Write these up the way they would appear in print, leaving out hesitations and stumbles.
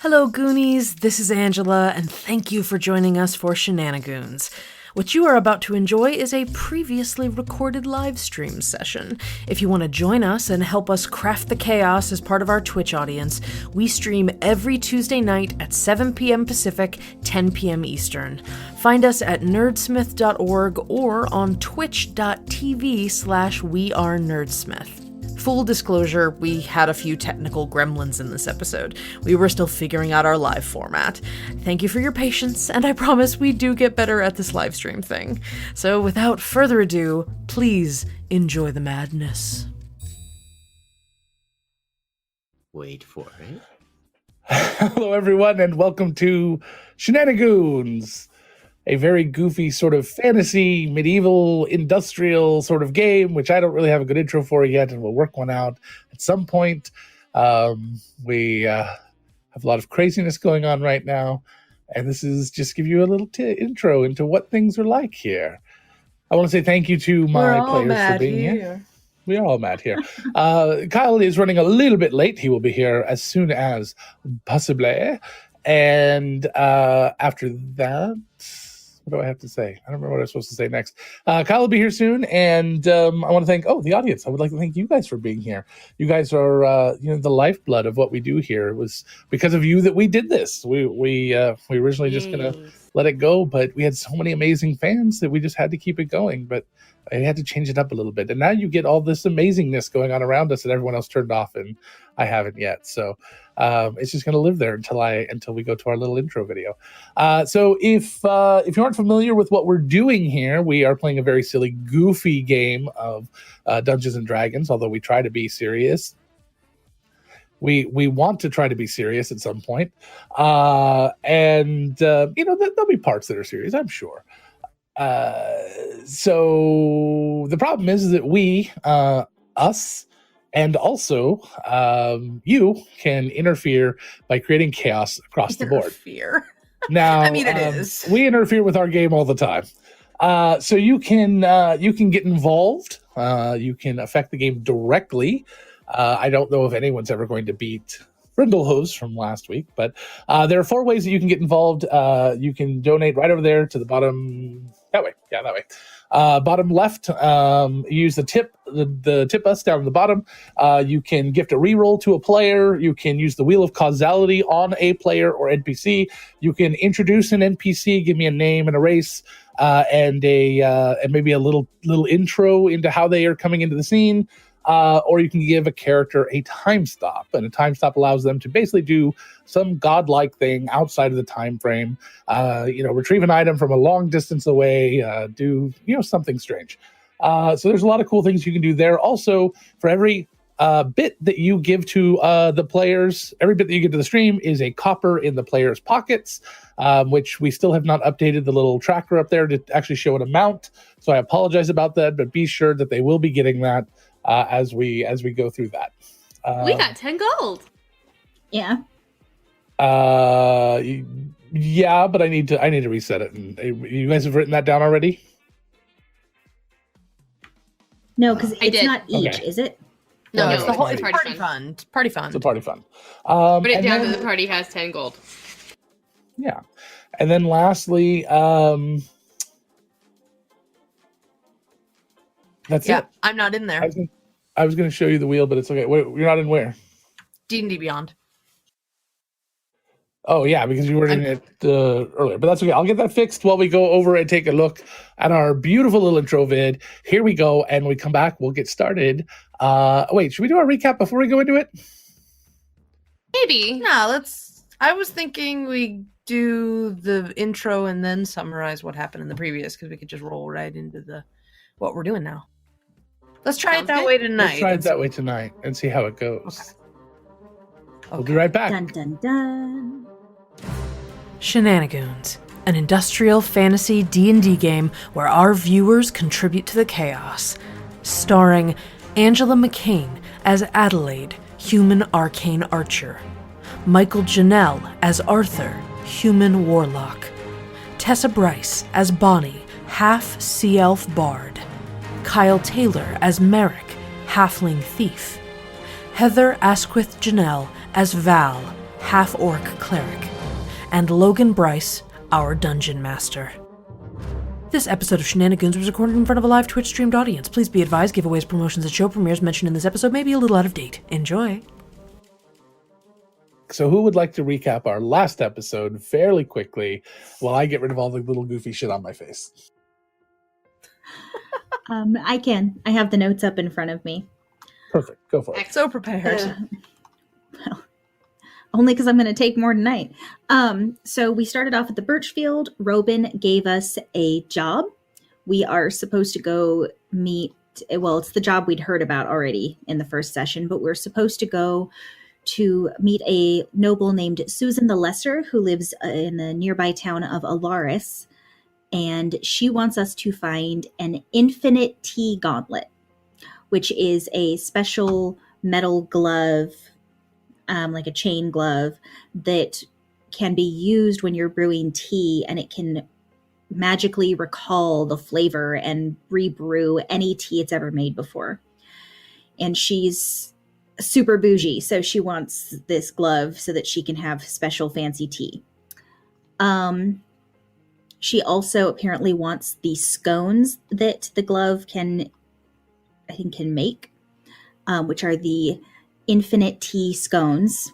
Hello, Goonies. This is Angela, and thank you for joining us for Shenanigoons. What you are about to enjoy is a previously recorded live stream session. If you want to join us and help us craft the chaos as part of our Twitch audience, we stream every Tuesday night at 7 p.m. Pacific, 10 p.m. Eastern. Find us at nerdsmith.org or on twitch.tv/wearenerdsmith. Full disclosure, we had a few technical gremlins in this episode. We were still figuring out our live format. Thank you for your patience, and I promise we do get better at this live stream thing. So without further ado, please enjoy the madness. Wait for it. Hello, everyone, and welcome to Shenanigoons, a very goofy sort of fantasy, medieval, industrial sort of game, which I don't really have a good intro for yet, and we'll work one out at some point. We have a lot of craziness going on right now, and this is just give you a little intro into what things are like here. I want to say thank you to my players for being here. We are all mad here. Kyle is running a little bit late. He will be here as soon as possible. And after that, what do I have to say? I don't remember what I was supposed to say next. Kyle will be here soon, and I want to thank the audience. I would like to thank you guys for being here. You guys are the lifeblood of what we do here. It was because of you that we did this. We originally just gonna let it go, but we had so many amazing fans that we just had to keep it going. But I had to change it up a little bit, and now you get all this amazingness going on around us that everyone else turned off, and I haven't yet. So it's just going to live there until we go to our little intro video. So if you aren't familiar with what we're doing here, we are playing a very silly, goofy game of Dungeons and Dragons. Although we try to be serious, we want to try to be serious at some point, and there'll be parts that are serious, I'm sure. So the problem is that we, us, and also you can interfere by creating chaos across the board. Interfere? Now, I mean, it is. We interfere with our game all the time. So you can get involved. You can affect the game directly. I don't know if anyone's ever going to beat Brindlehose from last week, but there are 4 ways that you can get involved. You can donate right over there to the bottom. That way. Yeah, that way. Bottom left, use the tip us down at the bottom. You can gift a reroll to a player. You can use the Wheel of Causality on a player or NPC. You can introduce an NPC, give me a name and a race, and maybe a little intro into how they are coming into the scene. Or you can give a character a time stop, and a time stop allows them to basically do some godlike thing outside of the time frame. Retrieve an item from a long distance away, do something strange. So there's a lot of cool things you can do there. Also, for every bit that you give to the players, every bit that you give to the stream is a copper in the players' pockets, which we still have not updated the little tracker up there to actually show an amount. So I apologize about that, but be sure that they will be getting that. As we go through that, we got 10 gold. Yeah. Yeah, but I need to reset it. And you guys have written that down already? No, because it's not each, okay. Is it? No, it's the whole party fund. Party fund. It's a party fund. Put it down to the party has 10 gold. Yeah, and then lastly, that's it. I'm not in there. I was going to show you the wheel, but it's okay. Wait, you're not in where? D&D Beyond. Oh, yeah, because you were in it earlier. But that's okay. I'll get that fixed while we go over and take a look at our beautiful little intro vid. Here we go. And when we come back, we'll get started. Wait, should we do our recap before we go into it? Maybe. No, I was thinking we do the intro and then summarize what happened in the previous, because we could just roll right into what we're doing now. Let's try it that way tonight. Let's try it that way tonight and see how it goes. Okay. We'll be right back. Dun, dun, dun. Shenanigoons, an industrial fantasy D&D game where our viewers contribute to the chaos. Starring Angela McCain as Adelaide, human arcane archer. Michael Janelle as Arthur, human warlock. Tessa Bryce as Bonnie, half sea elf bard. Kyle Taylor as Merrick, halfling thief. Heather Asquith Janelle as Val, half-orc cleric, and Logan Bryce, our dungeon master. This episode of Shenanigoons was recorded in front of a live Twitch-streamed audience. Please be advised, giveaways, promotions, and show premieres mentioned in this episode may be a little out of date. Enjoy! So who would like to recap our last episode fairly quickly while I get rid of all the little goofy shit on my face? I can. I have the notes up in front of me. Perfect. Go for it. So prepared. Well, only because I'm going to take more tonight. So we started off at the Birchfield. Robin gave us a job. We are supposed to go meet, well, it's the job we'd heard about already in the first session, but we're supposed to go to meet a noble named Susan the Lesser who lives in the nearby town of Alaris. And she wants us to find an Infinite Tea Gauntlet, which is a special metal glove, like a chain glove, that can be used when you're brewing tea, and it can magically recall the flavor and rebrew any tea it's ever made before. And she's super bougie, so she wants this glove so that she can have special fancy tea. She also apparently wants the scones that the glove can make, which are the Infinite Tea scones.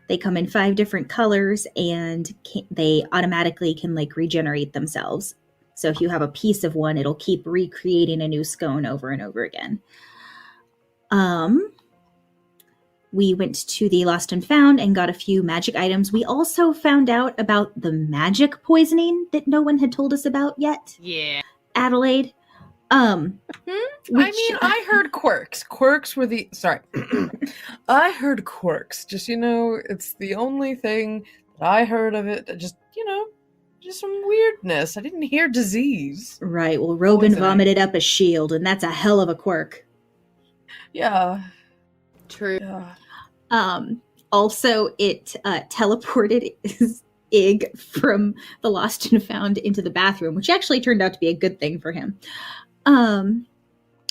They come in 5 different colors, and they automatically can regenerate themselves. So if you have a piece of one, it'll keep recreating a new scone over and over again. We went to the Lost and Found and got a few magic items. We also found out about the magic poisoning that no one had told us about yet. Yeah. Adelaide. I heard quirks. Quirks were I heard quirks. Just, it's the only thing that I heard of it. Just some weirdness. I didn't hear disease. Right. Well, Robin vomited up a shield, and that's a hell of a quirk. Yeah. True. Yeah. Also, it teleported Ig from the Lost and Found into the bathroom, which actually turned out to be a good thing for him.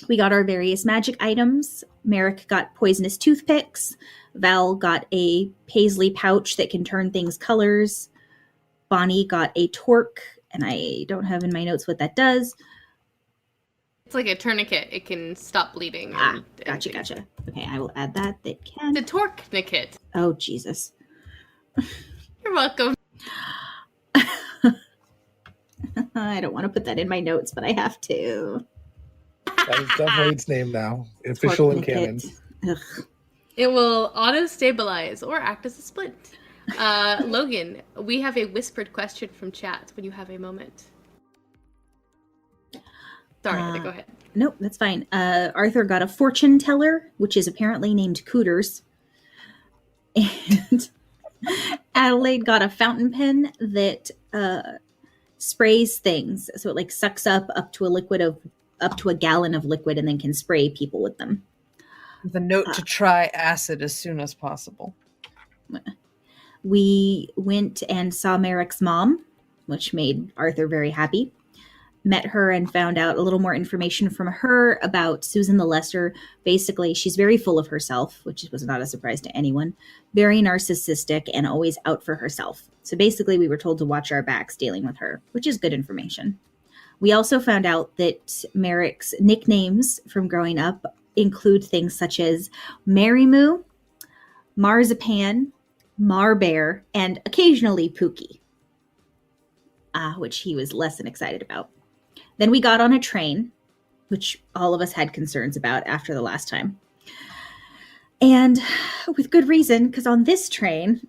We got our various magic items. Merrick got poisonous toothpicks. Val got a paisley pouch that can turn things colors. Bonnie got a torque, and I don't have in my notes what that does. It's like a tourniquet. It can stop bleeding. Gotcha. Okay, I will add that. That can. The tourniquet. Oh, Jesus. You're welcome. I don't want to put that in my notes, but I have to. That is definitely its name now. Official and canon. Ugh. It will auto-stabilize or act as a splint. Logan, we have a whispered question from chat when you have a moment. Sorry, go ahead. Nope, that's fine. Arthur got a fortune teller, which is apparently named Cooters. And Adelaide got a fountain pen that sprays things. So it sucks up to a gallon of liquid and then can spray people with them. The note to try acid as soon as possible. We went and saw Merrick's mom, which made Arthur very happy. Met her and found out a little more information from her about Susan the Lesser. Basically, she's very full of herself, which was not a surprise to anyone. Very narcissistic and always out for herself. So basically, we were told to watch our backs dealing with her, which is good information. We also found out that Merrick's nicknames from growing up include things such as Mary Moo, Marzipan, Marbear, and occasionally Pookie, which he was less than excited about. Then we got on a train, which all of us had concerns about after the last time. And with good reason, because on this train,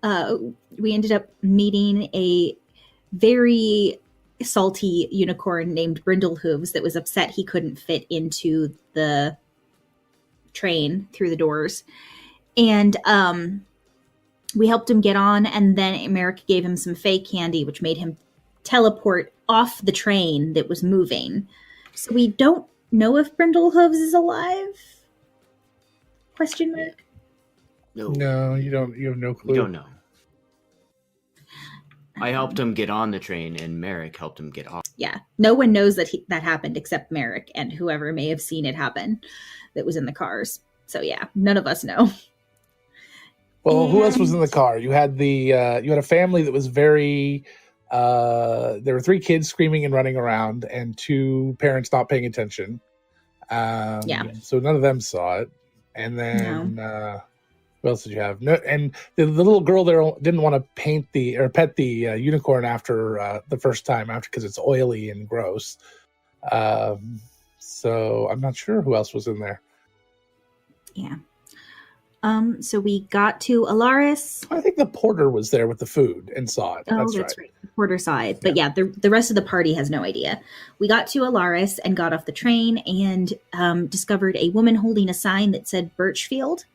we ended up meeting a very salty unicorn named Brindlehooves that was upset he couldn't fit into the train through the doors. And we helped him get on, and then Merrick gave him some fake candy, which made him teleport off the train that was moving. So we don't know if Brindlehooves is alive? Question mark? No, you don't. You have no clue. You don't know. I helped him get on the train, and Merrick helped him get off. Yeah, no one knows that that happened except Merrick and whoever may have seen it happen that was in the cars. So yeah, none of us know. Well, who else was in the car? You had you had a family that was very. There were 3 kids screaming and running around, and 2 parents not paying attention. Yeah. So none of them saw it. And then what else did you have? No, and the little girl there didn't want to pet the unicorn after the first time because it's oily and gross. So I'm not sure who else was in there. Yeah. So we got to Alaris. I think the porter was there with the food and saw it. Oh, that's right. The porter saw it. But yeah, the rest of the party has no idea. We got to Alaris and got off the train and discovered a woman holding a sign that said Birchfield.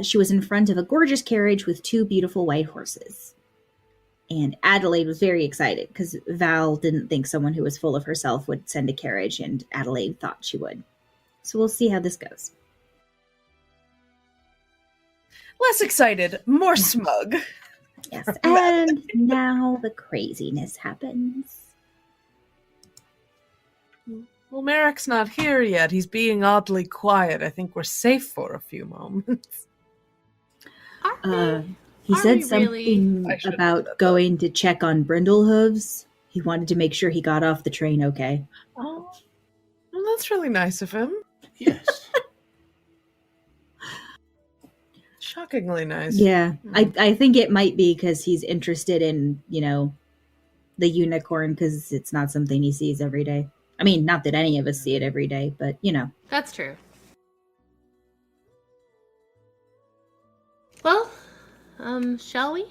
She was in front of a gorgeous carriage with 2 beautiful white horses. And Adelaide was very excited because Val didn't think someone who was full of herself would send a carriage, and Adelaide thought she would. So we'll see how this goes. Less excited, more smug. Yes, and now the craziness happens. Well, Merrick's not here yet. He's being oddly quiet. I think we're safe for a few moments. He said we really? something about going to check on Brindlehooves. He wanted to make sure he got off the train okay. Oh, well, that's really nice of him. Yes. Shockingly nice. Yeah, I think it might be because he's interested in, the unicorn, because it's not something he sees every day. I mean, not that any of us see it every day, but, That's true. Well, shall we?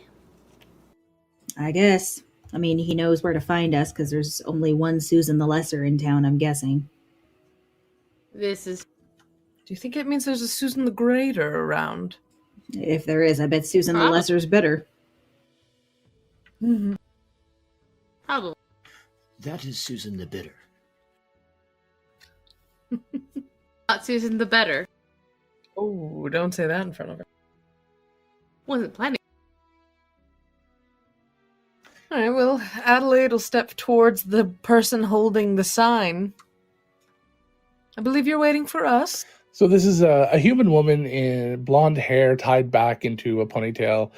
I guess. I mean, he knows where to find us because there's only one Susan the Lesser in town, I'm guessing. This is... Do you think it means there's a Susan the Greater around? If there is, I bet Susan the Lesser's better. Mm-hmm. Probably. That is Susan the Bitter. Not Susan the Better. Oh, don't say that in front of her. Wasn't planning. All right, well, Adelaide will step towards the person holding the sign. I believe you're waiting for us. So this is a human woman in blonde hair tied back into a ponytail,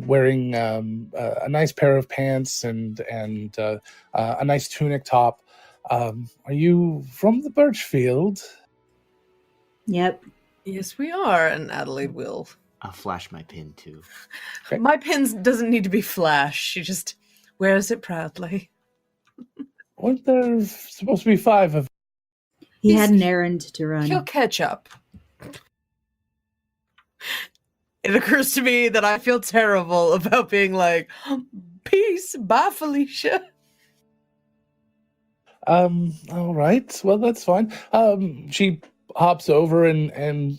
wearing a nice pair of pants and a nice tunic top. Are you from the Birchfield? Yep. Yes, we are, and Adelaide will. I'll flash my pin too. Okay. My pin doesn't need to be flashed. She just wears it proudly. Weren't there supposed to be 5 of? He had an errand to run. He'll catch up. It occurs to me that I feel terrible about being like, peace, bye, Felicia. All right. Well, that's fine. She hops over and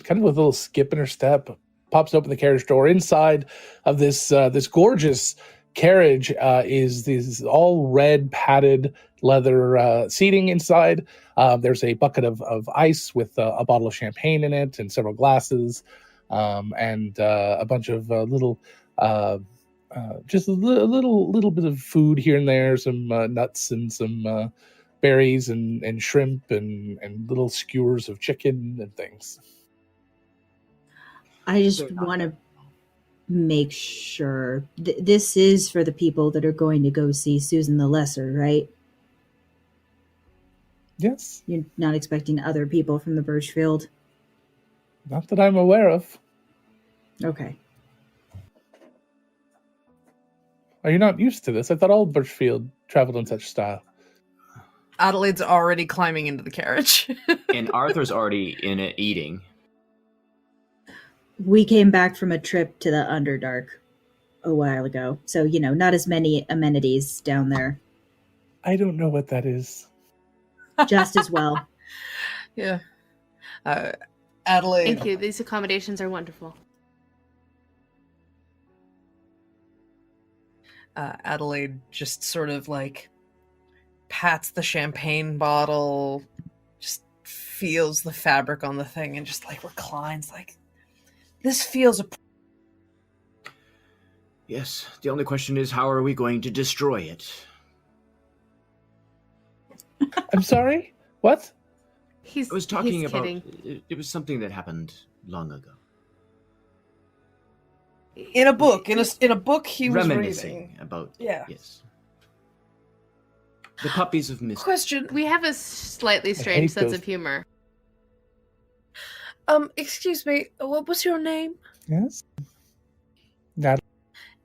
kind of with a little skip in her step, pops open the carriage door. Inside of this gorgeous carriage is these all red padded leather seating inside. There's a bucket of ice with a bottle of champagne in it and several glasses, and a bunch of little just a little bit of food here and there, some nuts and some berries and shrimp and little skewers of chicken and things. I just want to make sure this is for the people that are going to go see Susan the Lesser, right? Yes. You're not expecting other people from the Birchfield? Not that I'm aware of. Okay. Are you not used to this? I thought all Birchfield traveled in such style. Adelaide's already climbing into the carriage. And Arthur's already in it eating. We came back from a trip to the Underdark a while ago. So, not as many amenities down there. I don't know what that is. Just as well. Yeah. Adelaide. Thank you. These accommodations are wonderful. Adelaide just sort of pats the champagne bottle, just feels the fabric on the thing and just reclines this feels Yes, the only question is how are we going to destroy it? I'm sorry? What? I was talking he's about kidding. it was something that happened long ago. In a book. In a book he was Reminiscing reading. about... Yeah. Yes. The puppies of mystery. Question. We have a slightly strange hate sense those. of humor. Excuse me, what was your name? Yes.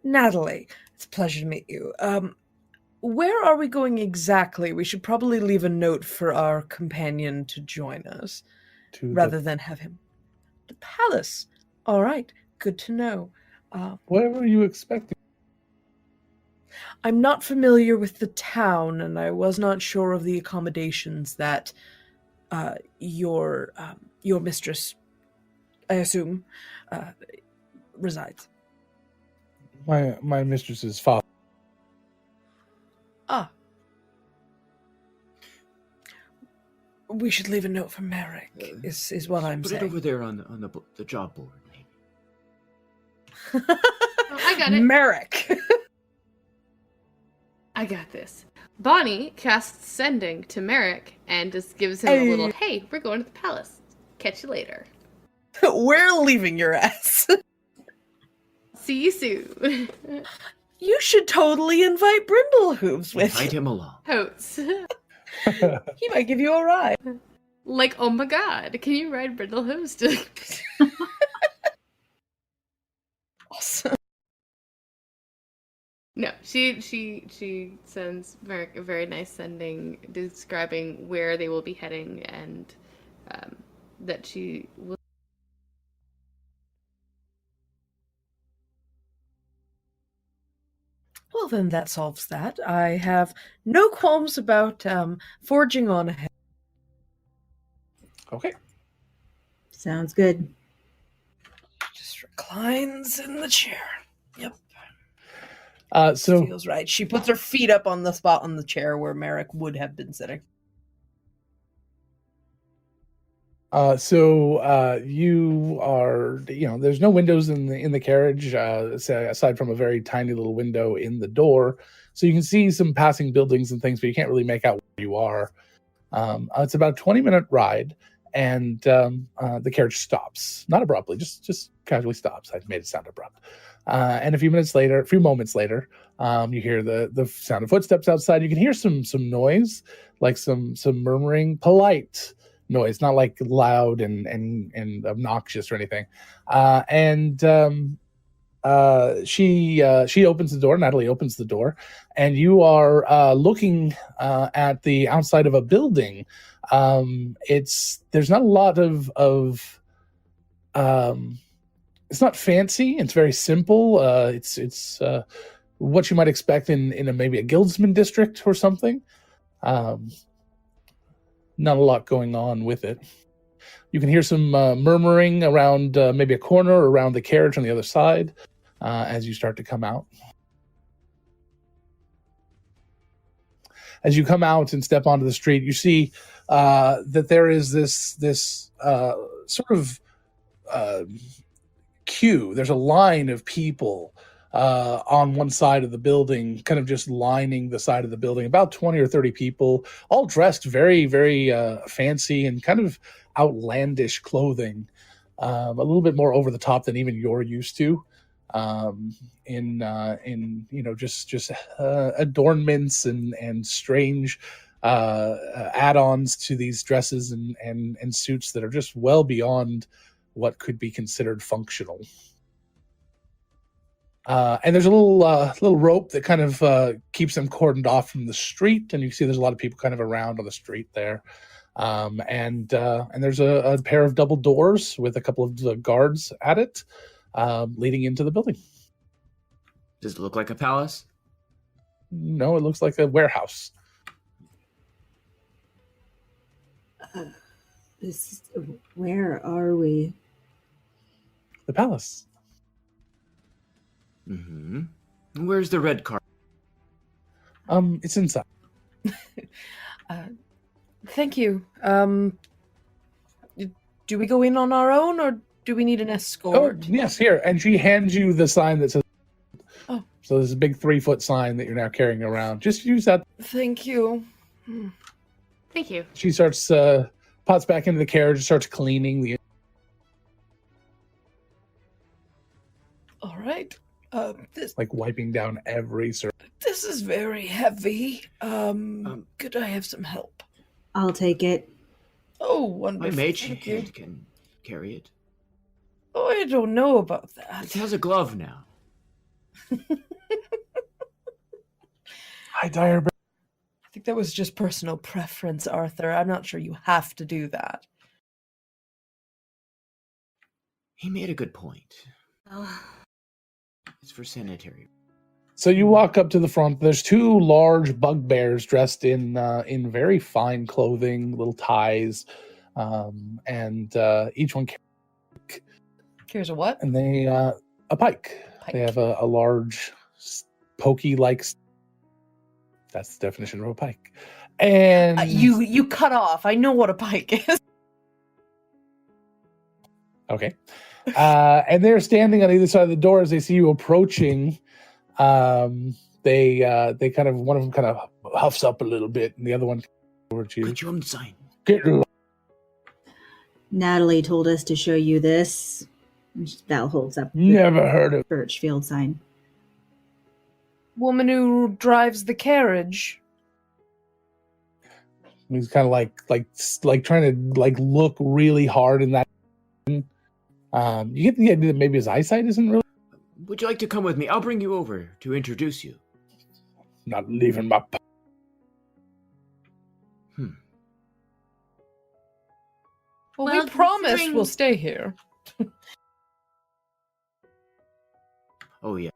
Natalie. It's a pleasure to meet you. Where are we going exactly? We should probably leave a note for our companion to join us, rather than have him. The palace. All right, good to know. What were you expecting? I'm not familiar with the town, and I was not sure of the accommodations that your mistress, I assume, resides. My mistress's father. Ah. We should leave a note for Merrick, is what I'm Put saying. it over there on the job board. Oh, I got it. Merrick! I got this. Bonnie casts sending to Merrick and just gives him a little, hey, we're going to the palace. Catch you later. We're leaving your ass. See you soon. You should totally invite Brindlehooves with Invite you. him along. Totes. He might give you a ride. Like, oh my god, can you ride Brindlehooves to... Awesome. No, she sends Merrick a very nice sending describing where they will be heading and that she will. Well, then that solves that. I have no qualms about forging on ahead. Okay. Sounds good. Just reclines in the chair. Yep. So Feels right. She puts her feet up on the spot on the chair where Merrick would have been sitting. You are, there's no windows in the carriage, aside from a very tiny little window in the door. So you can see some passing buildings and things, but you can't really make out where you are. It's about a 20-minute ride, and the carriage stops, not abruptly, just casually stops. I made it sound abrupt. And a few moments later, you hear the sound of footsteps outside. You can hear some noise, like some murmuring, polite noise, not like loud and obnoxious or anything. She opens the door. Natalie opens the door, and you are looking at the outside of a building. There's not a lot of it's not fancy. It's very simple. It's what you might expect in maybe a guildsman district or something. Not a lot going on with it. You can hear some murmuring around maybe a corner or around the carriage on the other side as you start to come out. As you come out and step onto the street, you see that there is this sort of queue. There's a line of people on one side of the building, kind of just lining the side of the building, about 20 or 30 people, all dressed very, very fancy and kind of outlandish clothing, a little bit more over the top than even you're used to, just adornments and strange add-ons to these dresses and suits that are just well beyond what could be considered functional. And there's a little rope that kind of keeps them cordoned off from the street, and you see there's a lot of people kind of around on the street there. And there's a pair of double doors with a couple of guards at it, leading into the building. Does it look like a palace? No, it looks like a warehouse. Where are we? The palace. Mm-hmm. Where's the red car? It's inside. Thank you. Do we go in on our own, or do we need an escort? Oh, yes, here. And she hands you the sign that says, Oh. So there's a big 3-foot sign that you're now carrying around. Just use that. Thank you. Thank you. She starts, pots back into the carriage, starts cleaning the... All right. Like wiping down every surface. This is very heavy. Could I have some help? I'll take it. Oh, My wonderful. mage Thank you. hand can carry it. Oh, I don't know about that. It has a glove now. Hi, Direbear. I think that was just personal preference, Arthur. I'm not sure you have to do that. He made a good point. It's for sanitary. So you walk up to the front. There's two large bugbears dressed in very fine clothing, little ties, and each one Here's a what? and they a pike. Pike. They have a large pokey like. That's the definition of a pike. And You cut off. I know what a pike is. okay. And they're standing on either side of the door as they see you approaching. They kind of, one of them kind of huffs up a little bit, and the other one towards you. Put your own sign. Get low. Natalie told us to show you this. Val holds up the Never heard of. Birchfield sign. Woman who drives the carriage. He's kind of like trying to like look really hard in that. You get the idea that maybe his eyesight isn't really. Would you like to come with me? I'll bring you over to introduce you. Not leaving my. Well, Well, we promise considering- we'll stay here. Oh, yeah.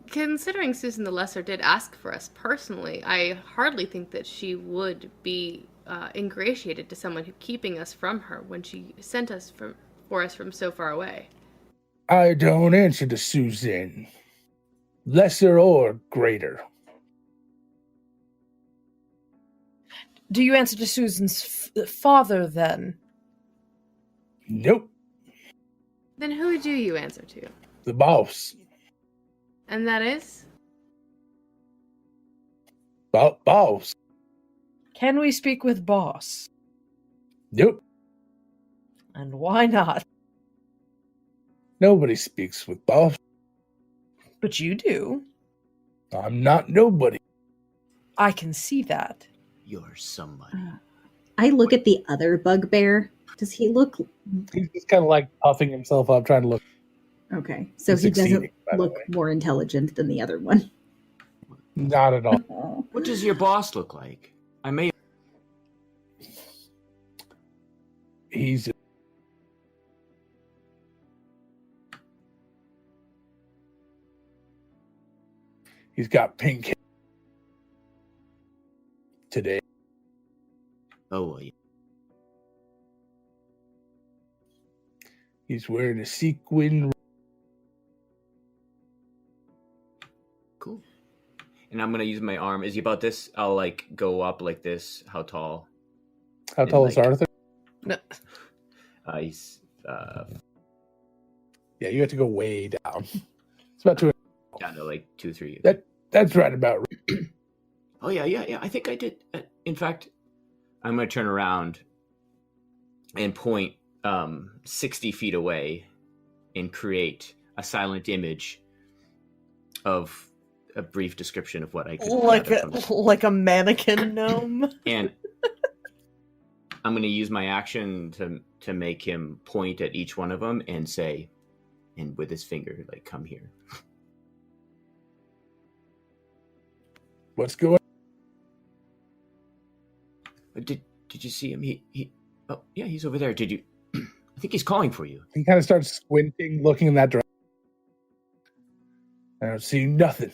Considering Susan the Lesser did ask for us personally, I hardly think that she would be ingratiated to someone who keeping us from her when she sent us for us from so far away. I don't answer to Susan. Lesser or greater. Do you answer to Susan's father then? Nope. Then who do you answer to? The boss. And that is? Boss. Can we speak with boss? Nope. And why not? Nobody speaks with boss. But you do. I'm not nobody. I can see that. You're somebody. I look at the other bugbear. Does he look He's just kind of like puffing himself up, trying to look. okay? So He's he doesn't succeeding, by the look way. more intelligent than the other one. Not at all. Oh. What does your boss look like? I may. He's got pink hair today. Oh, well, yeah. He's wearing a sequin. Cool. And I'm gonna use my arm. Is he about this? I'll like go up like this. How tall? How tall is like- Arthur? No. He's Yeah, you have to go way down. It's about 2. down to like 2, 3. That's right about right. Oh yeah. I think I did. In fact, I'm gonna turn around and point 60 feet away and create a silent image of a brief description of what I could gather from this. Like a mannequin gnome. And I'm going to use my action to make him point at each one of them and say, and with his finger, like, come here. What's going? Did you see him? He oh yeah, he's over there. Did you? I think he's calling for you. He kind of starts squinting, looking in that direction. I don't see nothing.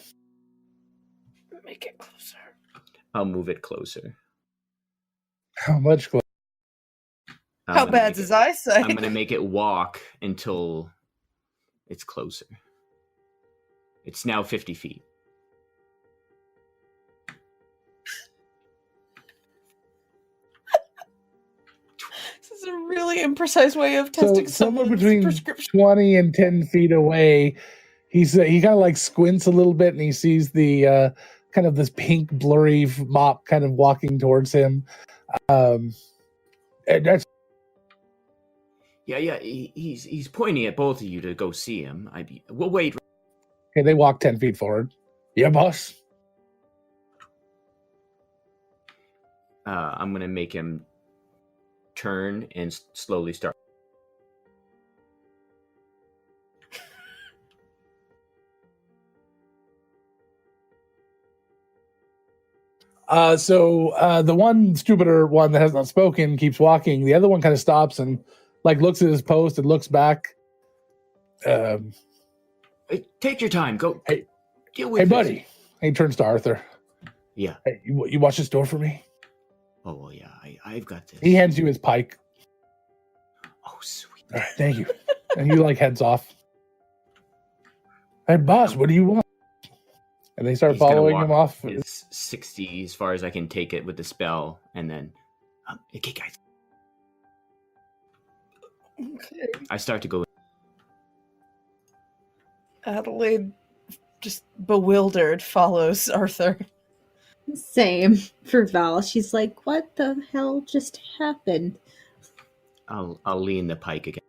Make it closer. I'll move it closer. How much closer? I'm How gonna bad's make his it- eyesight? I'm going to make it walk until it's closer. It's now 50 feet. This is a really imprecise way of testing somewhere someone's between prescription. 20 and 10 feet away, he kind of like squints a little bit, and he sees the kind of this pink blurry mop kind of walking towards him. And that's Yeah. He's pointing at both of you to go see him. We'll wait. Okay, they walk 10 feet forward. Yeah, boss. I'm gonna make him turn and slowly start. So the one stupider one that has not spoken keeps walking. The other one kind of stops and like looks at his post and looks back. Hey, take your time. Go. Hey, deal with hey, this. buddy. He turns to Arthur. Yeah. Hey, you watch this door for me? Oh well, yeah. I've got this. He hands you his pike. Oh sweet. All right, thank you. And he like heads off. Hey, boss, what do you want? And they start He's gonna following walk him off. his 60 as far as I can take it with the spell, and then, okay, guys. Okay. I start to go. Adelaide, just bewildered, follows Arthur. Same for Val. She's like, what the hell just happened? I'll lean the pike again.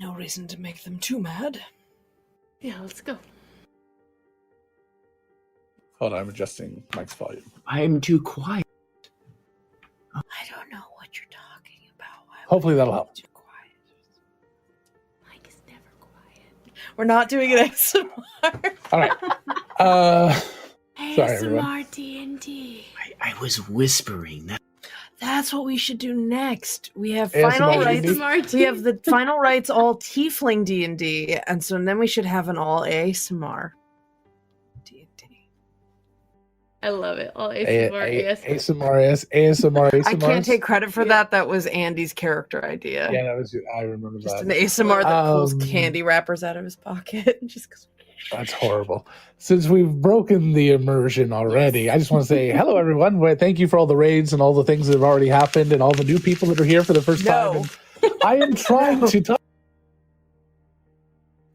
No reason to make them too mad. Yeah, let's go. Hold on, I'm adjusting Mike's volume. I'm too quiet. I don't know what you're talking about. Why would Hopefully you that'll be help. too quiet? Mike is never quiet. We're not doing it ASMR. All right. Sorry, everyone. ASMR D&D. I was whispering. That's what we should do next. We have ASMR final D&D? rights. ASMR We have the final rights all tiefling D&D, and so then we should have an all ASMR D&D. I love it. All ASMR. ASMR. I can't take credit for that. That was Andy's character idea. Yeah, that was. I remember Just an that. ASMR that pulls Um, candy wrappers out of his pocket. Just goes, That's horrible. Since we've broken the immersion already, I just want to say hello, everyone. Thank you for all the raids and all the things that have already happened, and all the new people that are here for the first time. And I am trying to talk.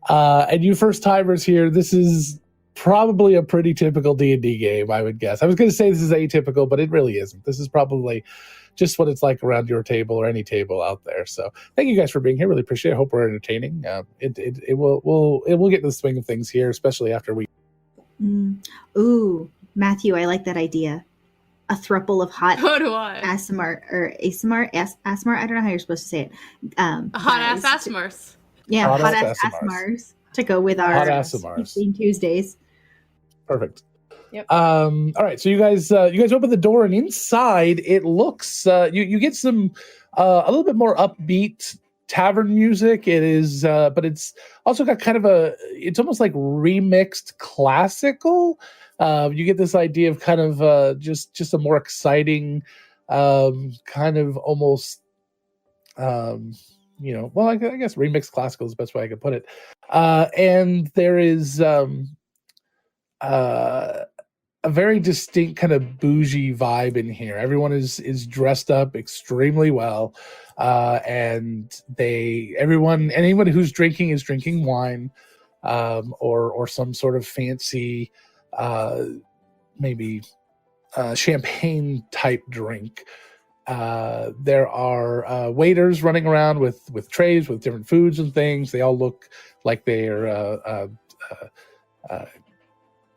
And you first timers here, this is probably a pretty typical D&D game, I would guess. I was going to say this is atypical, but it really isn't. This is probably just what it's like around your table or any table out there. So thank you guys for being here. Really appreciate it. Hope we're entertaining. It will get in the swing of things here, especially after we. Ooh, Matthew, I like that idea. A thruple of hot So do I. ASMR or ASMR, ASMR. I don't know how you're supposed to say it. Hot ass guys to- ASMRs. Yeah, Hot hot ass ass ASMRs to go with our Hot ASMRs. Teaching Tuesdays. Perfect. Yep. All right. So you guys open the door, and inside it looks. You get some a little bit more upbeat tavern music. It is, but it's also got kind of it's almost like remixed classical. You get this idea of kind of just a more exciting, kind of almost, well, I guess remixed classical is the best way I could put it. And there is a very distinct kind of bougie vibe in here. Everyone is dressed up extremely well, and anyone who's drinking is drinking wine, or some sort of fancy, maybe champagne type drink. There are waiters running around with trays with different foods and things. They all look like they are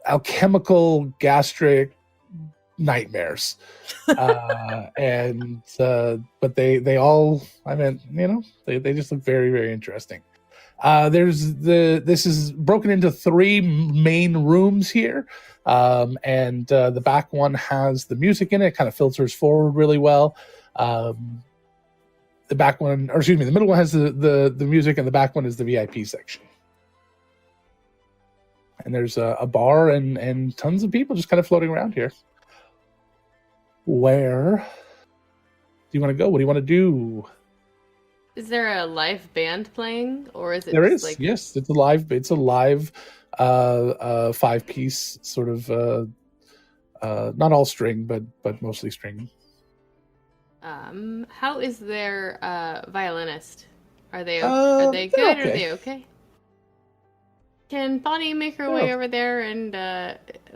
alchemical gastric nightmares. But they all, I mean, they just look very, very interesting. This is broken into 3 main rooms here. And the back one has the music in it, kind of filters forward really well. The middle one has the music, and the back one is the VIP section. And there's a bar and tons of people just kind of floating around here. Where do you want to go? What do you want to do? Is there a live band playing, or is it? There just is. like... Yes, it's a live 5-piece sort of not all string, but mostly string. How is their violinist? Are they They're good? okay. Are they okay? Can Bonnie make her way over there and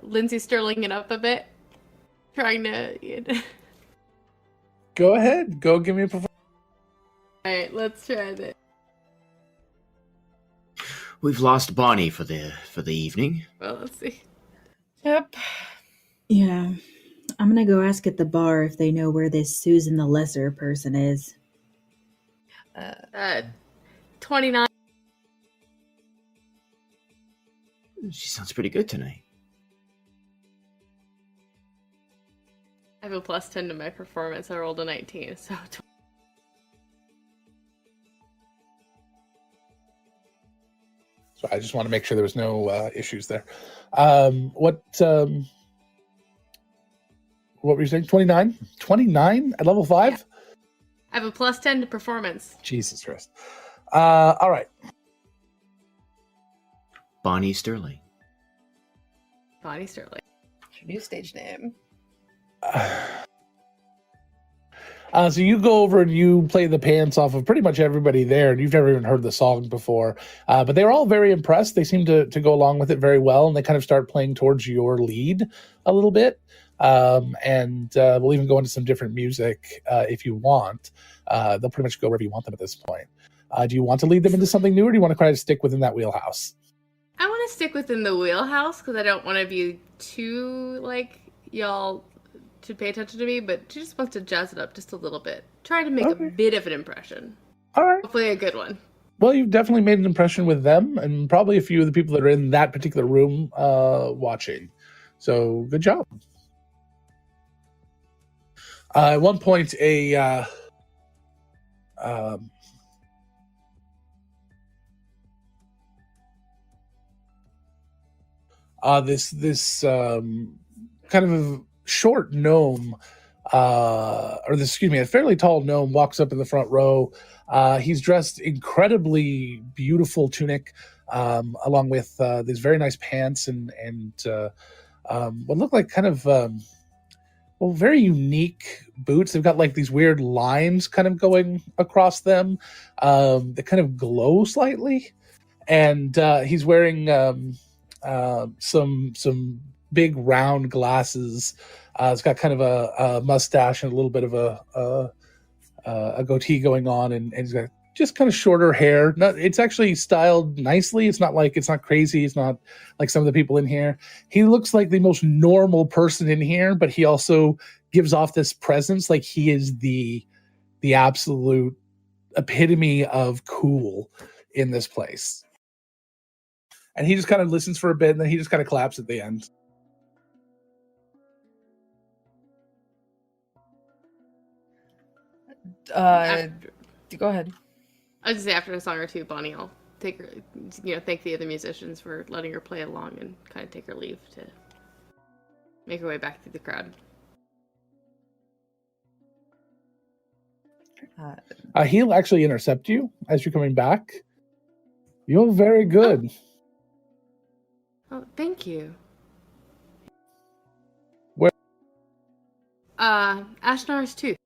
Lindsay Sterling it up a bit? Trying to... Go ahead. Go give me a performance. All right, let's try this. We've lost Bonnie for the evening. Well, let's see. Yep. Yeah. I'm going to go ask at the bar if they know where this Susan the Lesser person is. 29. She sounds pretty good tonight. I have a plus 10 to my performance. I rolled a 19, so... So I just want to make sure there was no issues there. What were you saying? 29? 29 at level 5? Yeah. I have a plus 10 to performance. Jesus Christ. All right. Bonnie Sterling. Bonnie Sterling. Your new stage name. So you go over and you play the pants off of pretty much everybody there, and you've never even heard the song before. But they're all very impressed. They seem to go along with it very well, and they kind of start playing towards your lead a little bit. And we'll even go into some different music if you want. They'll pretty much go wherever you want them at this point. Do you want to lead them into something new, or do you want to try to stick within that wheelhouse? I want to stick within the wheelhouse because I don't want to be too, like, y'all should pay attention to me, but she just wants to jazz it up just a little bit. Try to make a bit of an impression. All right. Hopefully a good one. Well, you've definitely made an impression with them, and probably a few of the people that are in that particular room watching. So, good job. At one point, this kind of short gnome, a fairly tall gnome walks up in the front row. He's dressed incredibly beautiful tunic, along with these very nice pants and what look like kind of very unique boots. They've got like these weird lines kind of going across them. They kind of glow slightly, and he's wearing some big round glasses. It's got kind of a mustache and a little bit of a goatee going on, and he's got just kind of shorter hair. It's actually styled nicely. It's not crazy. It's not like some of the people in here. He looks like the most normal person in here, but he also gives off this presence like he is the absolute epitome of cool in this place. And he just kind of listens for a bit, and then he just kind of claps at the end. Go ahead. I was gonna say after a song or two, Bonnie will take her, thank the other musicians for letting her play along and kind of take her leave to make her way back through the crowd. He'll actually intercept you as you're coming back. You're very good. Oh, thank you. Where? Ashnar's tooth.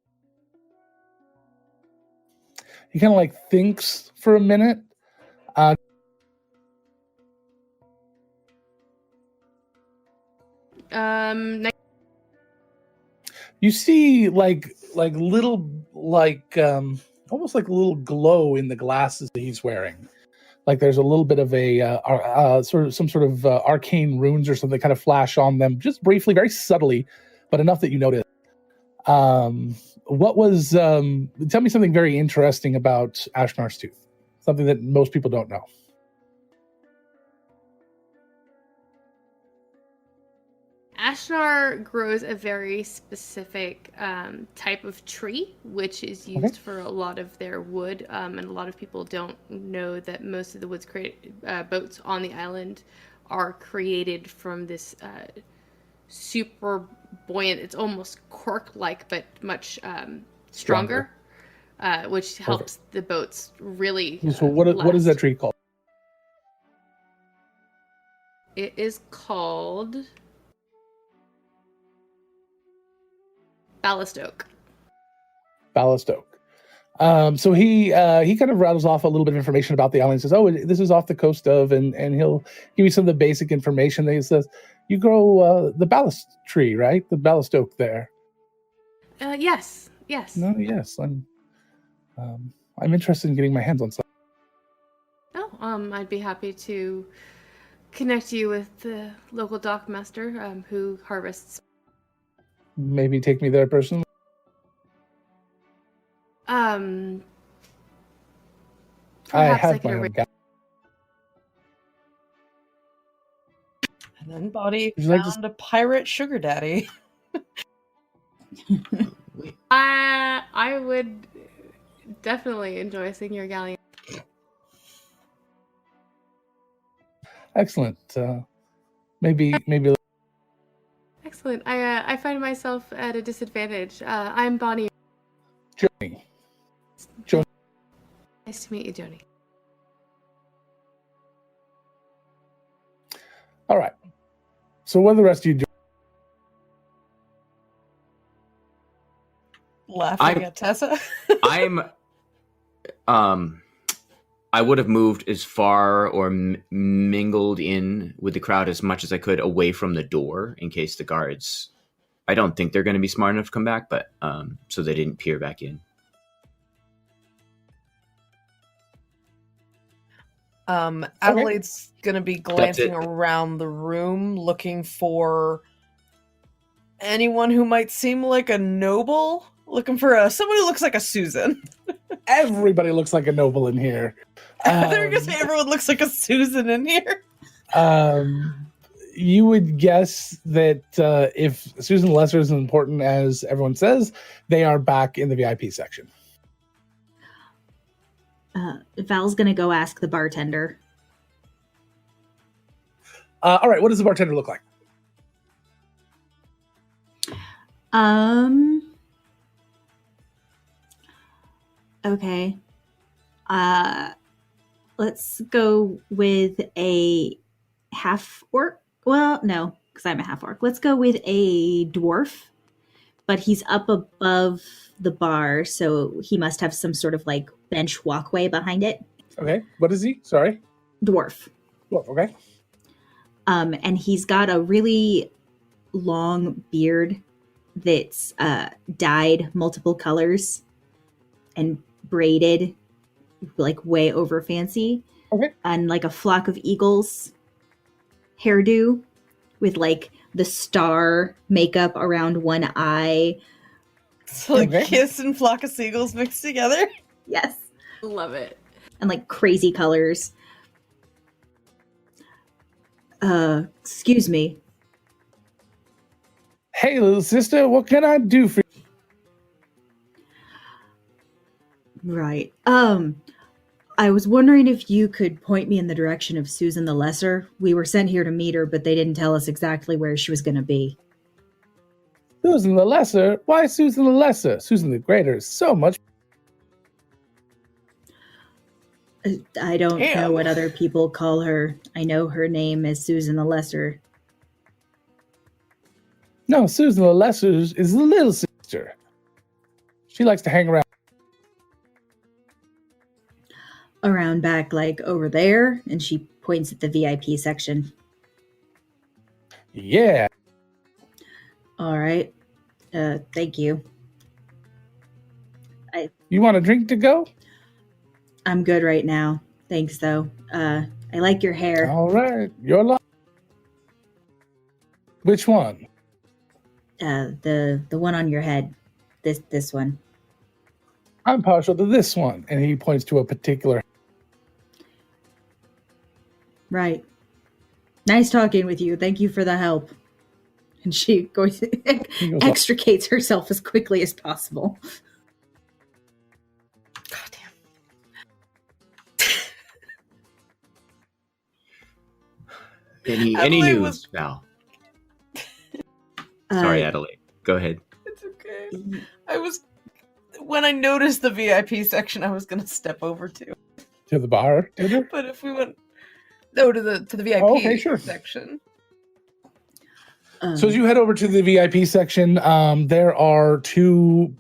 He kind of like thinks for a minute. You see like little almost like a little glow in the glasses that he's wearing. Like there's a little bit of a some sort of arcane runes or something kind of flash on them, just briefly, very subtly, but enough that you notice. What was? Tell me something very interesting about Ashnar's tooth. Something that most people don't know. Ashnar grows a very specific type of tree, which is used for a lot of their wood, and a lot of people don't know that most of the boats on the island are created from this super buoyant, it's almost cork-like, but much stronger. Which helps the boats really So what is that tree called? It is called Ballast Oak. Ballast Oak. So he kind of rattles off a little bit of information about the island. He says, "Oh, this is off the coast of," and he'll give you some of the basic information. He says, "You grow the ballast tree, right? The ballast oak there." Yes, yes. No, yes, I'm interested in getting my hands on some. Oh, I'd be happy to connect you with the local dockmaster who harvests. Maybe take me there personally. Perhaps I I have could my own arrange. guy. And then Bonnie Would you like to- found a pirate sugar daddy. I would definitely enjoy seeing your galleon. Excellent. Maybe. Excellent. I find myself at a disadvantage. I'm Bonnie. Johnny. Nice to meet you, Joni. All right. So what are the rest of you doing? Laughing at Tessa. I would have moved as far or mingled in with the crowd as much as I could away from the door in case the guards. I don't think they're going to be smart enough to come back, but so they didn't peer back in. Adelaide's going to be glancing around the room looking for anyone who might seem like a noble, looking for someone who looks like a Susan. Everybody looks like a noble in here. They're going to say everyone looks like a Susan in here. You would guess that if Susan the Lesser is as important as everyone says, they are back in the VIP section. Val's gonna go ask the bartender. All right, what does the bartender look like? Okay. Let's go with a half orc. Well, no, because I'm a half orc. Let's go with a dwarf, but he's up above the bar, so he must have some sort of like bench walkway behind it. Okay, what is he? Sorry, Dwarf. Okay. And he's got a really long beard that's dyed multiple colors and braided, like way over fancy. Okay. And like a flock of eagles hairdo with like the star makeup around one eye. So like Okay. Kiss and Flock of Seagulls mixed together. Yes. Love it. And like crazy colors. Excuse me. Hey, little sister, what can I do for you? Right. I was wondering if you could point me in the direction of Susan the Lesser. We were sent here to meet her, but they didn't tell us exactly where she was going to be. Susan the Lesser? Why Susan the Lesser? Susan the Greater is so much. I don't Damn. know what other people call her. I know her name is Susan the Lesser. No, Susan the Lesser is the little sister. She likes to hang around. Around back, like over there, and she points at the VIP section. Yeah. All right. Thank you. You want a drink to go? I'm good right now. Thanks, though. I like your hair. All right. Your luck. Which one? The one on your head. This one. I'm partial to this one. And he points to a particular. Right. Nice talking with you. Thank you for the help. And she goes extricates herself as quickly as possible. Goddamn. Any Adelaide news, was- Val? Sorry, Uh, Adelaide. Go ahead. It's okay. When I noticed the VIP section, I was gonna step over to. To the bar, dinner? But if we went to the VIP Oh, okay, sure. section. So as you head over to the VIP section, there are two.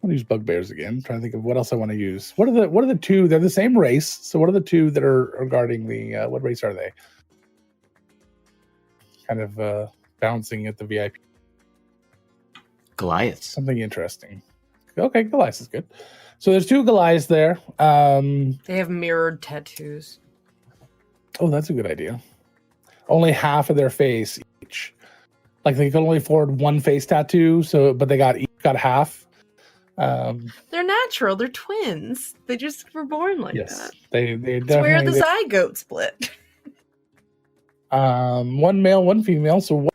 I'll use bugbears again. I'm trying to think of what else I want to use. What are the two? They're the same race. So what are the two that are guarding the? What race are they? kind of bouncing at the VIP. Goliaths. Something interesting. Okay, Goliath is good. So there's 2 Goliaths there. They have mirrored tattoos. Oh, that's a good idea. Only half of their face each. Like they can only afford 1 face tattoo, but they each got half. They're natural. They're twins. They just were born like yes, that. they It's where the zygote split. 1 male, 1 female. So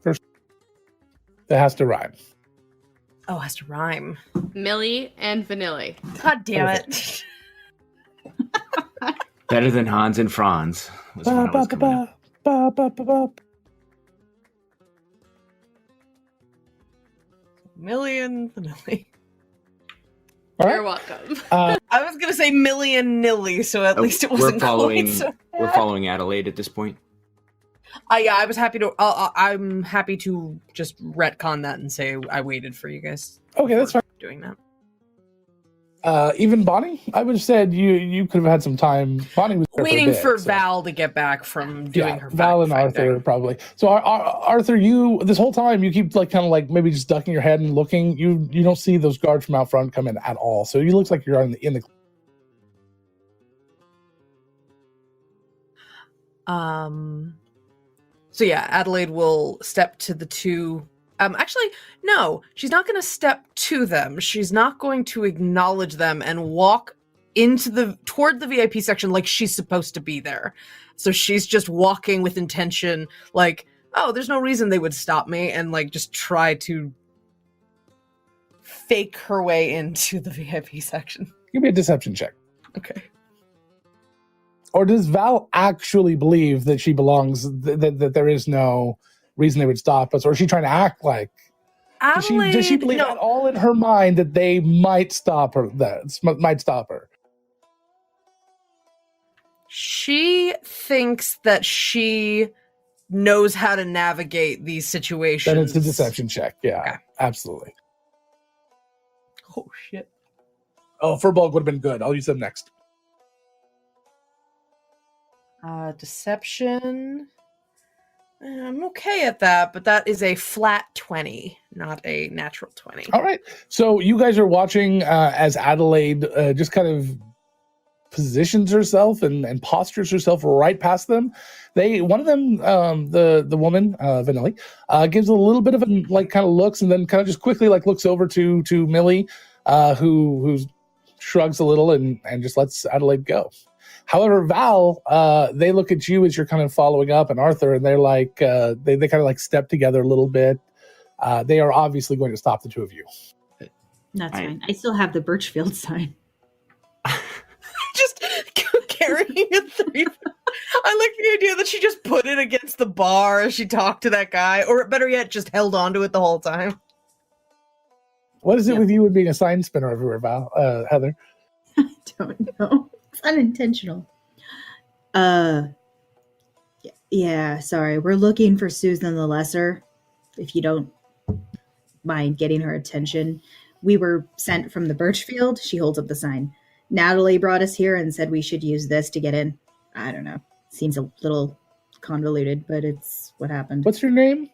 first, that has to rhyme. Oh, it has to rhyme. Millie and Vanilla. God damn it. Better than Hans and Franz. Was when I was coming up. Million Vanilla. All You're right. welcome. I was gonna say million nilly, so at least it wasn't quite so We're following Adelaide at this point. Yeah, I was happy to. I'm happy to just retcon that and say I waited for you guys. Okay, that's fine. Doing that. Even Bonnie, I would have said you could have had some time. Bonnie was there Waiting for, a bit, for so. Val to get back from doing her Val and fact-finding. Arthur probably. So Arthur, you this whole time you keep like kind of like maybe just ducking your head and looking. You don't see those guards from out front come in at all. So you looks like you're in the. So yeah, Adelaide will step to the 2. Actually, no, she's not going to step to them. She's not going to acknowledge them and walk toward the VIP section like she's supposed to be there. So she's just walking with intention, like, oh, there's no reason they would stop me, and like just try to fake her way into the VIP section. Give me a deception check. Okay. Or does Val actually believe that she belongs? That there is no reason they would stop us, or is she trying to act like? Adelaide, Does she believe at all in her mind that they might stop her? Might stop her. She thinks that she knows how to navigate these situations. Then it's a deception check. Yeah, Okay. absolutely. Oh shit. Oh, Furbolg would have been good. I'll use them next. Deception. I'm okay at that, but that is a flat 20, not a natural 20. All right. So you guys are watching as Adelaide just kind of positions herself and postures herself right past them. One of them, the woman, Vanilla, gives a little bit of a like kind of looks and then kind of just quickly like looks over to Millie, who shrugs a little and just lets Adelaide go. However, Val, they look at you as you're kind of following up, and Arthur, and they're like, they kind of like step together a little bit. They are obviously going to stop the 2 of you. That's fine. I still have the Birchfield sign. Just carrying it through. I like the idea that she just put it against the bar as she talked to that guy, or better yet, just held on to it the whole time. What is it with you and being a sign spinner everywhere, Val? Heather? I don't know. It's unintentional. Yeah, sorry. We're looking for Susan the Lesser. If you don't mind getting her attention. We were sent from the Birchfield. She holds up the sign. Natalie brought us here and said we should use this to get in. I don't know. Seems a little convoluted, but it's what happened. What's your name?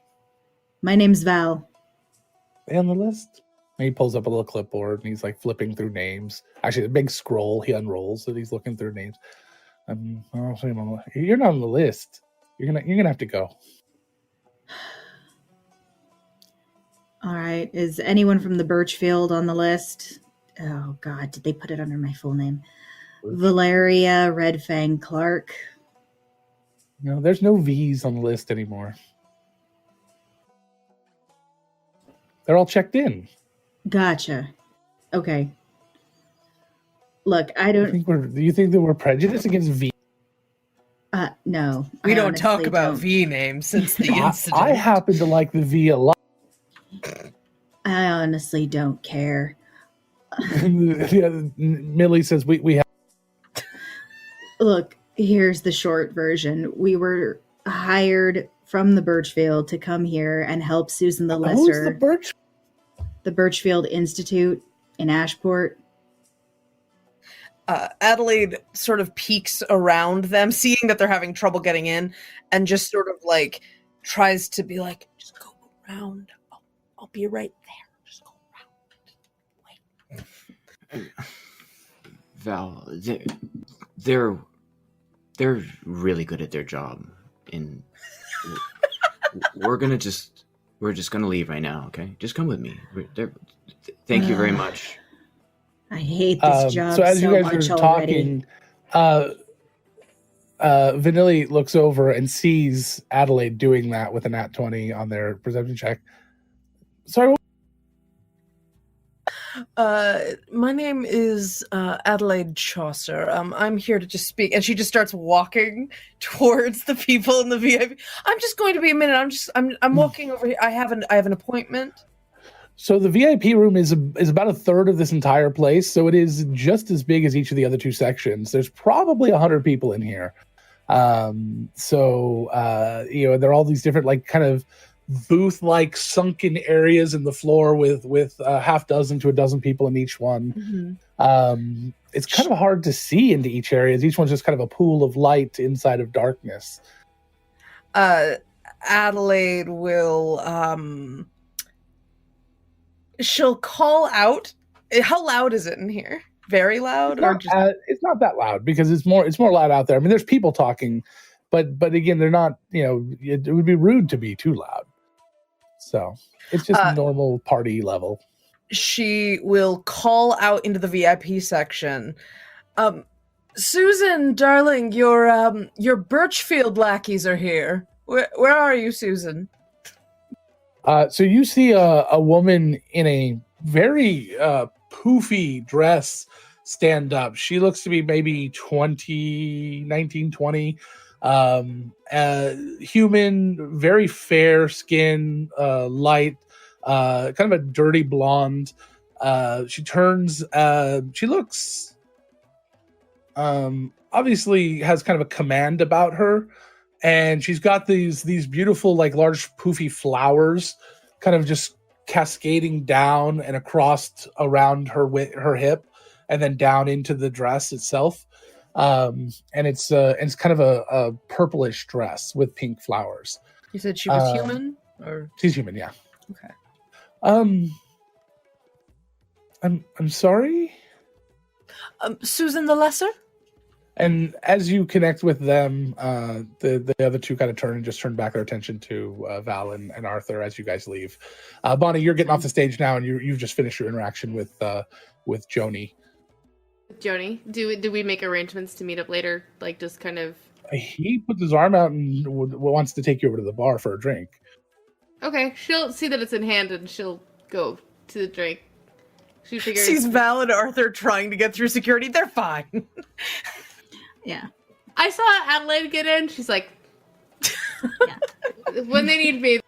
My name's Val. On the list? And he pulls up a little clipboard and he's like flipping through names. Actually, a big scroll he unrolls and he's looking through names. You're not on the list. You're gonna have to go. All right. Is anyone from the Birchfield on the list? Oh, God. Did they put it under my full name? Valeria Redfang Clark. No, there's no V's on the list anymore. They're all checked in. Gotcha. Okay. Look, I don't... Do you think that we're prejudiced against V? No. We I don't talk honestly about don't. V names since the incident. I happen to like the V a lot. I honestly don't care. Millie says we have. Look, here's the short version. We were hired from the Birchfield to come here and help Susan the Lesser. Who's the Birch? The Birchfield Institute in Ashport. Adelaide sort of peeks around them, seeing that they're having trouble getting in, and just sort of like tries to be like, just go around. I'll be right there. Just go around. Wait. Val, they're really good at their job, and we're just gonna leave right now. Okay, just come with me. Thank you very much. I hate this job so as you guys much are already. talking, Vanilli looks over and sees Adelaide doing that with a nat 20 on their perception check. Sorry. My name is Adelaide Chaucer. I'm here to just speak, and she just starts walking towards the people in the VIP. I'm just going to be a minute. I'm walking over here. I have an appointment. So the VIP room is about a third of this entire place, so it is just as big as each of the other two sections. There's probably 100 people in here. There are all these different like kind of booth-like sunken areas in the floor with half dozen to a dozen people in each one. Mm-hmm. It's kind of hard to see into each area. Each one's just kind of a pool of light inside of darkness. Adelaide will she'll call out. How loud is it in here? Very loud, it's not that loud because it's more loud out there. I mean, there's people talking, but again, they're not. It would be rude to be too loud. So it's just normal party level. She will call out into the VIP section. Susan, darling, your Birchfield lackeys are here. Where are you, Susan? So you see a woman in a very poofy dress stand up. She looks to be maybe 19, 20. Human, very fair skin, light, kind of a dirty blonde. She turns, she looks, obviously has kind of a command about her. And she's got these beautiful, like large poofy flowers kind of just cascading down and across around her hip and then down into the dress itself. And it's kind of a purplish dress with pink flowers. You said she was human, or she's human, yeah. Okay. I'm sorry. Susan the Lesser. And as you connect with them, the other two kind of turn back their attention to Val and Arthur as you guys leave. Bonnie, you're getting off the stage now, and you've just finished your interaction with Joni. Joni, do we make arrangements to meet up later? Like, just kind of. He puts his arm out and wants to take you over to the bar for a drink. Okay, she'll see that it's in hand, and she'll go to the drink. She figures. Sees Val and Arthur trying to get through security. They're fine. Yeah. I saw Adelaide get in. She's like, yeah. When they need me.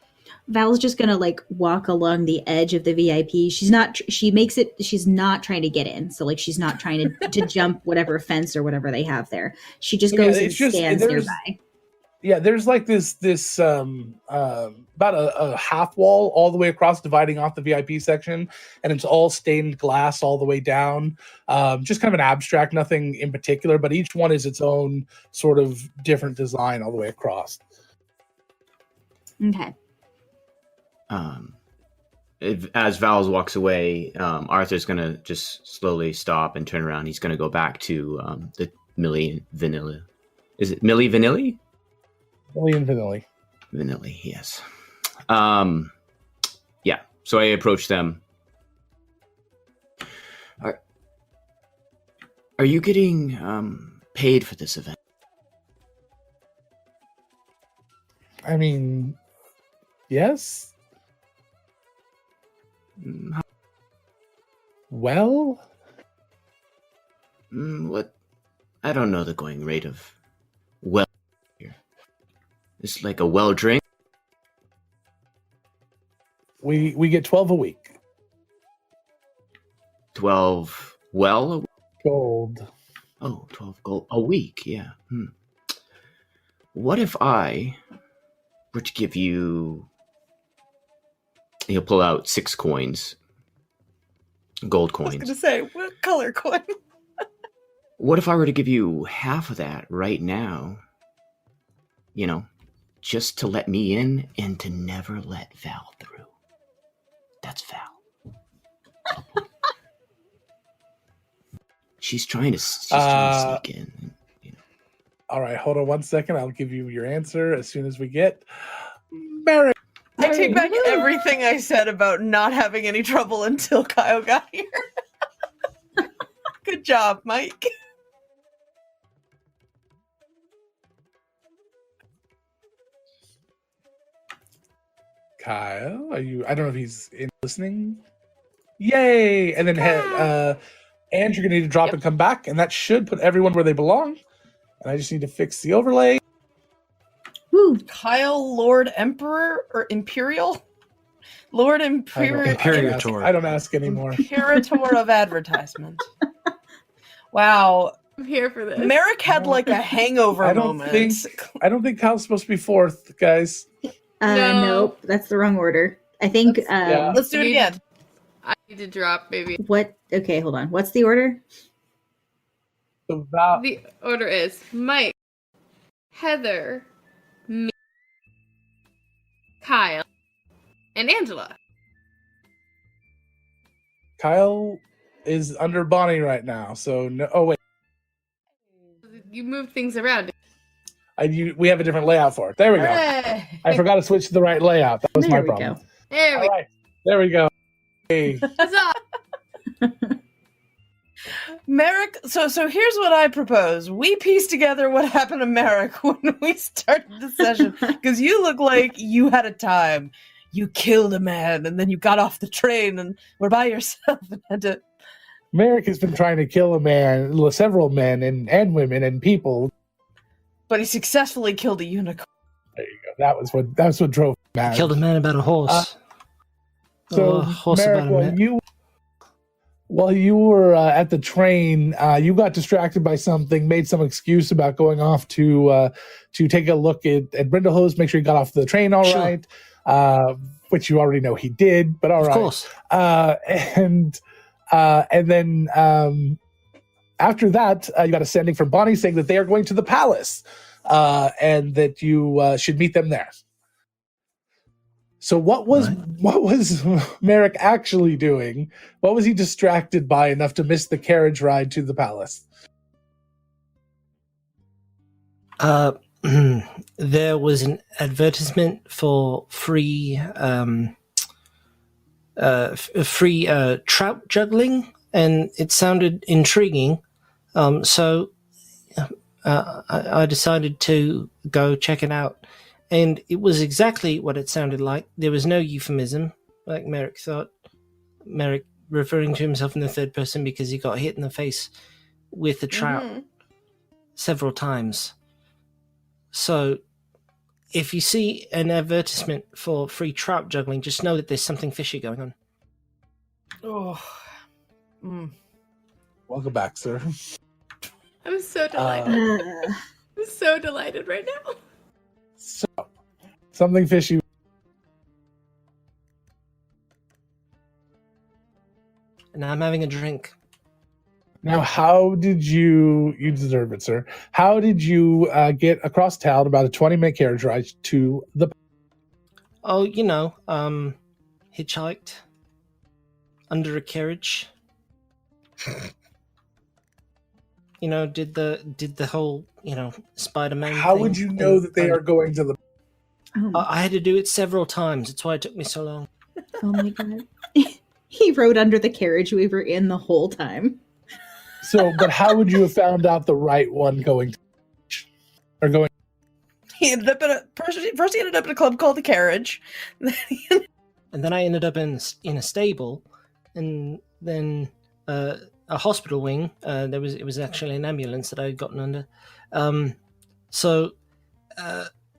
Val's just gonna like walk along the edge of the VIP. She's not trying to get in. So like she's not trying to jump whatever fence or whatever they have there. She just goes and stands nearby. Yeah, there's like this about a half wall all the way across dividing off the VIP section, and it's all stained glass all the way down. Just kind of an abstract, nothing in particular, but each one is its own sort of different design all the way across. Okay. As Vals walks away, Arthur's gonna just slowly stop and turn around. He's gonna go back to the Millie Vanilla. Is it Millie Vanilli? Millie and Vanilli. Vanilli, yes. Yeah. So I approach them. Are you getting paid for this event? I mean, yes. Well, what? I don't know the going rate of well here. It's like a well drink. We get 12 a week. 12 well? Gold. Oh, 12 gold a week, yeah. What if I were to give you... He'll pull out 6 coins. Gold coins. I was going to say, what color coin? what if I were to give you half of that right now? You know, just to let me in and to never let Val through. That's Val. She's trying to sneak in. You know. All right, hold on 1 second. I'll give you your answer as soon as we get Merrick. I take back everything I said about not having any trouble until Kyle got here. Good job, Mike. Kyle, are you? I don't know if he's listening. Yay! And then and you're gonna need to drop and come back, and that should put everyone where they belong. And I just need to fix the overlay. Woo. Kyle, Lord Emperor or Imperial? Lord Imperator. I don't ask anymore. Imperator of advertisement. Wow. I'm here for this. Merrick had like a hangover moment. I don't think Kyle's supposed to be fourth, guys. No. Nope, that's the wrong order. I think. Let's do it again. I need to drop, maybe. What? Okay, hold on. What's the order? The order is Mike, Heather, me, Kyle, and Angela. Kyle is under Bonnie right now, so no. Oh wait, You moved things around. we have a different layout for it. There we go. Hey. I forgot to switch to the right layout. That was There my we problem. go. There we All right, there we go. Hey. go. Merrick, so here's what I propose. We piece together what happened to Merrick when we started the session. Because you look like you had a time. You killed a man, and then you got off the train and were by yourself and had to... Merrick has been trying to kill several men and women and people. But he successfully killed a unicorn. There you go. That's what drove him mad. Killed a man about a horse. So, horse Merrick, about a man. while you were at the train, you got distracted by something, made some excuse about going off to take a look at Brindlehost, make sure he got off the train all right, which you already know he did, but all right. Of course. And then after that, you got a sending from Bonnie saying that they are going to the palace and that you should meet them there. So what was Merrick actually doing? What was he distracted by enough to miss the carriage ride to the palace? There was an advertisement for free trout juggling, and it sounded intriguing. So I decided to go check it out. And it was exactly what it sounded like. There was no euphemism, like Merrick thought. Merrick referring to himself in the third person because he got hit in the face with a trout several times. So if you see an advertisement for free trout juggling, just know that there's something fishy going on. Oh. Welcome back, sir. I'm so delighted. I'm so delighted right now. So, something fishy. And I'm having a drink. Now, how did you deserve it, sir. How did you get across town about a 20-minute carriage ride to the... Oh, hitchhiked under a carriage. Did the whole, Spider-Man How thing. would you know that they are going to the... I had to do it several times. That's why it took me so long. Oh my god. He rode under the carriage we were in the whole time. So, but how would you have found out the right one going to... Or going... He ended up first he ended up in a club called The Carriage. And then I ended up in a stable, and then a hospital wing. It was actually an ambulance that I had gotten under.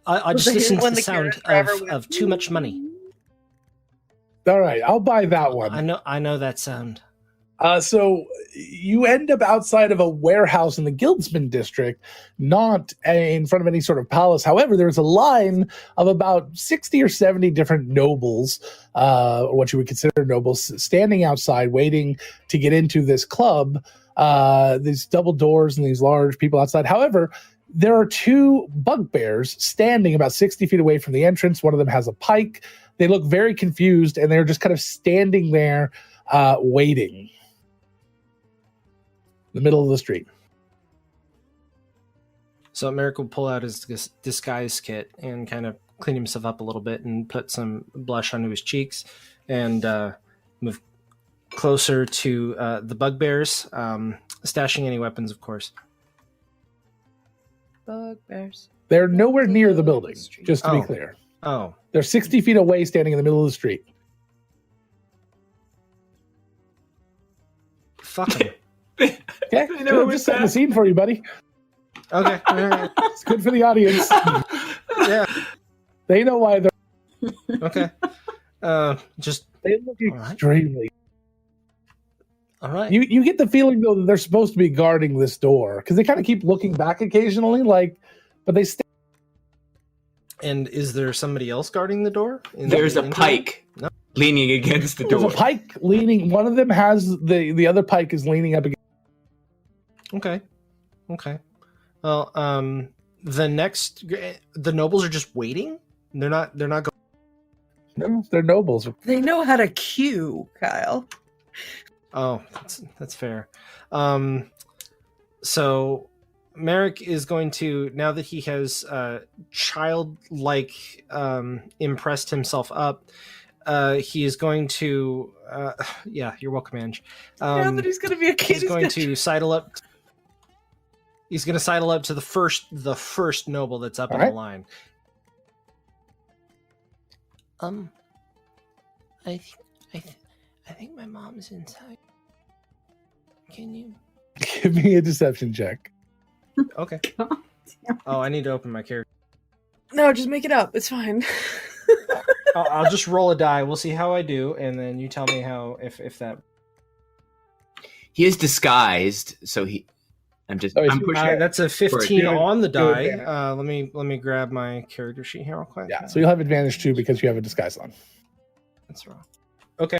I just listened to the sound of too much money. All right, I'll buy that one. I know that sound. So you end up outside of a warehouse in the Guildsman district, not in front of any sort of palace. However, there's a line of about 60 or 70 different nobles, or what you would consider nobles, standing outside waiting to get into this club. these double doors and these large people outside. However, there are two bugbears standing about 60 feet away from the entrance. One of them has a pike. They look very confused, and they're just kind of standing there waiting in the middle of the street. So Merrick will pull out his disguise kit and kind of clean himself up a little bit and put some blush onto his cheeks and move closer to the bugbears, stashing any weapons, of course. Bugbears. They're nowhere near the building, just to be clear. Oh. They're 60 feet away, standing in the middle of the street. Fuck them. Okay, I'm just setting the scene for you, buddy. Okay. It's good for the audience. Yeah. They know why they're... Okay. Just... They look extremely... All right. You get the feeling, though, that they're supposed to be guarding this door, because they kind of keep looking back occasionally, but they stay... And is there somebody else guarding the door? There's a pike leaning against the door. There's a pike leaning... One of them has... The other pike is leaning up against... Okay. Well, the nobles are just waiting. They're not going. No, they're nobles. They know how to queue, Kyle. Oh, that's fair. So Merrick is going to, now that he has childlike impressed himself up, he is going to yeah, you're welcome, Ange. Now that he's going to be a kid, he's going to sidle up. He's going to sidle up to the first noble that's up in the line. I think my mom's inside. Can you give me a deception check? Okay. Oh, I need to open my character. No, just make it up. It's fine. I'll just roll a die. We'll see how I do, and then you tell me how if that. He is disguised, so he. I'm pushing. That's a 15 on the die. Let me grab my character sheet here real quick. Yeah, so you'll have advantage too because you have a disguise on. That's wrong. Okay.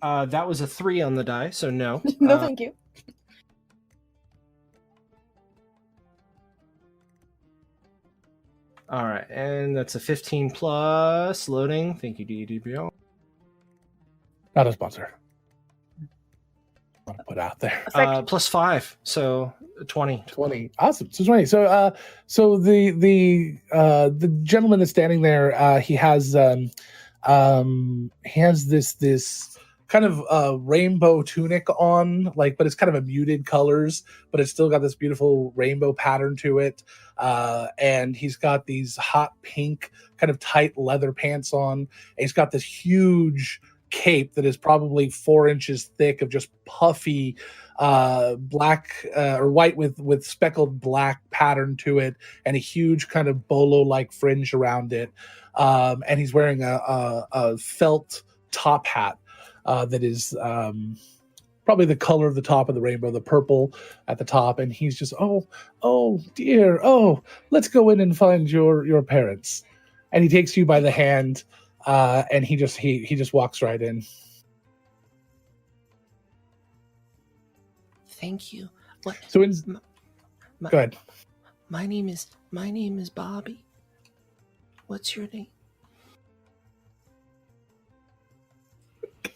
That was a 3 on the die, so no. No, thank you. All right, and that's a 15 plus loading. Thank you, DDBO. Not a sponsor. Put out there. Plus 5, so 20. 20. Awesome. So 20. So the gentleman that's standing there, he has this kind of rainbow tunic on, but it's kind of a muted colors, but it's still got this beautiful rainbow pattern to it. And he's got these hot pink kind of tight leather pants on. And he's got this huge cape that is probably 4 inches thick of just puffy black or white with speckled black pattern to it, and a huge kind of bolo like fringe around it. And he's wearing a felt top hat that is probably the color of the top of the rainbow, the purple at the top. And he's just, oh dear, let's go in and find your parents. And he takes you by the hand. And he just walks right in. Thank you. What? So go ahead. My name is Bobby. What's your name?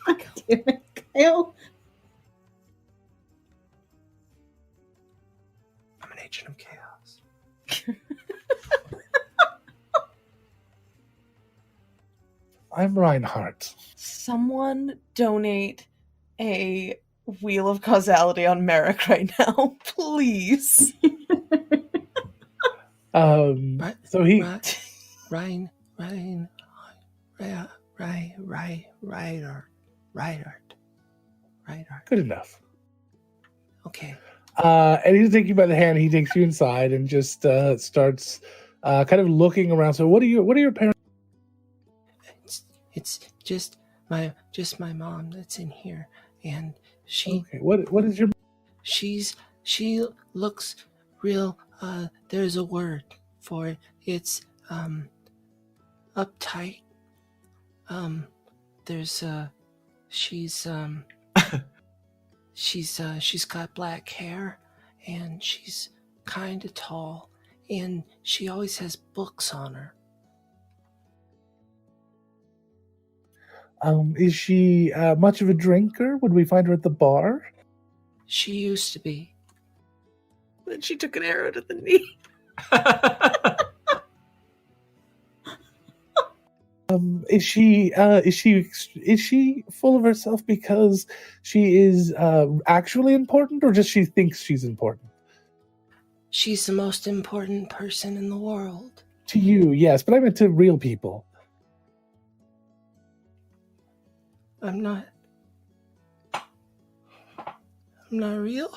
God damn it, Kyle. I'm an agent of chaos. I'm Reinhardt. Someone donate a wheel of causality on Merrick right now, please. So he Reinhardt. Good enough. Okay. And he's taking you by the hand. He takes you inside and just starts kind of looking around. So what are your parents? It's just my mom that's in here, and she. Okay. What is your? She looks real. There's a word for it. It's uptight. She's She's got black hair, and she's kind of tall, and she always has books on her. Is she much of a drinker? Would we find her at the bar? She used to be. Then she took an arrow to the knee. Is she full of herself because she is actually important, or just she thinks she's important? She's the most important person in the world. To you, yes, but I meant to real people. I'm not real.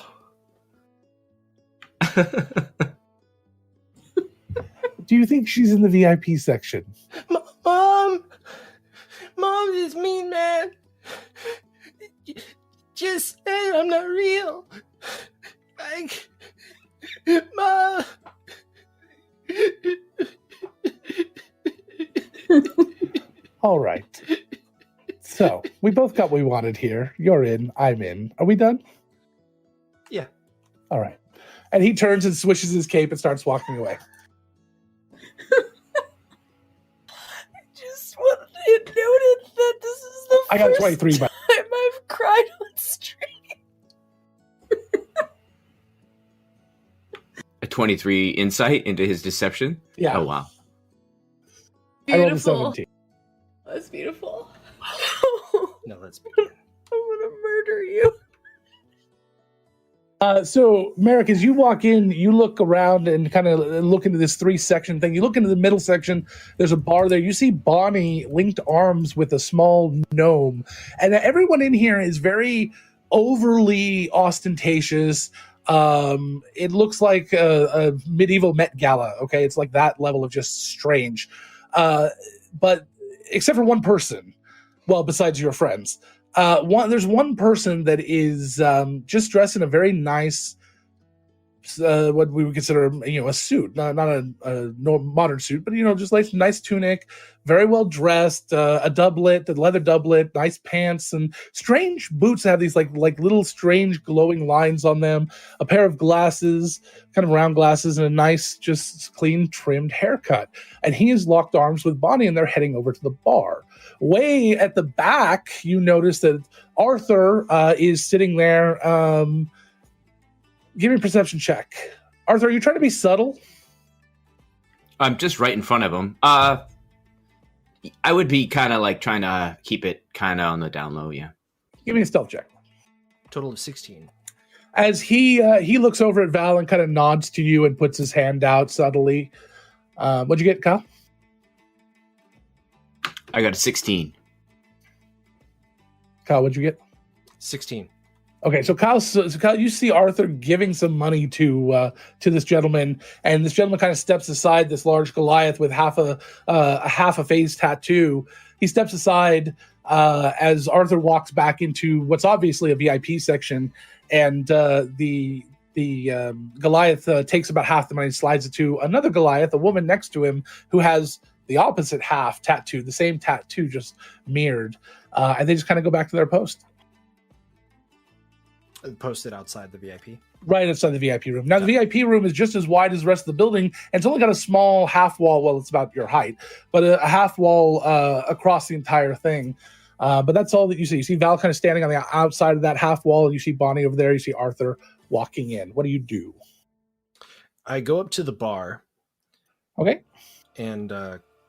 Do you think she's in the VIP section? Mom is mean, man. Just say I'm not real. Like, Mom. All right. So, we both got what we wanted here. You're in, I'm in. Are we done? Yeah. All right. And he turns and swishes his cape and starts walking away. Just wanted it noted that this is the I got first 23 time I've cried on stream. A 23 insight into his deception? Yeah. Oh, wow. I rolled a Beautiful. 17. That's beautiful. No, that's I'm gonna murder you. So, Merrick, as you walk in, you look around and kind of look into this 3-section thing. You look into the middle section. There's a bar there. You see Bonnie linked arms with a small gnome. And everyone in here is very overly ostentatious. It looks like a medieval Met Gala, okay? It's like that level of just strange. But except for one person, well, besides your friends. There's one person that is just dressed in a very nice, what we would consider, a suit, not a modern suit, but just like nice tunic, very well dressed, a doublet, a leather doublet, nice pants, and strange boots that have these like little strange glowing lines on them, a pair of glasses, kind of round glasses, and a nice, just clean trimmed haircut. And he is locked arms with Bonnie, and they're heading over to the bar. Way at the back, you notice that Arthur is sitting there. Give me a perception check. Arthur, are you trying to be subtle? I'm just right in front of him. I would be kind of like trying to keep it kind of on the down low, yeah. Give me a stealth check. total of 16. As he looks over at Val and kind of nods to you and puts his hand out subtly. What'd you get, Kyle? I got a 16. Kyle, what'd you get? 16. Okay, so Kyle, you see Arthur giving some money to this gentleman, and this gentleman kind of steps aside. This large Goliath with half a face tattoo. He steps aside as Arthur walks back into what's obviously a VIP section, and the Goliath takes about half the money and slides it to another Goliath, a woman next to him who has the opposite half tattooed, the same tattoo, just mirrored, and they just kind of go back to their post. Posted outside the VIP. Right outside the VIP room. Now, the VIP room is just as wide as the rest of the building, and it's only got a small half wall. Well, it's about your height, but a half wall across the entire thing. But that's all that you see. You see Val kind of standing on the outside of that half wall, and you see Bonnie over there. You see Arthur walking in. What do you do? I go up to the bar. Okay. And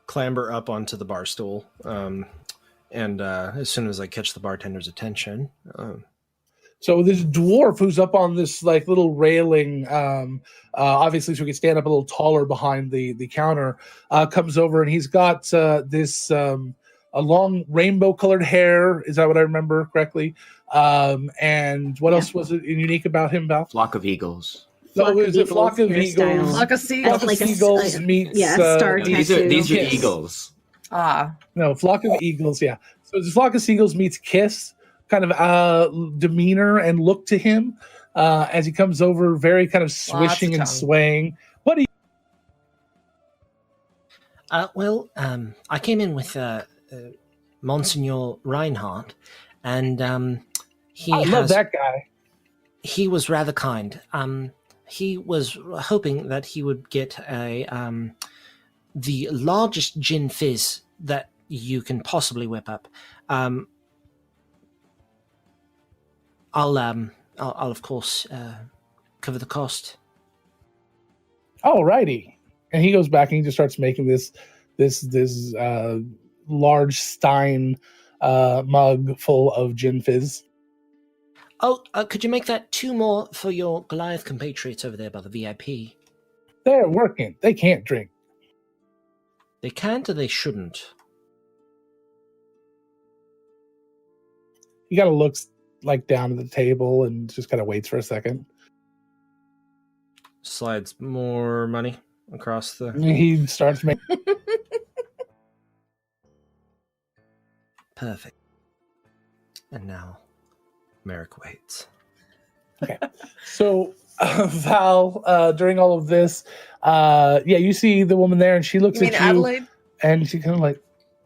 clamber up onto the bar stool. And as soon as I catch the bartender's attention... So this dwarf who's up on this like little railing, obviously so he can stand up a little taller behind the counter, comes over, and he's got this a long rainbow colored hair. Is that what I remember correctly? And what else was it unique about him, Val? Flock of eagles. Flock of eagles. Flock of seagulls. Flock of seagulls meets star These are Kiss. eagles. No, flock of eagles. Yeah. So it's a flock of seagulls meets Kiss. Kind of demeanor and look to him as he comes over, very kind of swishing and swaying. What do you? I came in with Monsignor Reinhardt, and he I love that guy. he was rather kind. He was hoping that he would get the largest gin fizz that you can possibly whip up. I'll of course cover the cost. Alrighty. And he goes back and he just starts making this large stein mug full of gin fizz. Oh, could you make that 2 more for your Goliath compatriots over there by the VIP? They're working. They can't drink. They can't or they shouldn't? He kind of looks like down at the table and just kind of waits for a second. Slides more money across the... He starts making... Perfect. And now, Merrick waits. Okay. So, Val, during all of this, you see the woman there and she looks at you. Adelaide? And she kind of like,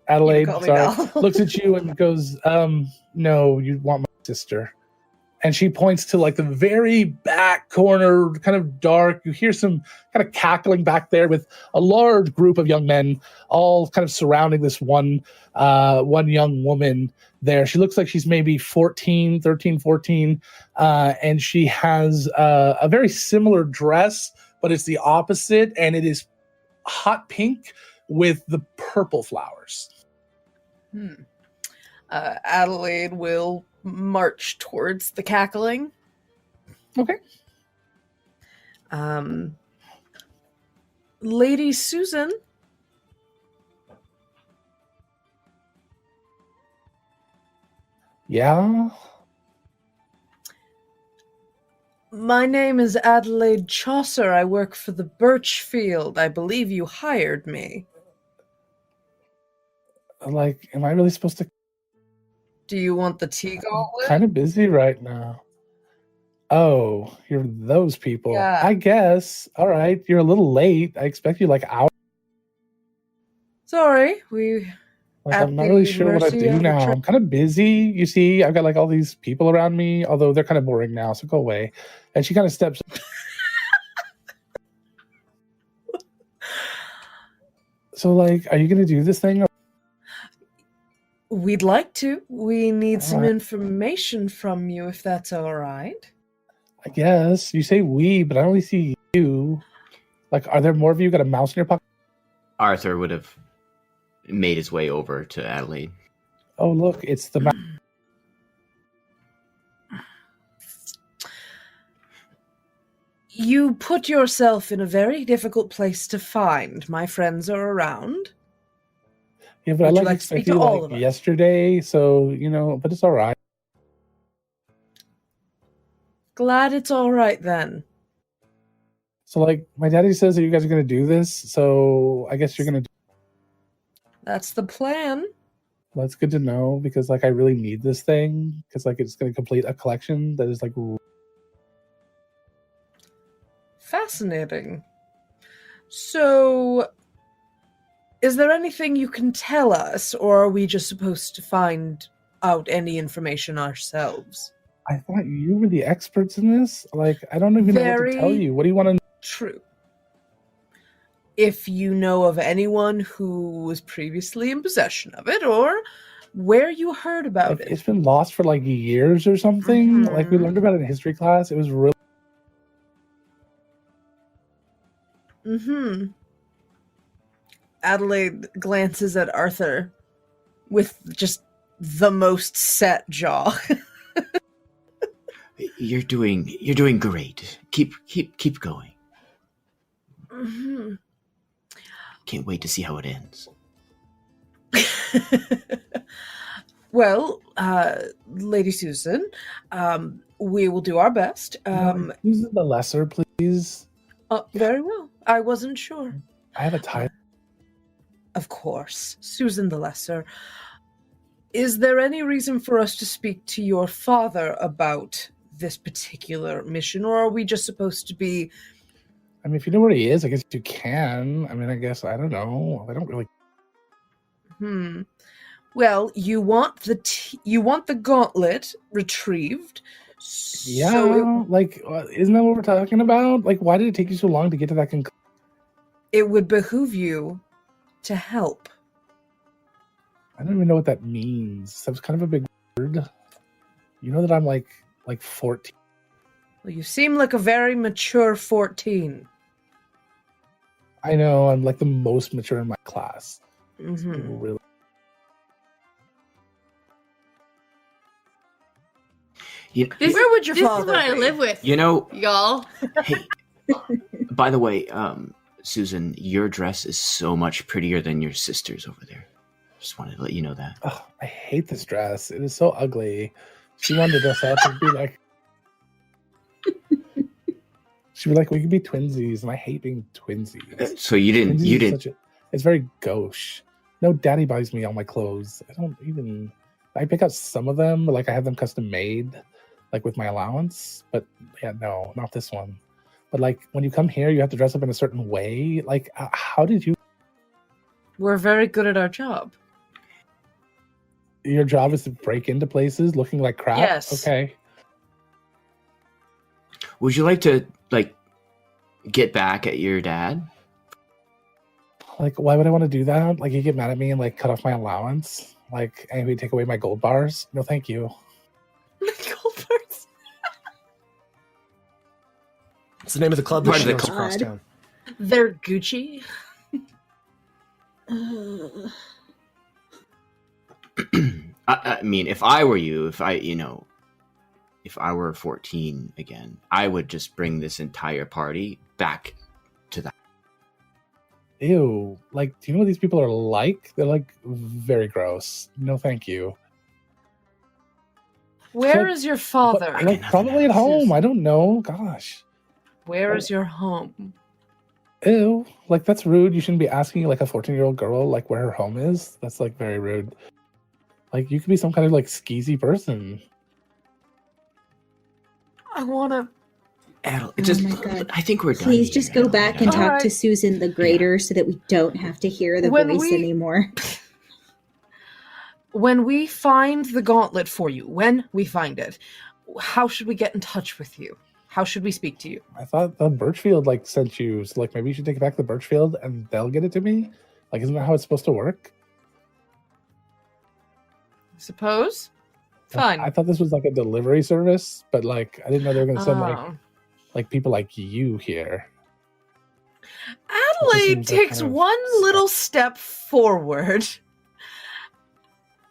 Adelaide, call me sorry, Val. looks at you and goes, no, you want my sister. And she points to like the very back corner, kind of dark. You hear some kind of cackling back there with a large group of young men, all kind of surrounding this one young woman there. She looks like she's maybe 13, 14. And she has a very similar dress, but it's the opposite. And it is hot pink with the purple flowers. Adelaide will march towards the cackling. Okay. Lady Susan. Yeah. My name is Adelaide Chaucer. I work for the Birchfield. I believe you hired me. Like, am I really supposed to? Do you want the tea gauntlet? Kind of busy right now. Oh, you're those people. Yeah. I guess. All right. You're a little late. I expect you like hours. Sorry, I'm not really sure what I do now. I'm kind of busy. You see, I've got like all these people around me, although they're kind of boring now, so go away. And she kind of steps. So, like, are you going to do this thing? We'd like to. We need some Alright. information from you, if that's all right. I guess. You say we, but I only see you. Like, are there more of you got a mouse in your pocket? Arthur would have made his way over to Adelaide. Oh, look, it's the mouse. You put yourself in a very difficult place to find. My friends are around. Yeah, but I Would you like like to speak expected to all like of us? yesterday, so, but it's all right. Glad it's all right then. So, like, my daddy says that you guys are going to do this, so I guess you're going to do. That's the plan. Well, that's good to know, because, like, I really need this thing, because, like, it's going to complete a collection that is, like, Fascinating. So, is there anything you can tell us, or are we just supposed to find out any information ourselves? I thought you were the experts in this. Like, I don't even know what to tell Very you. What do you want to know? True. If you know of anyone who was previously in possession of it, or where you heard about Like, it. it's been lost for, like, years or something. Like, we Mhm. learned about it in history class. It was really... Adelaide glances at Arthur with just the most set jaw. You're doing great. Keep going. Mhm. Can't wait to see how it ends. Well, Lady Susan, we will do our best. Who's the lesser, please? Very well. I wasn't sure. I have a title. Of course, Susan the Lesser. Is there any reason for us to speak to your father about this particular mission, or are we just supposed to be... I mean, if you know where he is, I guess you can. I mean, I guess, I don't know. I don't really... Well, you want the gauntlet retrieved, Yeah, So isn't that what we're talking about? Like, why did it take you so long to get to that conclusion? it would behoove you to help. I don't even know what that means. That was kind of a big word. You know that I'm like 14. Well, you seem like a very mature 14. I know I'm like the most mature in my class. Mm-hmm. Really. Where would your father? This is what I live with. Y'all. Hey, by the way, Susan, your dress is so much prettier than your sister's over there. Just wanted to let you know that. Oh, I hate this dress. It is so ugly. She wanted to dress up and be like. She'd be like, "We could be twinsies," and I hate being twinsies. So you didn't. Twinsies You didn't. It's very gauche. No, Daddy buys me all my clothes. I don't even. I pick out some of them, like I have them custom made, like with my allowance. But yeah, no, not this one. But like when you come here, you have to dress up in a certain way. Like, how did you? We're very good at our job. Your job is to break into places looking like crap. Yes. Okay. Would you like to get back at your dad? Like, why would I want to do that? Like, you get mad at me and like cut off my allowance? Like, and we take away my gold bars? No, thank you. Gold bars. It's the name of the club. Part of the across town. They're Gucci. I mean, if I were you, if I were 14 again, I would just bring this entire party back to that. Ew. Like, do you know what these people are like? They're like very gross. No, thank you. Where is your father? Like, probably at home. I don't know. Gosh. Where is your home? Ew. Like, that's rude. You shouldn't be asking like a 14-year-old girl like where her home is. That's like very rude. Like, you could be some kind of like skeezy person. I wanna. Just, my God. I think we're done. Please just go back and talk to Susan the Greater so that we don't have to hear the voice anymore. When we find the gauntlet for you, when we find it, how should we get in touch with you? How should we speak to you? I thought the Birchfield like sent you, so like maybe you should take it back to Birchfield and they'll get it to me. Like, isn't that how it's supposed to work? Suppose. Fine. I thought this was like a delivery service, but like I didn't know they were going to send like people like you here. Adelaide takes kind of one little step forward,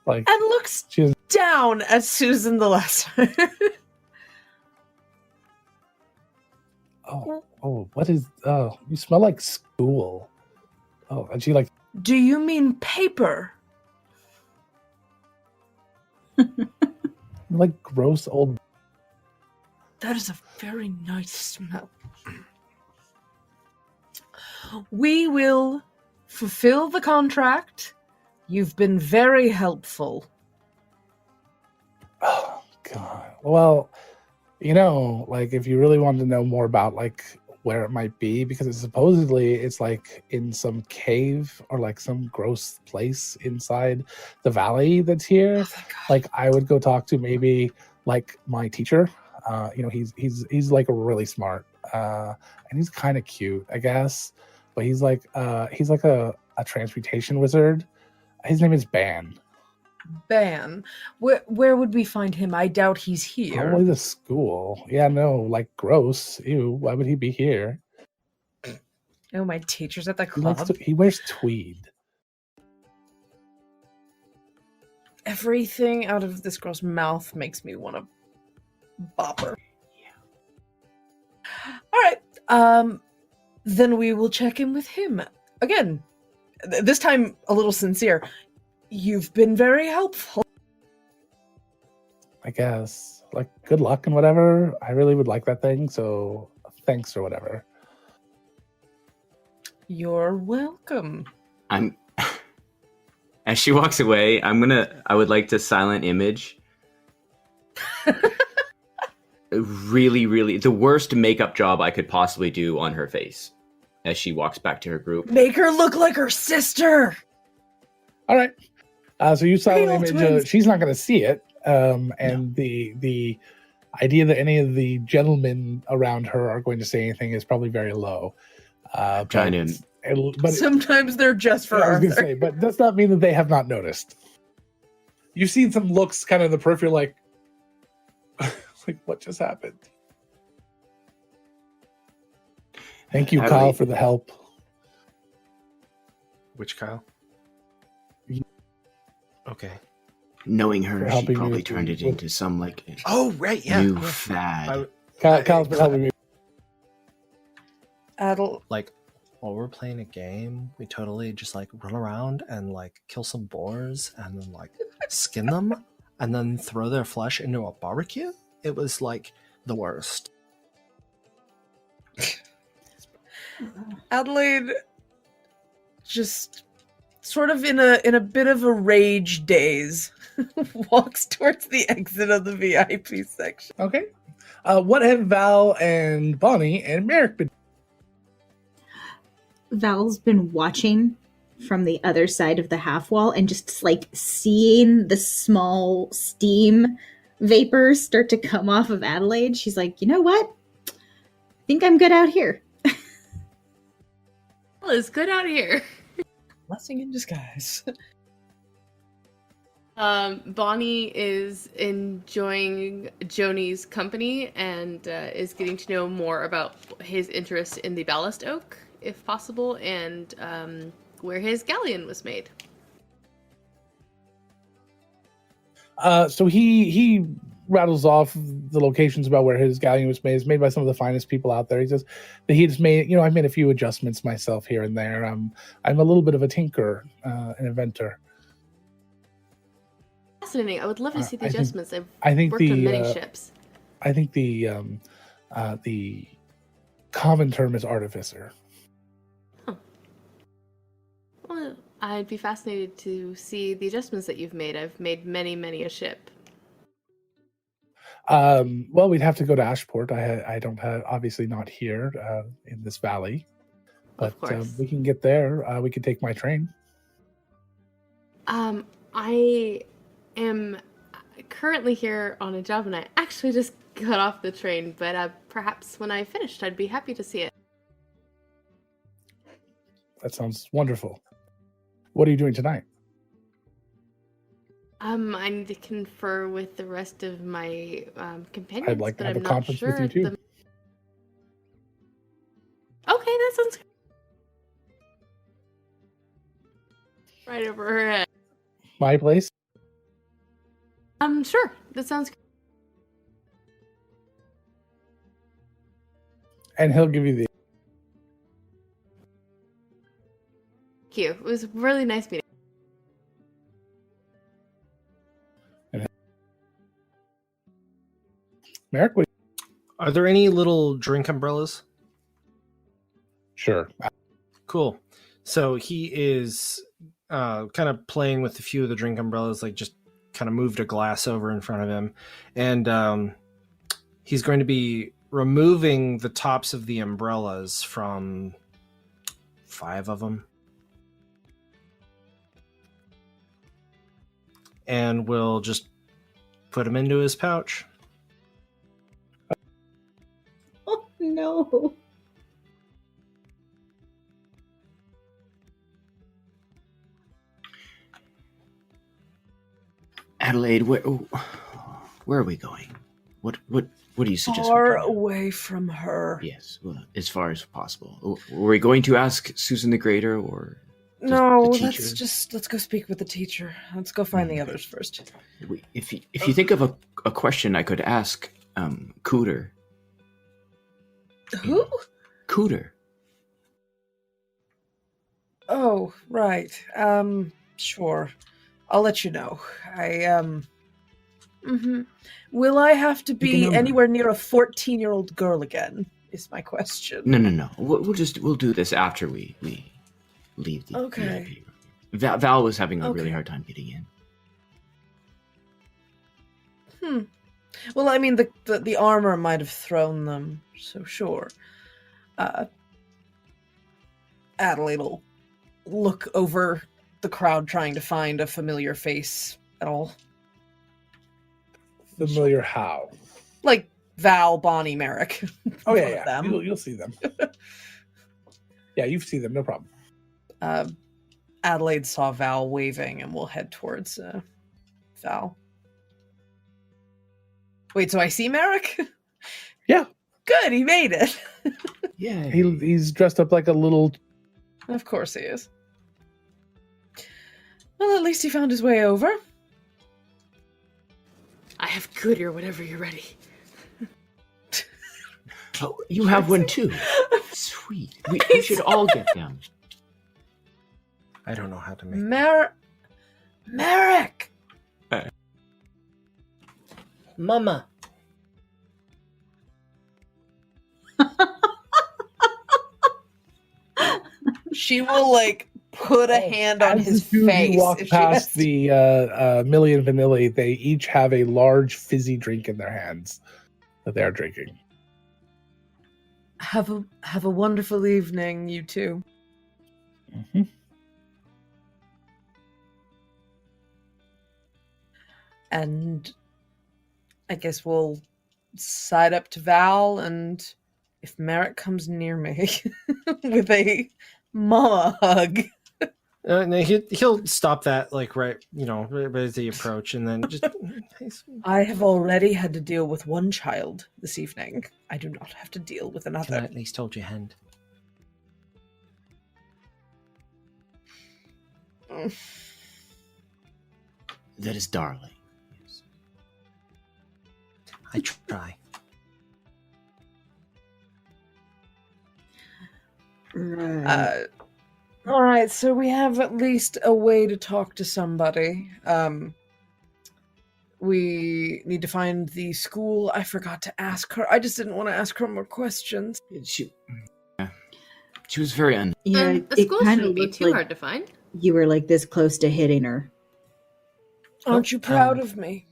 like, and looks down at Susan the Lesser. Oh, what is? Oh, you smell like school. Oh, and she like. Do you mean paper? Like gross old. That is a very nice smell. We will fulfill the contract. You've been very helpful. Oh, God. Well, like if you really wanted to know more about like where it might be, because it's like in some cave or like some gross place inside the valley that's here. Like I would go talk to maybe like my teacher. He's like really smart, and he's kind of cute, I guess. But he's like a transmutation wizard. His name is Ban. Ban. Where would we find him? I doubt he's here. Probably the school. Yeah, no, like gross. Ew, why would he be here? Oh, my teacher's at the club. He wears tweed. Everything out of this girl's mouth makes me want to bop her. Yeah. All right. Then we will check in with him. Again, this time a little sincere. You've been very helpful. I guess. Like, good luck and whatever. I really would like that thing, so thanks or whatever. You're welcome. As she walks away, I would like to silent image. Really, really, the worst makeup job I could possibly do on her face as she walks back to her group. Make her look like her sister. All right. So you silent image. She's not going to see it. And the idea that any of the gentlemen around her are going to say anything is probably very low. Trying to. Sometimes they're just for I was Arthur. going to say, but does not mean that they have not noticed. You've seen some looks kind of in the periphery, like what just happened? Thank you, Kyle, for the help. Which Kyle? Okay. Knowing For her, she helping me probably with turned the- it into some like Oh, right, yeah. new yeah. fad. Kyle's been helping me. Adel, Like, while we're playing a game, we totally just like run around and like kill some boars and then like skin them and then throw their flesh into a barbecue. It was like the worst. Adelaide, just sort of in a bit of a rage daze, walks towards the exit of the VIP section. Okay. What have Val and Bonnie and Merrick been? Val's been watching from the other side of the half wall and just like seeing the small steam vapors start to come off of Adelaide. She's like, you know what? I think I'm good out here. Well, it's good out here. Blessing in disguise. Bonnie is enjoying Joni's company and is getting to know more about his interest in the ballast oak, if possible, and where his galleon was made. So he rattles off the locations about where his galleon was made. It's made by some of the finest people out there. He says that he just made, I've made a few adjustments myself here and there. I'm a little bit of a tinker, an inventor. Fascinating. I would love to see the adjustments. I think worked on many ships. I think the common term is artificer. Well, I'd be fascinated to see the adjustments that you've made. I've made many, many a ship. Well, we'd have to go to Ashport. I don't have, obviously not here in this valley, but we can get there. We can take my train. I am currently here on a job, and I actually just got off the train, but perhaps when I finished, I'd be happy to see it. That sounds wonderful. What are you doing tonight? I need to confer with the rest of my companions. I'd like to but have I'm a not conference sure with you too. Okay, that sounds good. Right over her head. My place? Sure. That sounds good. And he'll give you the... Thank you. It was really nice meeting. Merrick, what... Are there any little drink umbrellas? Sure. Cool. So he is kind of playing with a few of the drink umbrellas, like just kind of moved a glass over in front of him. And he's going to be removing the tops of the umbrellas from 5 of them. And will just put them into his pouch. Oh, no. Adelaide, where are we going? What do you suggest? Far away from her. Yes, well, as far as possible. Were we going to ask Susan the Greater or No, the teacher? let's go speak with the teacher. Let's go find the others first. If you think of a question I could ask Cooter. Who? Cooter. Oh, right. Sure. I'll let you know. Will I have to be anywhere near a 14-year-old girl again? Is my question. No. We'll do this after we leave the Okay. VIP. Val was having a really hard time getting in. Well, I mean, the armor might have thrown them, so sure. Adelaide will look over the crowd trying to find a familiar face at all. Familiar how? Like Val, Bonnie, Merrick. Oh, One yeah, of yeah. them. You'll see them. Yeah, you see them, no problem. Adelaide saw Val waving and will head towards Val. Wait, so I see Merrick? Yeah. Good, he made it. Yeah. He's dressed up like a little... Of course he is. Well, at least he found his way over. I have good or whatever you're ready. Oh, you have one too. Sweet. We should all get them. I don't know how to make Merrick! Mama. She will, like, put a hand on As his soon as face. you walk if she past has to. the Millie and Vanilli, they each have a large fizzy drink in their hands that they are drinking. Have a wonderful evening, you two. Mm-hmm. And I guess we'll side up to Val, and if Merrick comes near me with a mama hug. No, he'll stop that, like, right as they approach, and then just... I have already had to deal with one child this evening. I do not have to deal with Can I another. at least hold your hand? That is darling. Yes. I try. Right. All right, so we have at least a way to talk to somebody. We need to find the school. I forgot to ask her. I just didn't want to ask her more questions. She was very Yeah, A it school kind of shouldn't be looked too like hard to find. you were like this close to hitting her. Aren't you proud of me?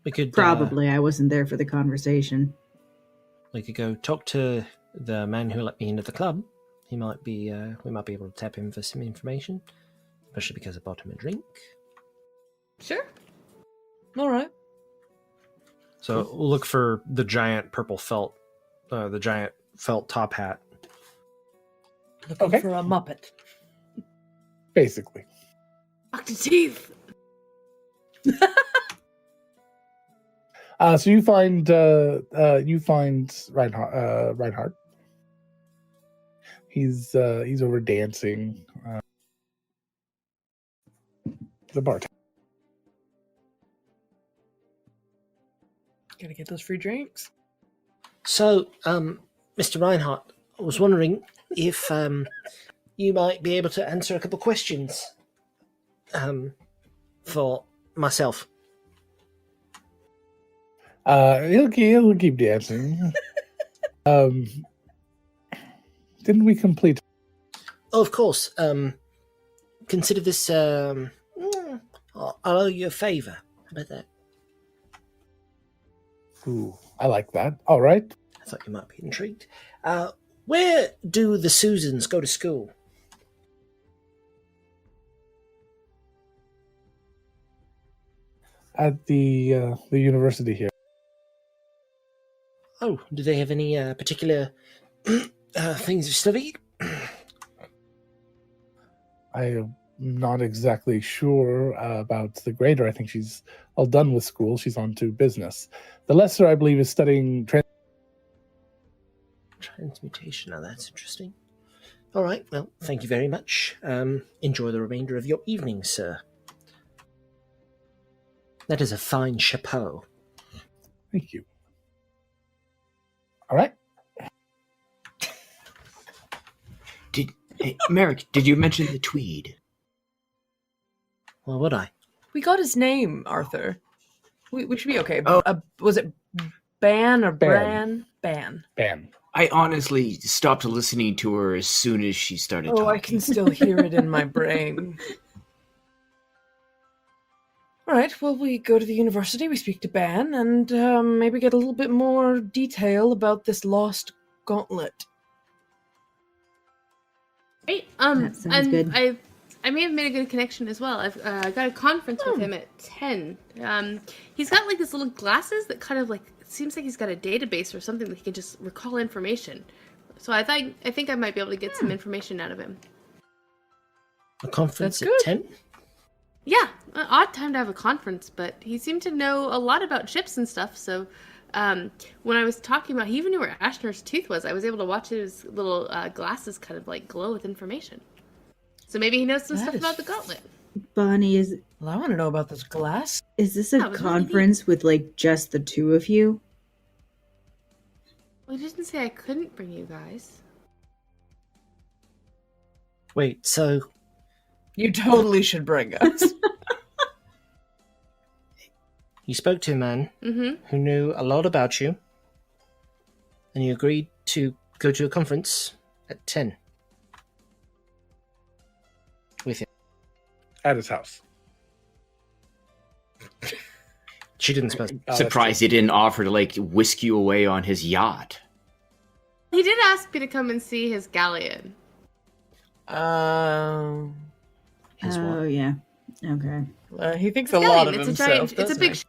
We could Probably. I wasn't there for the conversation. we could go talk to the man who let me into the club. He might be. We might be able to tap him for some information, especially because I bought him a drink. Sure. All right. So we'll look for the giant purple felt, the giant felt top hat. Looking Okay. for a Muppet. Basically. Dr. Teeth. So you find Reinhardt. He's over dancing. The bartender. Gotta get those free drinks. So, Mr. Reinhardt, I was wondering if you might be able to answer a couple of questions for myself. He'll keep dancing. Didn't we complete? Oh, of course. Consider this. I'll owe you a favor. How about that? Ooh, I like that. All right. I thought you might be intrigued. Where do the Susans go to school? At the university here. Oh, do they have any particular things of study? I am not exactly sure about the greater. I think she's all done with school. She's on to business. The lesser, I believe, is studying Transmutation. Now that's interesting. All right. Well, thank you very much. Enjoy the remainder of your evening, sir. That is a fine chapeau. Thank you. All right. Hey, Merrick, did you mention the tweed? Well, would I? We got his name, Arthur. We should be okay. Oh. Was it Ban or Ban. Bran? Ban. I honestly stopped listening to her as soon as she started Oh, talking. I can still hear it in my brain. All right, well, we go to the university, we speak to Ban, and maybe get a little bit more detail about this lost gauntlet. Great. That sounds and good. I I may have made a good connection as well. I've got a conference with him at 10. He's got like these little glasses that kind of like, it seems like he's got a database or something that he can just recall information. So I think I might be able to get some information out of him. A conference That's at good. 10? Yeah, an odd time to have a conference, but he seemed to know a lot about ships and stuff. So when I was talking about, he even knew where Ashner's tooth was. I was able to watch his little glasses kind of like glow with information. So maybe he knows some That stuff is- about the gauntlet. Bonnie, Well, I want to know about this glass. is this a Yeah, it was really conference with like just the two of you? Well, he didn't say I couldn't bring you guys. Wait, so You totally should bring us. you spoke to a man Mm-hmm. who knew a lot about you, and you agreed to go to a conference at 10 with him. At his house. She didn't suppose. Oh, that's Surprised he didn't offer to like whisk you away on his yacht. He did ask me to come and see his galleon. His Oh, what? yeah. Okay. He thinks His a lot galleon, of it's himself. a giant, it's a doesn't big. he?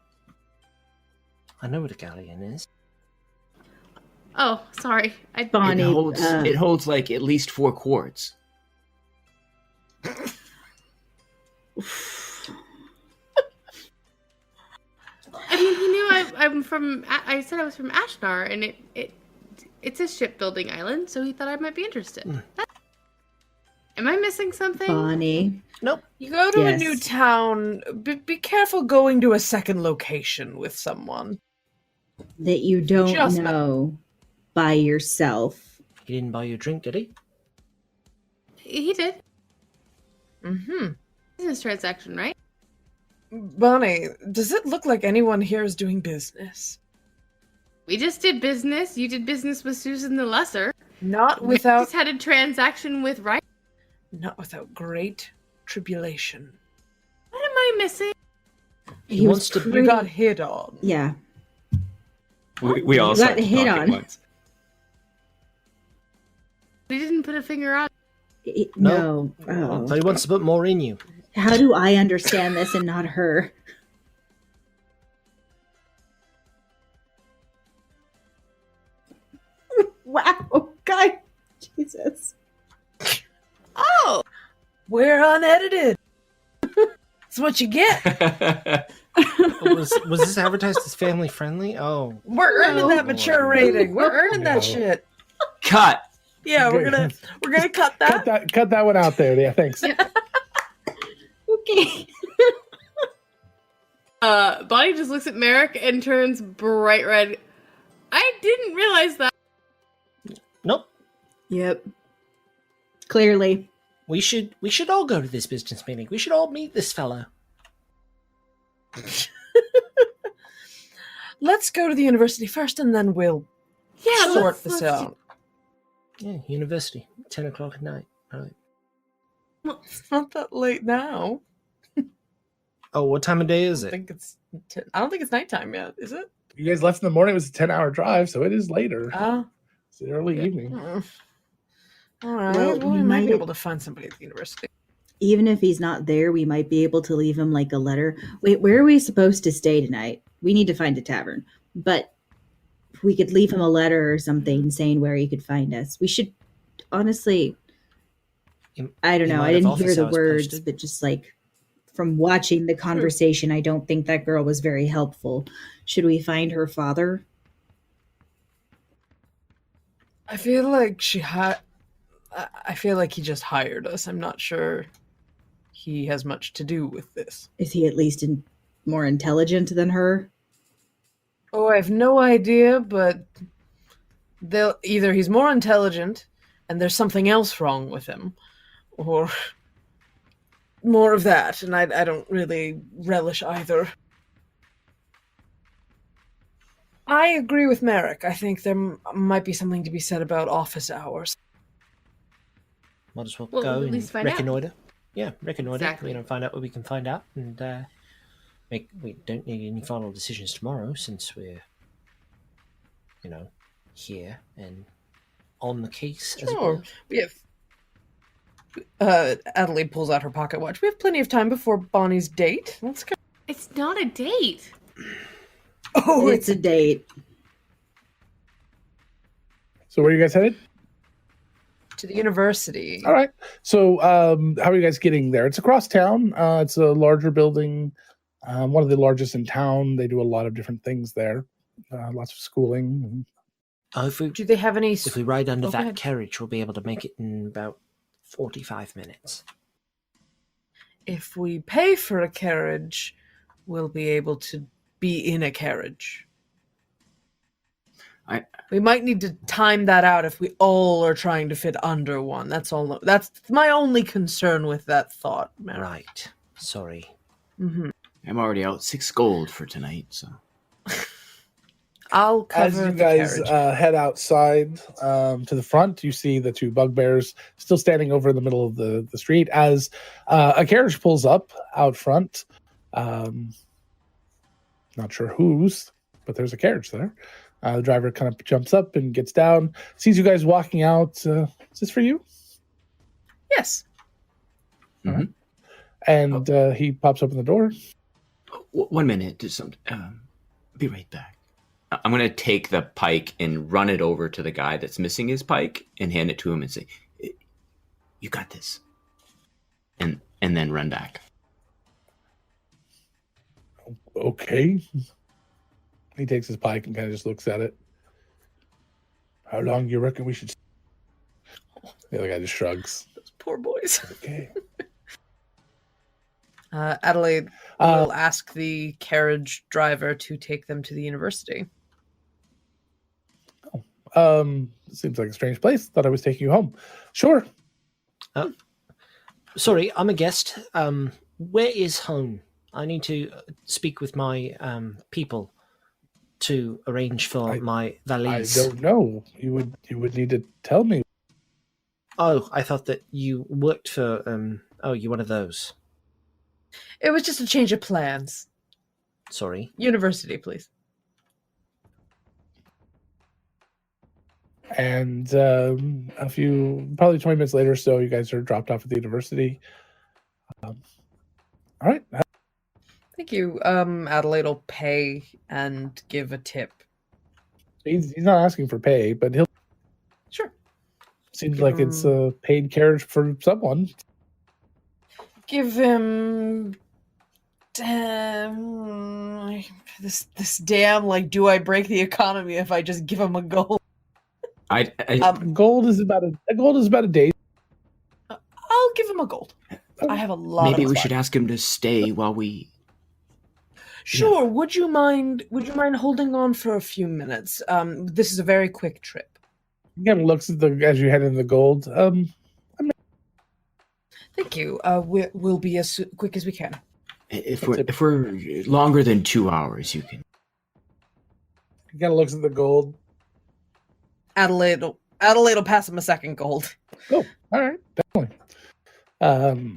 I know what a galleon is. Oh, sorry. Bonnie, It holds like at least 4 quarts. I mean, he knew I'm from. I said I was from Ashnar, and it's a shipbuilding island, so he thought I might be interested. Am I missing something? Bonnie. Nope. You go to a Yes. new town. Be careful going to a second location with someone. That you don't Just- know by yourself. He didn't buy you a drink, did he? He did. Mm-hmm. Business transaction, right? Bonnie, does it look like anyone here is doing business? We just did business. You did business with Susan the Lesser. Not We without, just had a transaction with Ryan. not without great tribulation. What am I missing? He was wants to- pretty... You got hit on. Yeah. We all You got started hit talking on. once. We didn't put a finger on. No. But Oh. he wants to put more in you. How do I understand this and not her? Wow, guy. Jesus. Oh, we're unedited. That's what you get. Was this advertised as family friendly? Oh, We're earning that mature rating. We're earning No. that shit. Cut. Yeah, we're gonna cut that. Cut that one out there. Yeah, thanks. Okay. Bonnie just looks at Merrick and turns bright red. I didn't realize that. nope. Yep. Clearly. We should all go to this business meeting. We should all meet this fellow. Let's go to the university first, and then we'll Yeah, sort this let's- out. Yeah, university, 10 o'clock at night. Right. It's not that late now. Oh, what time of day is I it? don't think it's nighttime yet, is it? You guys left in the morning. It was a 10-hour drive, so it is later. It's an early evening. All right. Well, Well, we we might be might- able to find somebody at the university. Even if he's not there, we might be able to leave him like a letter. Wait, where are we supposed to stay tonight? We need to find a tavern. But if we could leave him a letter or something saying where he could find us. We should honestly, I don't he know. might I have didn't hear office the hours words, posted. but just like from watching the conversation, I don't think that girl was very helpful. Should we find her father? I feel like I feel like he just hired us. I'm not sure he has much to do with this. Is he at least more intelligent than her? Oh, I have no idea, but either he's more intelligent and there's something else wrong with him, or more of that, and I don't really relish either. I agree with Merrick. I think there might be something to be said about office hours. Might as well, Well, go at and least find out. reconnoiter. Yeah, reconnoiter. Exactly. Find out what we can find out, and we don't need any final decisions tomorrow since we're, here and on the case. As it Sure. were. We have Adelaide pulls out her pocket watch. We have plenty of time before Bonnie's date. Let's go. It's not a date. Oh, It's a date. So where are you guys headed? to the university. All right. So how are you guys getting there? It's across town. It's a larger building, one of the largest in town. They do a lot of different things there. Lots of schooling. Do they have any? If we ride under Go that ahead. carriage, we'll be able to make it in about 45 minutes. If we pay for a carriage, we'll be able to be in a carriage. We might need to time that out if we all are trying to fit under one. That's all. That's my only concern with that thought, Mary. Right. Sorry. Mm-hmm. I'm already out 6 gold for tonight, so. I'll As cover you the guys carriage. head outside to the front, you see the 2 bugbears still standing over in the middle of the street as a carriage pulls up out front. Not sure whose, but there's a carriage there. The driver kind of jumps up and gets down, sees you guys walking out. Is this for you? Yes. All right. And he pops open the door. 1 minute. Be right back. I'm going to take the pike and run it over to the guy that's missing his pike and hand it to him and say, "You got this." And then run back. Okay. He takes his pike and kind of just looks at it. How long do you reckon we should? The other guy just shrugs. Those poor boys. Okay. Adelaide will ask the carriage driver to take them to the university. Seems like a strange place. Thought I was taking you home. Sure. Sorry, I'm a guest. Where is home? I need to speak with my people to arrange for my valise. I don't know. You would need to tell me. Oh, I thought that you worked for. You're one of those. It was just a change of plans. Sorry. University, please. And probably 20 minutes later or so, you guys are dropped off at the university. All right. Thank you. Adelaide will pay and give a tip. He's not asking for pay, but he'll. Sure. Seems like it's a paid carriage for someone. Give him this damn, like, do I break the economy if I just give him a gold? Gold is about a day. I'll give him a gold. I have a lot. Maybe we should ask him to stay while we. Sure. Yeah. Would you mind holding on for a few minutes? This is a very quick trip. He kind of looks at as you head into the gold. Thank you. We'll be as quick as we can. If we're longer than 2 hours, you can. He kind of looks at the gold. Adelaide will pass him a second gold. Oh, all right, definitely.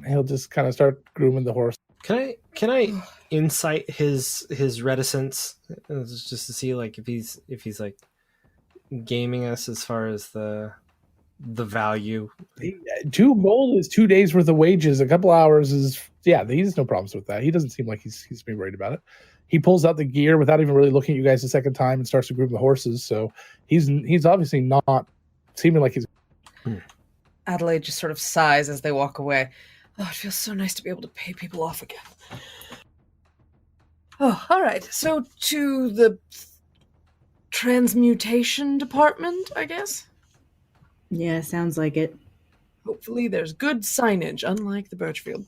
He'll just kind of start grooming the horse. Can I insight his reticence just to see like if he's like gaming us as far as the value? 2 gold is 2 days worth of wages. A couple hours is he has no problems with that. He doesn't seem like he's being worried about it. He pulls out the gear without even really looking at you guys a second time and starts to groom the horses. So he's obviously not seeming like he's. Adelaide just sort of sighs as they walk away. Oh, it feels so nice to be able to pay people off again. Oh, all right. So to the transmutation department, I guess? Yeah, sounds like it. Hopefully there's good signage, unlike the Birchfield.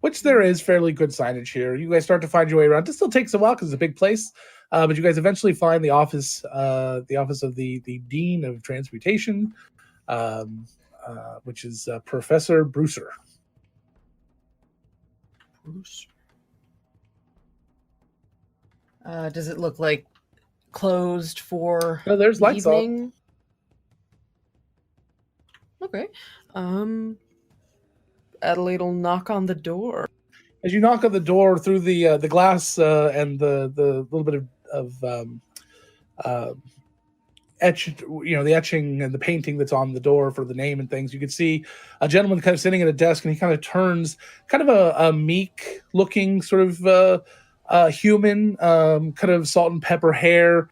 Which there is fairly good signage here. You guys start to find your way around. It still takes a while because it's a big place. But you guys eventually find the office of the Dean of Transmutation, which is Professor Brewser. Does it look like closed for No, there's lights evening? Okay. Adelaide will knock on the door. As you knock on the door through the glass and the little bit of the etching and the painting that's on the door for the name and things. You could see a gentleman kind of sitting at a desk, and he kind of turns, kind of a meek looking sort of human, kind of salt and pepper hair,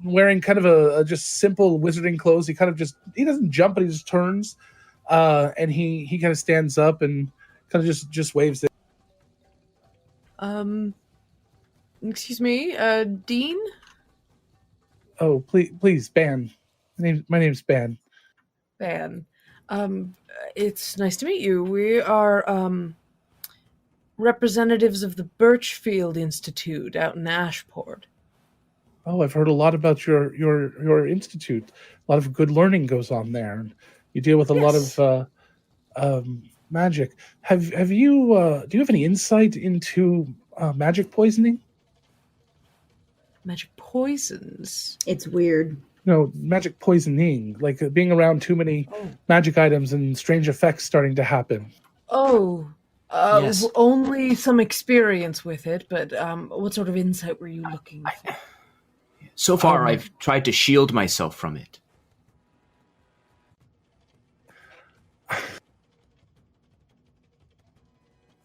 wearing kind of a just simple wizarding clothes. He doesn't jump, but he just turns, and he kind of stands up and kind of just waves it. Excuse me, Dean? Oh, please, Ban. My name's Ban. Ban. It's nice to meet you. We are, representatives of the Birchfield Institute out in Ashport. Oh, I've heard a lot about your institute. A lot of good learning goes on there. You deal with a lot of magic. Have you do you have any insight into magic poisoning? Magic poisons? It's weird. No, magic poisoning, like being around too many magic items and strange effects starting to happen. Oh, Yes. only some experience with it, but what sort of insight were you looking for? So far, I've tried to shield myself from it.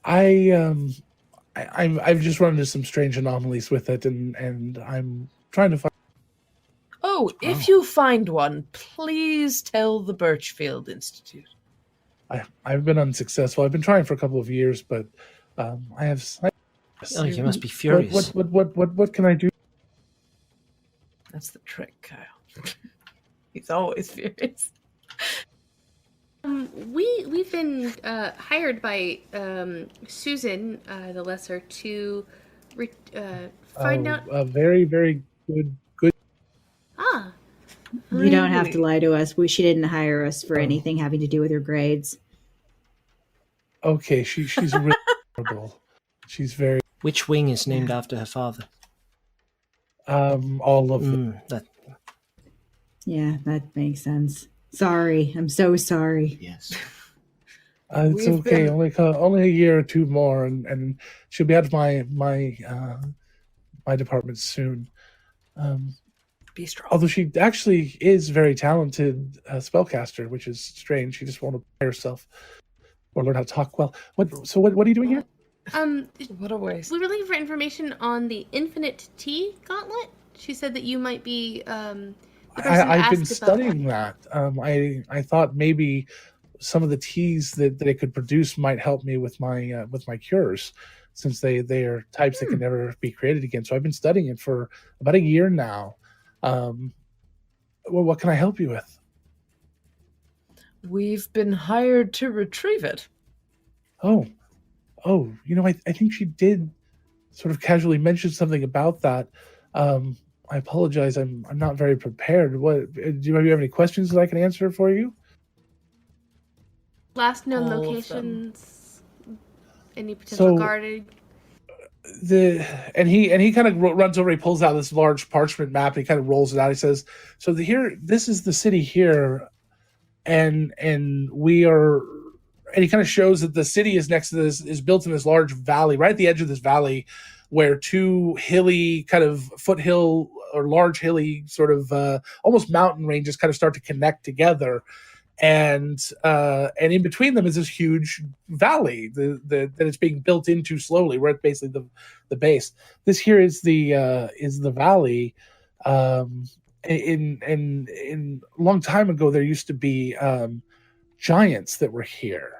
I've just run into some strange anomalies with it, and I'm trying to find. If you find one, please tell the Birchfield Institute. I've been unsuccessful. I've been trying for a couple of years, but I have. Oh, you must be furious. What can I do? That's the trick, Kyle. He's always furious. We've been hired by Susan the Lesser to find out. A very, very good. Ah, You don't have to lie to us. She didn't hire us for anything having to do with her grades. Okay, she's really adorable. She's very. Which wing is named after her father? All of them. Yeah, that makes sense. Sorry, I'm so sorry. Yes. It's okay. Only a year or two more, and she'll be out of my department soon. Be strong. Although she actually is very talented spellcaster, which is strange. She just won't apply herself or learn how to talk well. What are you doing here? What a waste. We were looking for information on the Infinite Tea Gauntlet. She said that you might be the person to I've been ask about studying that. I thought maybe some of the teas that they could produce might help me with my cures, since they are types that can never be created again. So I've been studying it for about a year now. What can I help you with? We've been hired to retrieve it. Oh, I think she did sort of casually mention something about that. I apologize. I'm not very prepared. What do you have any questions that I can answer for you? last known All of them. locations, any potential guarding. He kind of runs over. He pulls out this large parchment map and he kind of rolls it out. He says, "So this is the city here, and we are." And he kind of shows that the city is next to this, is built in this large valley, right at the edge of this valley, where two hilly kind of foothill or large hilly sort of almost mountain ranges kind of start to connect together. And in between them is this huge valley that it's being built into slowly. We're at basically the base. This here is the valley. In a long time ago, there used to be giants that were here.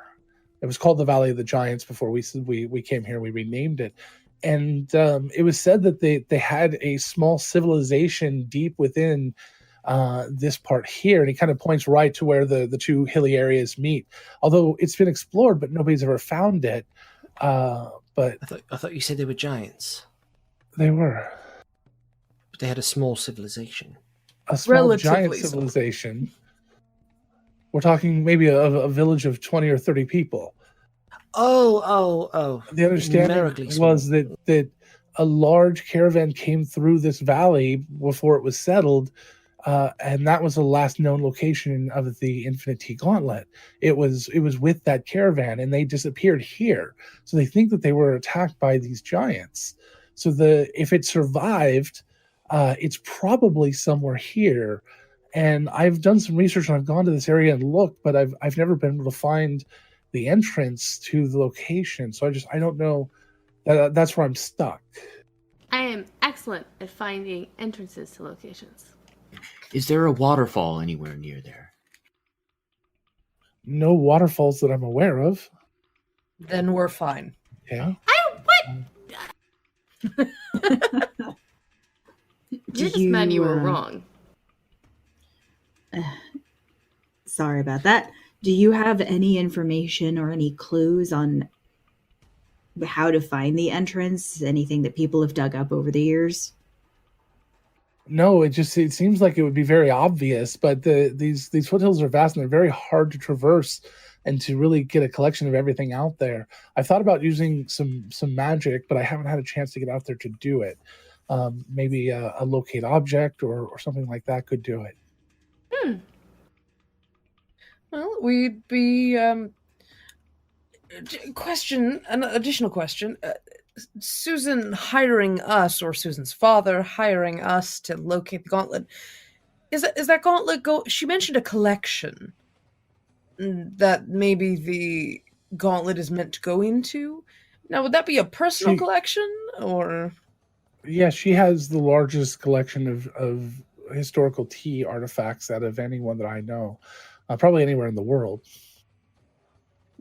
It was called the Valley of the Giants before we came here. We renamed it, and it was said that they had a small civilization deep within this part here, and he kind of points right to where the two hilly areas meet. Although it's been explored, but nobody's ever found it. But I thought you said they were giants. They were. But they had a small civilization. A small Relatively giant so. civilization. We're talking maybe a village of 20 or 30 people. Oh. The understanding was that a large caravan came through this valley before it was settled, and that was the last known location of the Infinite Tea Gauntlet. It was with that caravan, and they disappeared here. So they think that they were attacked by these giants. So if it survived, It's probably somewhere here. And I've done some research and I've gone to this area and looked, but I've never been able to find the entrance to the location. So I don't know. That's where I'm stuck. I am excellent at finding entrances to locations. Is there a waterfall anywhere near there? No waterfalls that I'm aware of. Then we're fine. Yeah. This man, you were wrong. Sorry about that. Do you have any information or any clues on how to find the entrance? Anything that people have dug up over the years? No, it seems like it would be very obvious, but these foothills are vast and they're very hard to traverse and to really get a collection of everything out there. I've thought about using some magic, but I haven't had a chance to get out there to do it. Maybe a locate object or something like that could do it. Well, we'd be an additional question. Susan hiring us, or Susan's father hiring us to locate the gauntlet. Is that gauntlet she mentioned a collection that maybe the gauntlet is meant to go into. Now, would that be a personal collection or? Yeah, she has the largest collection of historical tea artifacts out of anyone that I know, probably anywhere in the world.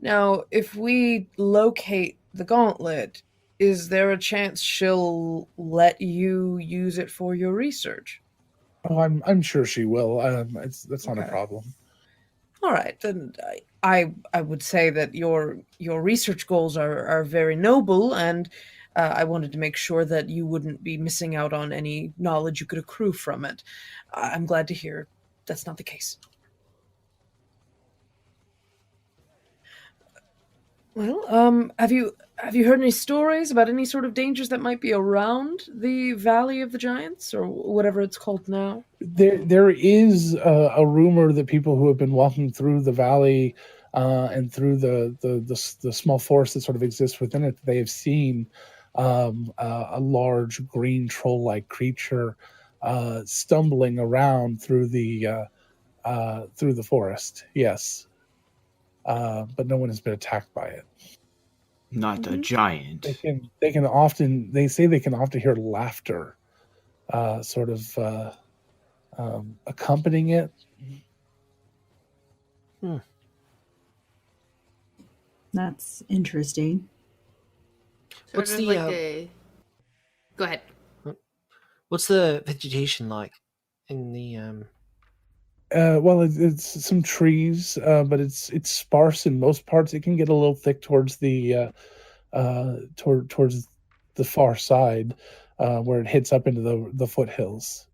Now, if we locate the gauntlet, is there a chance she'll let you use it for your research? Oh, I'm sure she will. That's not a problem. All right, then I would say that your research goals are very noble, and I wanted to make sure that you wouldn't be missing out on any knowledge you could accrue from it. I'm glad to hear that's not the case. Well, have you heard any stories about any sort of dangers that might be around the Valley of the Giants, or whatever it's called now? There is a rumor that people who have been walking through the valley and through the small forest that sort of exists within it, they have seen a large green troll-like creature stumbling around through the forest. Yes. But no one has been attacked by it. Not a giant. They can often hear laughter, sort of accompanying it. That's interesting. What's the Go ahead. What's the vegetation like in the Well, it's some trees, but it's sparse in most parts. It can get a little thick towards the towards the far side, where it hits up into the foothills.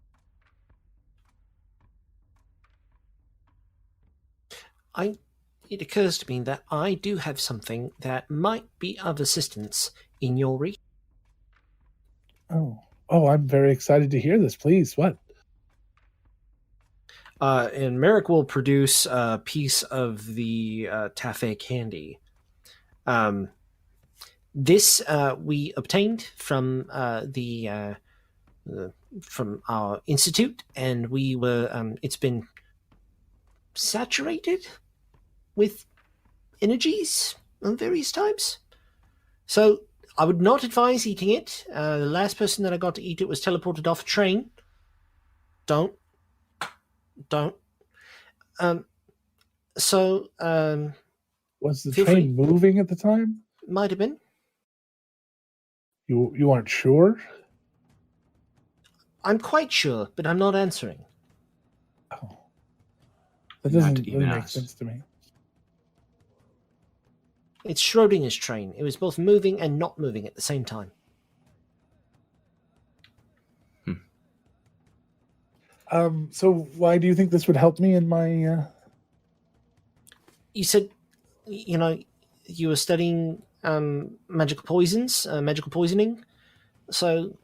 It occurs to me that I do have something that might be of assistance in your research. Oh, I'm very excited to hear this. Please, what? And Merrick will produce a piece of the taffy candy. This we obtained from from our institute, and we were. It's been saturated with energies of various types. So I would not advise eating it. The last person that I got to eat it was teleported off a train. Don't. Was the train moving at the time? Might have been. You aren't sure? I'm quite sure, but I'm not answering. Oh. That doesn't really make sense to me. It's Schrodinger's train. It was both moving and not moving at the same time. So why do you think this would help me in my... You said, you were studying magical poisons, magical poisoning. So,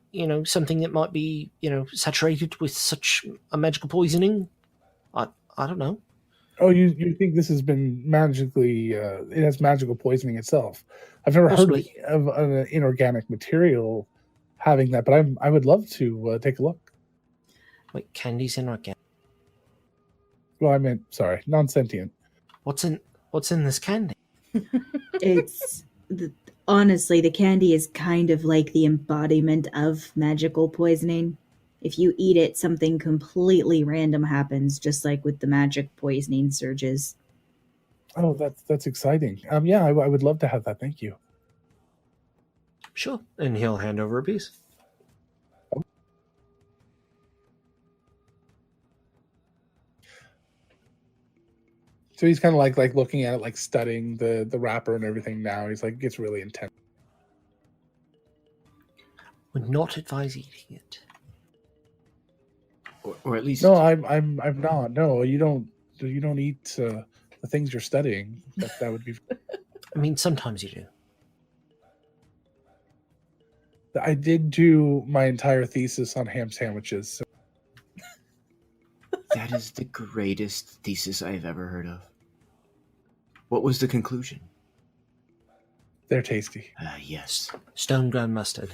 something that might be, saturated with such a magical poisoning. I don't know. Oh, you think this has been magically... it has magical poisoning itself. I've never heard of an inorganic material having that, but I would love to take a look. Wait, candy's inorganic. Well, I meant, sorry, non-sentient. What's in this candy? It's honestly, the candy is kind of like the embodiment of magical poisoning. If you eat it, something completely random happens, just like with the magic poisoning surges. Oh, that's exciting. Yeah, I would love to have that. Thank you. Sure. And he'll hand over a piece. So he's kind of like looking at it, like studying the wrapper and everything. Now he's like gets really intense. Would not advise eating it. Or at least No, I'm not. No, you don't eat the things you're studying. That would be. I mean, sometimes you do. I did do my entire thesis on ham sandwiches. So. that is the greatest thesis I have ever heard of. What was the conclusion? They're tasty. Yes. Stone ground mustard.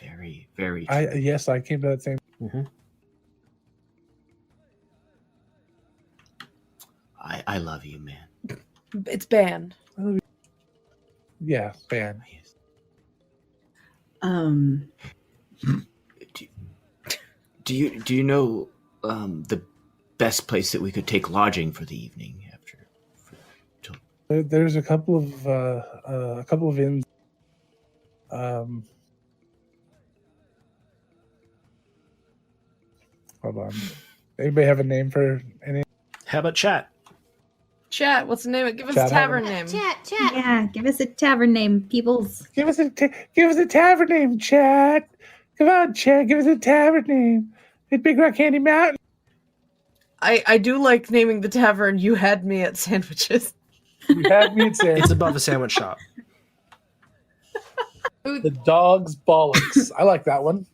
Very, very true. Yes, I came to that same. Mm-hmm. I love you, man. It's banned. Yeah, fan. Yes. Do you know the best place that we could take lodging for the evening There's a couple of inns. Hold on. Anybody have a name for any? How about chat? Chat, what's the name? Give us Chat, a tavern name. Chat. Yeah, give us a tavern name, peoples. Give us a tavern name, chat. Come on, chat. Give us a tavern name. At Big Rock Candy Mountain. I do like naming the tavern You Had Me at Sandwiches. You had me at sandwich. It's above a sandwich shop. The Dog's Bollocks. I like that one.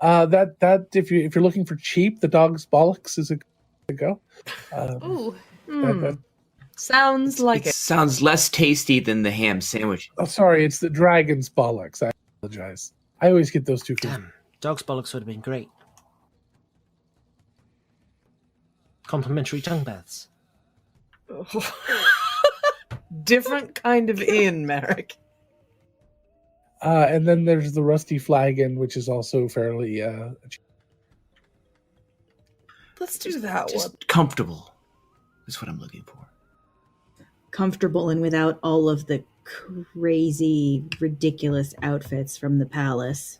That if you're looking for cheap, the Dog's Bollocks is a good to go. Ooh. Sounds like it. Sounds less tasty than the ham sandwich. Oh, sorry, it's the Dragon's Bollocks. I apologize. I always get those two confused. Damn, dog's bollocks would have been great. Complimentary tongue baths. Different kind of inn, Merrick. And then there's the Rusty Flagon, which is also fairly cheap. Let's do that one. Just comfortable is what I'm looking for. Comfortable and without all of the crazy, ridiculous outfits from the palace.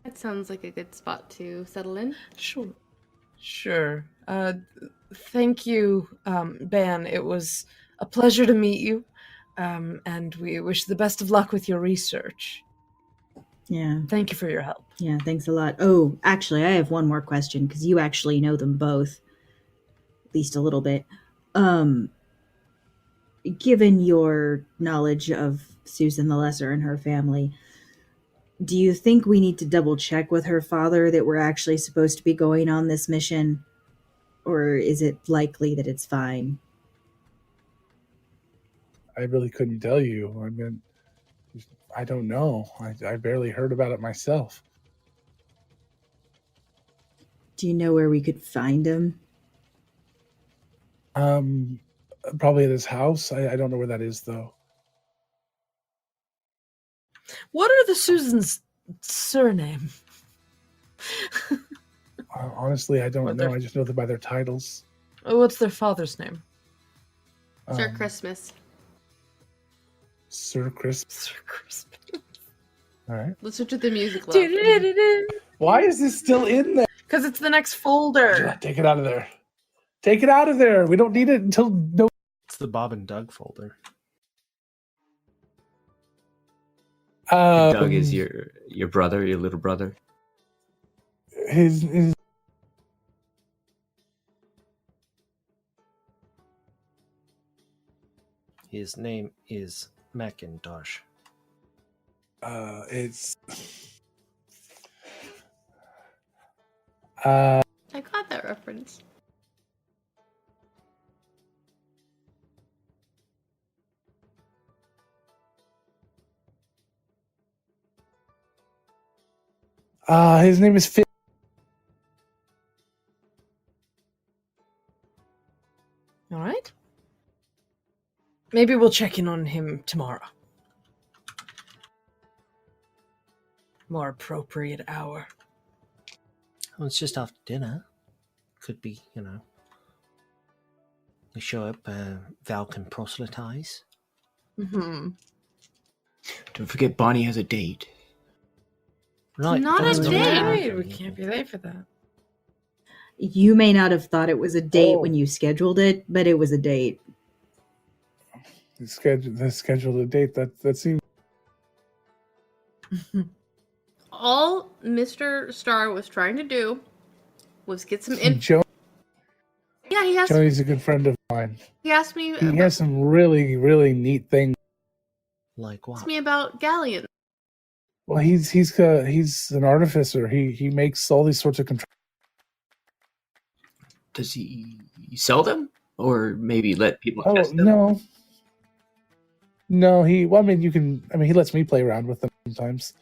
That sounds like a good spot to settle in. Sure. Thank you, Ban. It was a pleasure to meet you. And we wish the best of luck with your research. Yeah. Thank you for your help. Yeah, thanks a lot. Oh, actually, I have one more question because you actually know them both, at least a little bit. Given your knowledge of Susan the Lesser and her family, do you think we need to double check with her father that we're actually supposed to be going on this mission? Or is it likely that it's fine? I really couldn't tell you. I mean, I don't know. I barely heard about it myself. Do you know where we could find him? Probably at his house. I don't know where that is, though. What are the Susan's surname? Honestly, I don't know. I just know them by their titles. What's their father's name? Sir Christmas. Sir Crisp. Sir Christmas. All right. Let's switch with the music. Level. Why is this still in there? Because it's the next folder. Take it out of there. Take it out of there. We don't need it until no. It's the Bob and Doug folder. Doug is your brother, your little brother. His His name is Macintosh. it's I got that reference. His name is Finn. All right. Maybe we'll check in on him tomorrow. More appropriate hour. Well, it's just after dinner. Could be, we show up, Val can proselytize. Mm-hmm. Don't forget Bonnie has a date. Right. Not a that's date. Right, we can't be late for that. You may not have thought it was a date Oh. when you scheduled it, but it was a date. They scheduled a date. That seems. All Mr. Star was trying to do was get some info. Joe, Yeah, he Joey's a good friend of mine. asked me He has some really, really neat things. Like what? asked me about galleons. Well, he's an artificer. He makes all these sorts of control. Does he sell them, or maybe let people Oh test them? no. He lets me play around with them sometimes.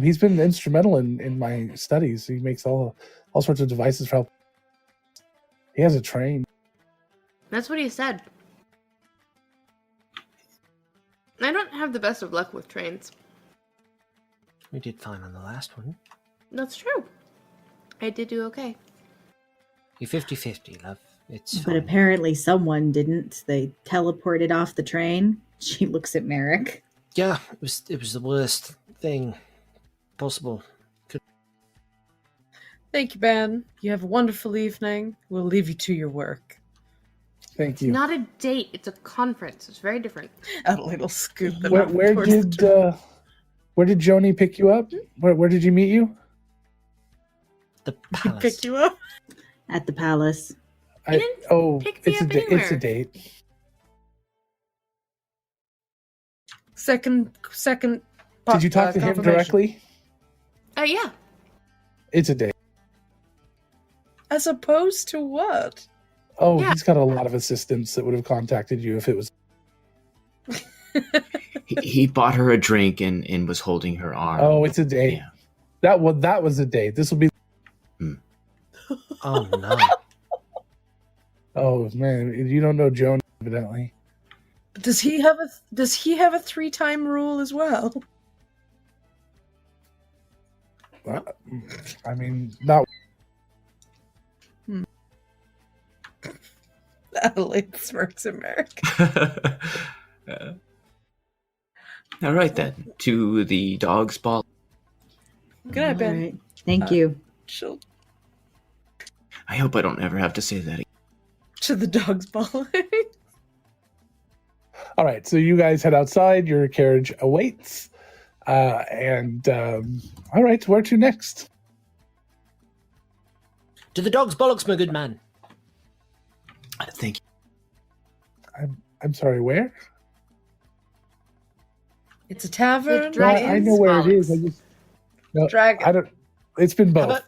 He's been instrumental in my studies. He makes all sorts of devices for help. He has a train. That's what he said. I don't have the best of luck with trains. We did fine on the last one. That's true. I did do okay. You're 50-50, love. It's But fine. apparently someone didn't. They teleported off the train. She looks at Merrick. Yeah, it was the worst thing possible. Thank you, Ben. You have a wonderful evening. We'll leave you to your work. Thank It's you. not a date, it's a conference. It's very different. Adelaide will scoop them Where, up where towards did the door. where did Joni pick you up? Where did you meet you? The palace. Pick you up. At the palace. didn't pick me It's a up date. It's a anywhere. date. Second. Did you talk to him confirmation. directly? Yeah. It's a date. As opposed to what? Oh, Yeah. he's got a lot of assistants that would have contacted you if it was. He bought her a drink and was holding her arm. Oh, it's a date. Yeah. That was a date. This will be. Oh no. Oh man, you don't know Joan evidently. Does he have a 3-time rule as well? I mean, not. Adelaide smirks at Merrick. All right then, to the dog's ball. Good night, Ben. All right. Thank you. She'll I hope I don't ever have to say that again. to the dog's ball. All right, so you guys head outside. Your carriage awaits, all right, where to next? To the dog's bollocks, my good man. Thank you. I'm sorry, where? It's a tavern. The No, Dragon's I know where it is. I bollocks. just no. Dragon. I don't. It's been How both. about-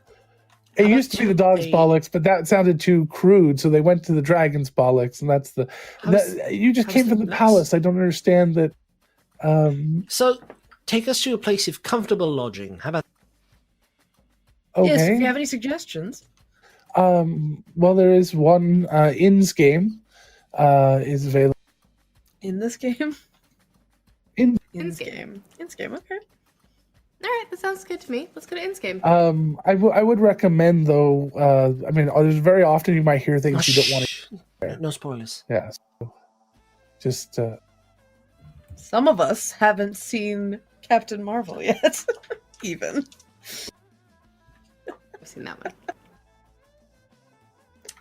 It how used to about be the dog's a- bollocks, but that sounded too crude, so they went to the dragon's bollocks, and that's the. How's- You just how's came from the that palace. I don't understand that. So, take us to a place of comfortable lodging. How about Okay. Yes, if you have any suggestions. Well, there is one Inns game is available. In this game? In- In's game. game. In's game, okay. All right, that sounds good to me. Let's go to In's game. I would recommend though. I mean, there's very often you might hear things you don't want to. No spoilers. Yeah. So just Some of us haven't seen Captain Marvel yet. Even. I've seen that one.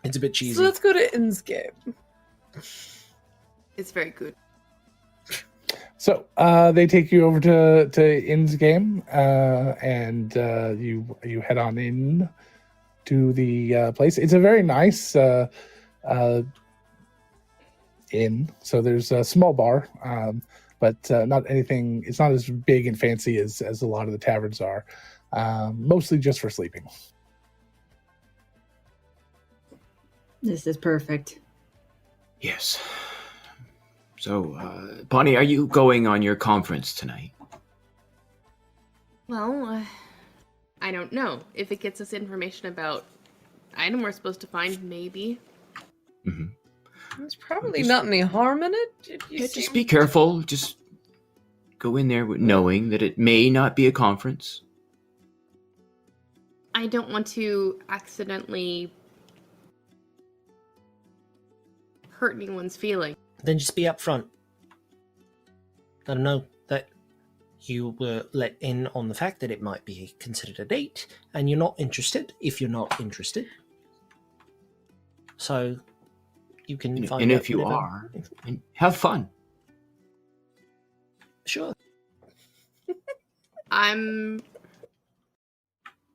It's a bit cheesy. So let's go to In's game. It's very good. so they take you over to Inn's game, and you head on in to the place. It's a very nice inn. So there's a small bar, but not anything. It's not as big and fancy as a lot of the taverns are. Mostly just for sleeping. This is perfect. Yes. So, Bonnie, are you going on your conference tonight? Well, I don't know. If it gets us information about item we're supposed to find, maybe. Mm-hmm. There's probably not any harm in it. Just be careful. Just go in there knowing that it may not be a conference. I don't want to accidentally hurt anyone's feelings. Then just be upfront. Let them know that you were let in on the fact that it might be considered a date, and you're not interested if you're not interested. So you can find out. And if you are, and have fun. Sure.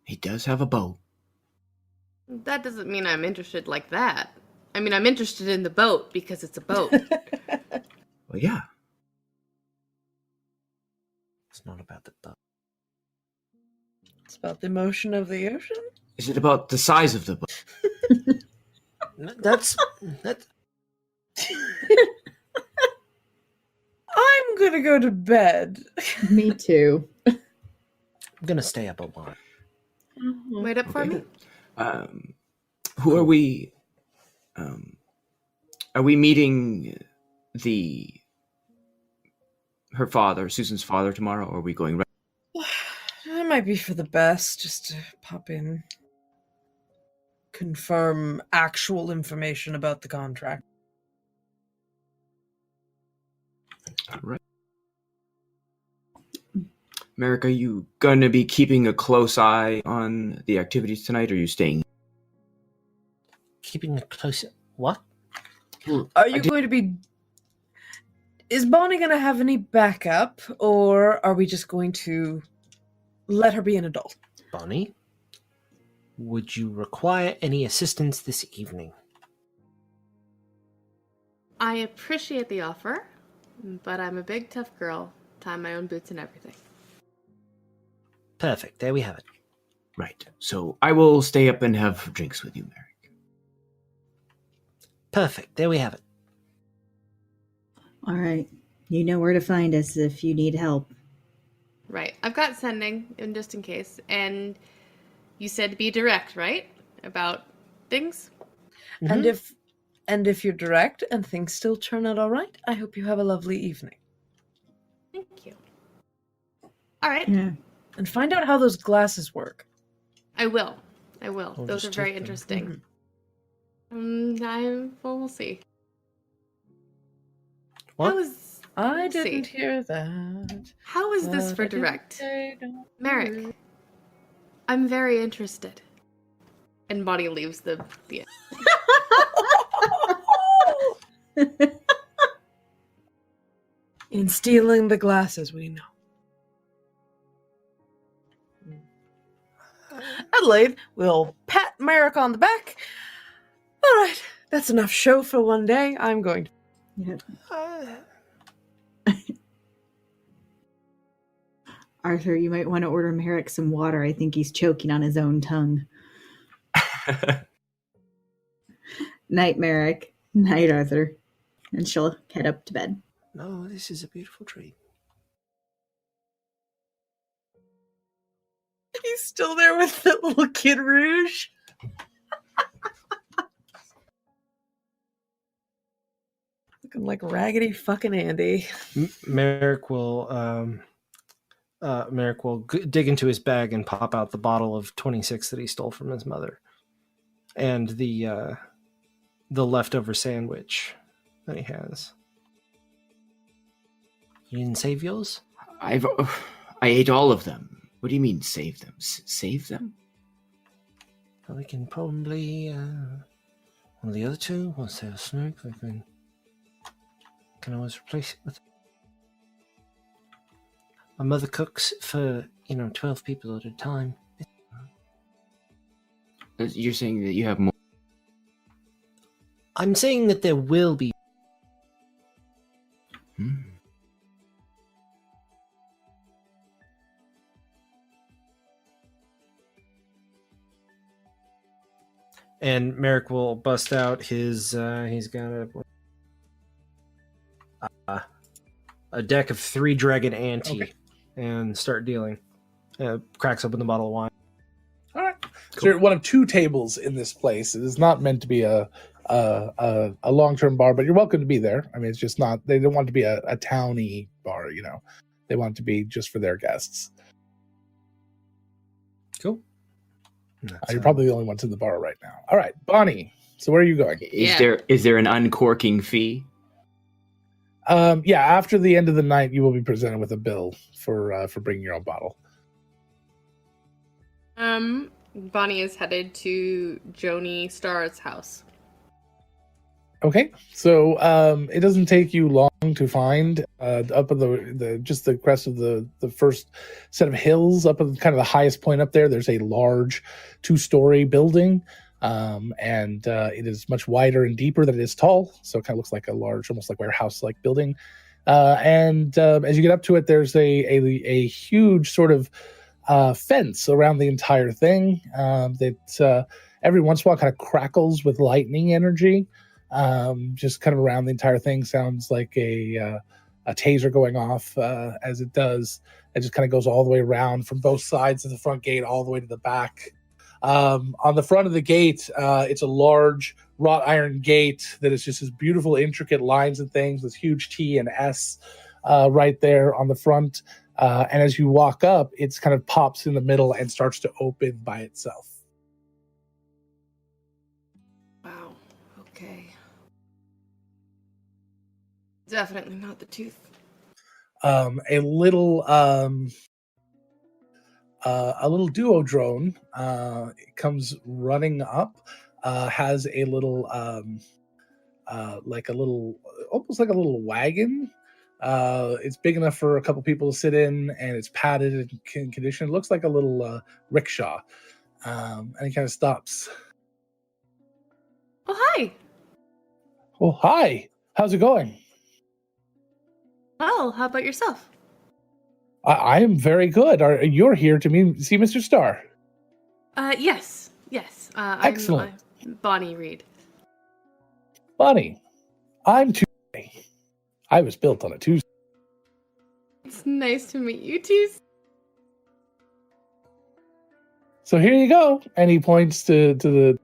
He does have a bow. That doesn't mean I'm interested like that. I mean, I'm interested in the boat because it's a boat. Well, yeah. It's not about the boat. It's about the motion of the ocean. Is it about the size of the boat? That's. I'm gonna go to bed. Me too. I'm gonna stay up a while. Wait up for me. Who are we? Are we meeting her father, Susan's father, tomorrow? Or are we going? It might be for the best just to pop in, confirm actual information about the contract. All right. Merrick, are you going to be keeping a close eye on the activities tonight, or are you staying? Keeping a close... What? Are you going to be... Is Bonnie going to have any backup, or are we just going to let her be an adult? Bonnie, would you require any assistance this evening? I appreciate the offer, but I'm a big tough girl. Tie my own boots and everything. Perfect. There we have it. Right. So I will stay up and have drinks with you, Merrick. Perfect. There we have it. All right. You know where to find us if you need help. Right. I've got sending, in just in case. And you said be direct, right? About things? Mm-hmm. And if you're direct and things still turn out all right, I hope you have a lovely evening. Thank you. All right. Yeah. And find out how those glasses work. I will. We'll Those just are very take them. interesting. Mm-hmm. We'll see. What? I didn't hear that. How is this for direct? Merrick, I'm very interested. And Bonnie leaves the In stealing the glasses, we know. Adelaide will pat Merrick on the back. All right, that's enough show for one day. I'm going to... Yeah. Arthur, you might want to order Merrick some water. I think he's choking on his own tongue. Night, Merrick. Night, Arthur. And she'll head up to bed. No, this is a beautiful treat. He's still there with that little Kid Rouge. Looking like Raggedy fucking Andy. Merrick will dig into his bag and pop out the bottle of 26 that he stole from his mother, and the leftover sandwich that he has. You didn't save yours? I ate all of them. What do you mean, save them? Save them? Well, we can probably one of the other two. Once they have a smoke, we can always replace it with. My mother cooks for 12 people at a time. You're saying that you have more? I'm saying that there will be. And Merrick will bust out his. He's got a deck of 3 dragon ante, and start dealing. Cracks open the bottle of wine. So you're one of two tables in this place. It is not meant to be a long-term bar, but you're welcome to be there. I mean, it's just not. They don't want it to be a towny bar. They want it to be just for their guests. Cool. You're probably the only ones in the bar right now. All right, Bonnie. So where are you going? Is there an uncorking fee? Yeah. After the end of the night, you will be presented with a bill for bringing your own bottle. Bonnie is headed to Joni Starr's house. Okay, so it doesn't take you long to find up at the crest of the first set of hills, up at kind of the highest point up there. There's a large 2-story building, and it is much wider and deeper than it is tall. So it kind of looks like a large, almost like warehouse-like building. And as you get up to it, there's a huge sort of fence around the entire thing that every once in a while kind of crackles with lightning energy. Just kind of around the entire thing. Sounds like a taser going off as it does. It just kind of goes all the way around from both sides of the front gate all the way to the back. On the front of the gate, it's a large wrought iron gate that is just this beautiful intricate lines and things with huge T and S right there on the front. And as you walk up, it's kind of pops in the middle and starts to open by itself. Wow. Okay. Definitely not the tooth. A little duo drone comes running up, has a little almost like a little wagon. It's big enough for a couple people to sit in, and it's padded and conditioned. It looks like a little rickshaw. And he kind of stops. Oh, hi. Oh, hi. How's it going? Well, how about yourself? I am very good. You're here to see Mr. Starr? Yes. Excellent. I'm Bonnie Reed. Bonnie, I'm Tuesday. I was built on a Tuesday. It's nice to meet you too. So here you go. And he points to the...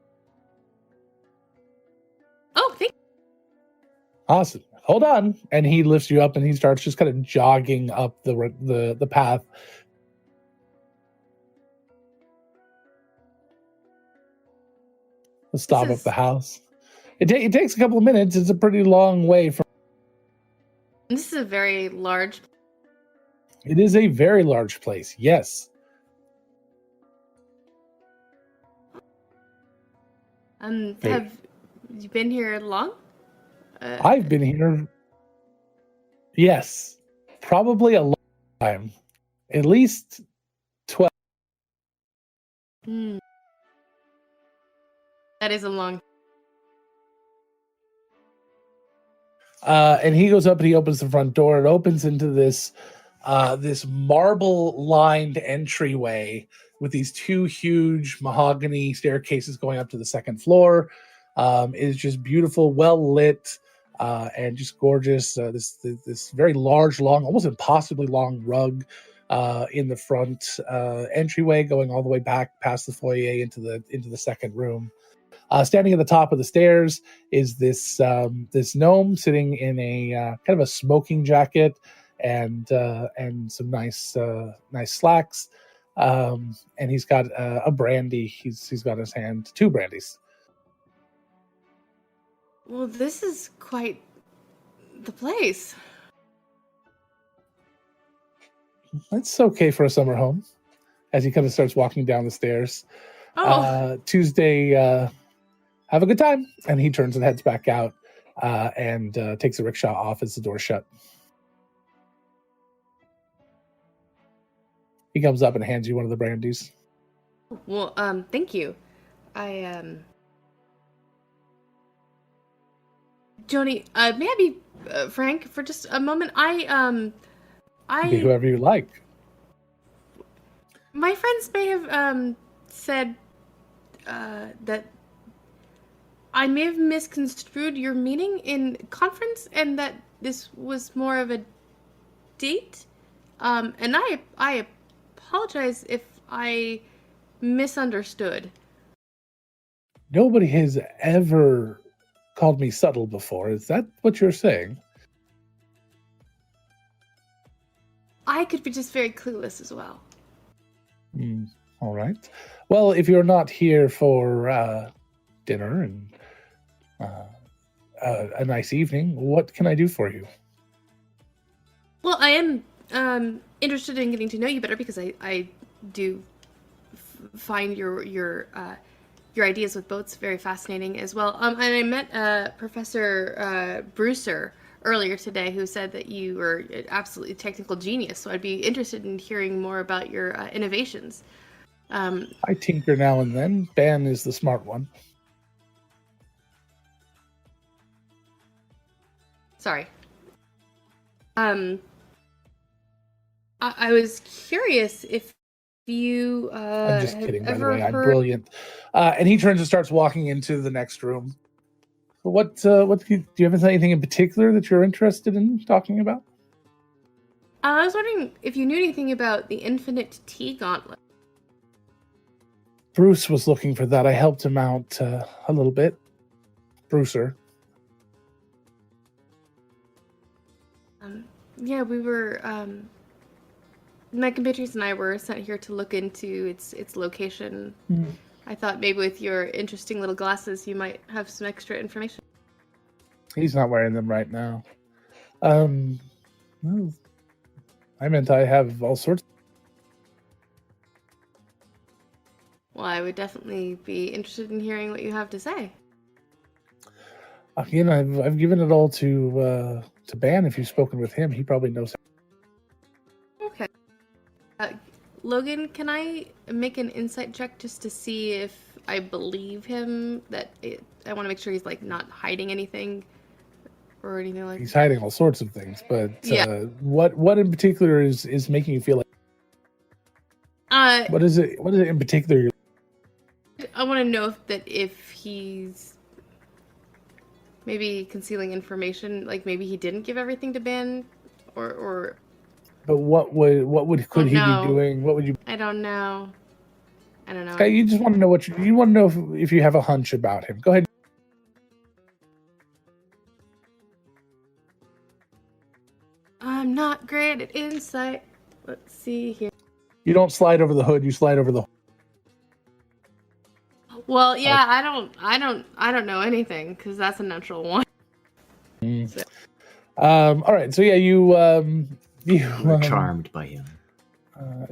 Oh, thank you. Awesome. Hold on. And he lifts you up and he starts just kind of jogging up the path. The stop up the house. It takes a couple of minutes. It's a pretty long way from... This is a very large... It is a very large place, yes. Have you been here long? I've been here, yes, probably a long time. At least 12. That is a long... And he goes up and he opens the front door. It opens into this marble-lined entryway with these two huge mahogany staircases going up to the second floor. It is just beautiful, well lit, and just gorgeous. This very large, long, almost impossibly long rug in the front entryway, going all the way back past the foyer into the second room. Standing at the top of the stairs is this gnome sitting in a kind of a smoking jacket and some nice slacks. And he's got a brandy. He's got in his hand 2 brandies. Well, this is quite the place. It's okay for a summer home. As he kind of starts walking down the stairs. Tuesday, have a good time. And he turns and heads back out and takes the rickshaw off as the door's shut. He comes up and hands you one of the brandies. Well, thank you. Joni, may I be frank for just a moment? Be whoever you like. My friends may have said that I may have misconstrued your meaning in conference, and that this was more of a date. And I apologize if I misunderstood. Nobody has ever called me subtle before. Is that what you're saying? I could be just very clueless as well. All right. Well, if you're not here for dinner and a nice evening, what can I do for you? Well, I am interested in getting to know you better because I do find your ideas with boats very fascinating as well. And I met Professor Brewster earlier today who said that you were an absolutely technical genius. So I'd be interested in hearing more about your innovations. I tinker now and then. Ban is the smart one. Sorry. I was curious if you I'm just kidding, by the ever way. I'm heard... brilliant. And he turns and starts walking into the next room. What do you have anything in particular that you're interested in talking about? I was wondering if you knew anything about the Infinite Tea Gauntlet. Bruce was looking for that. I helped him out a little bit. Brewster. Yeah, we were... my compatriots and I were sent here to look into its location. I thought maybe with your interesting little glasses you might have some extra information. He's not wearing them right now. Well, I meant I have all sorts. Well, I would definitely be interested in hearing what you have to say. Again, I've given it all to Ban. If you've spoken with him, he probably knows. Okay. Logan, can I make an insight check just to see if I believe him? I want to make sure he's like not hiding anything or anything like. He's hiding all sorts of things, but yeah. What in particular is making you feel like? What is it? What is it in particular? I want to know if he's maybe concealing information, like maybe he didn't give everything to Ben, or. But could he be doing? What would you? I don't know. Okay, you just want to know you want to know if you have a hunch about him. Go ahead. I'm not great at insight. Let's see here. You don't slide over the hood. You slide over the. Well, yeah, I don't know anything because that's a natural one. So. All right, so yeah, you were charmed by him.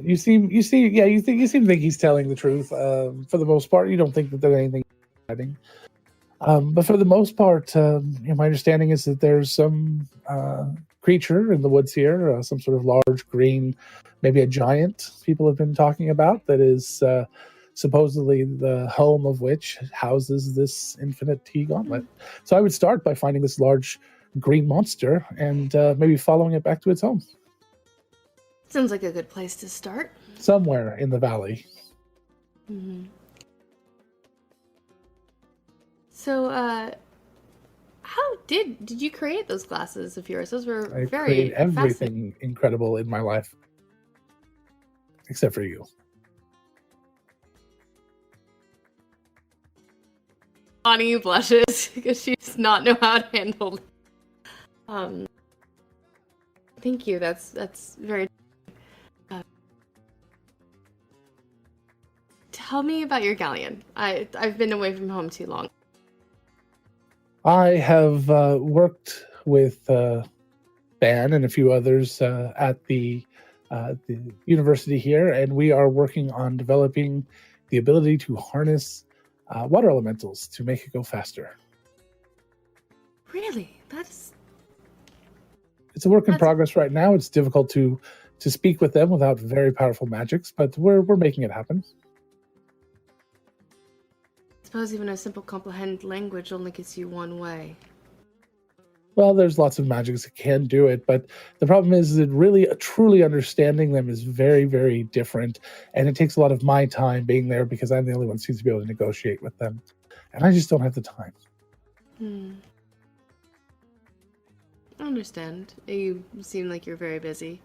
You seem to think he's telling the truth. For the most part, you don't think that there's anything hiding. But for the most part, my understanding is that there's some creature in the woods here, some sort of large green, maybe a giant. People have been talking about that is supposedly the home of which houses this Infinite Tea Gauntlet. So I would start by finding this large green monster and maybe following it back to its home. Sounds like a good place to start. Somewhere in the valley. Mm-hmm. So, how did you create those glasses of yours? Those were I very create everything incredible in my life, except for you. Bonnie blushes because she does not know how to handle it. Thank you. That's very. Tell me about your galleon. I've been away from home too long. I have worked with Ban and a few others at the university here, and we are working on developing the ability to harness water elementals to make it go faster. Really? It's a work in progress right now. It's difficult to speak with them without very powerful magics, but we're making it happen. I suppose even a simple comprehend language only gets you one way. Well, there's lots of magics that can do it, but the problem is that really truly understanding them is very, very different, and it takes a lot of my time being there because I'm the only one who seems to be able to negotiate with them, and I just don't have the time. I understand. You seem like you're very busy.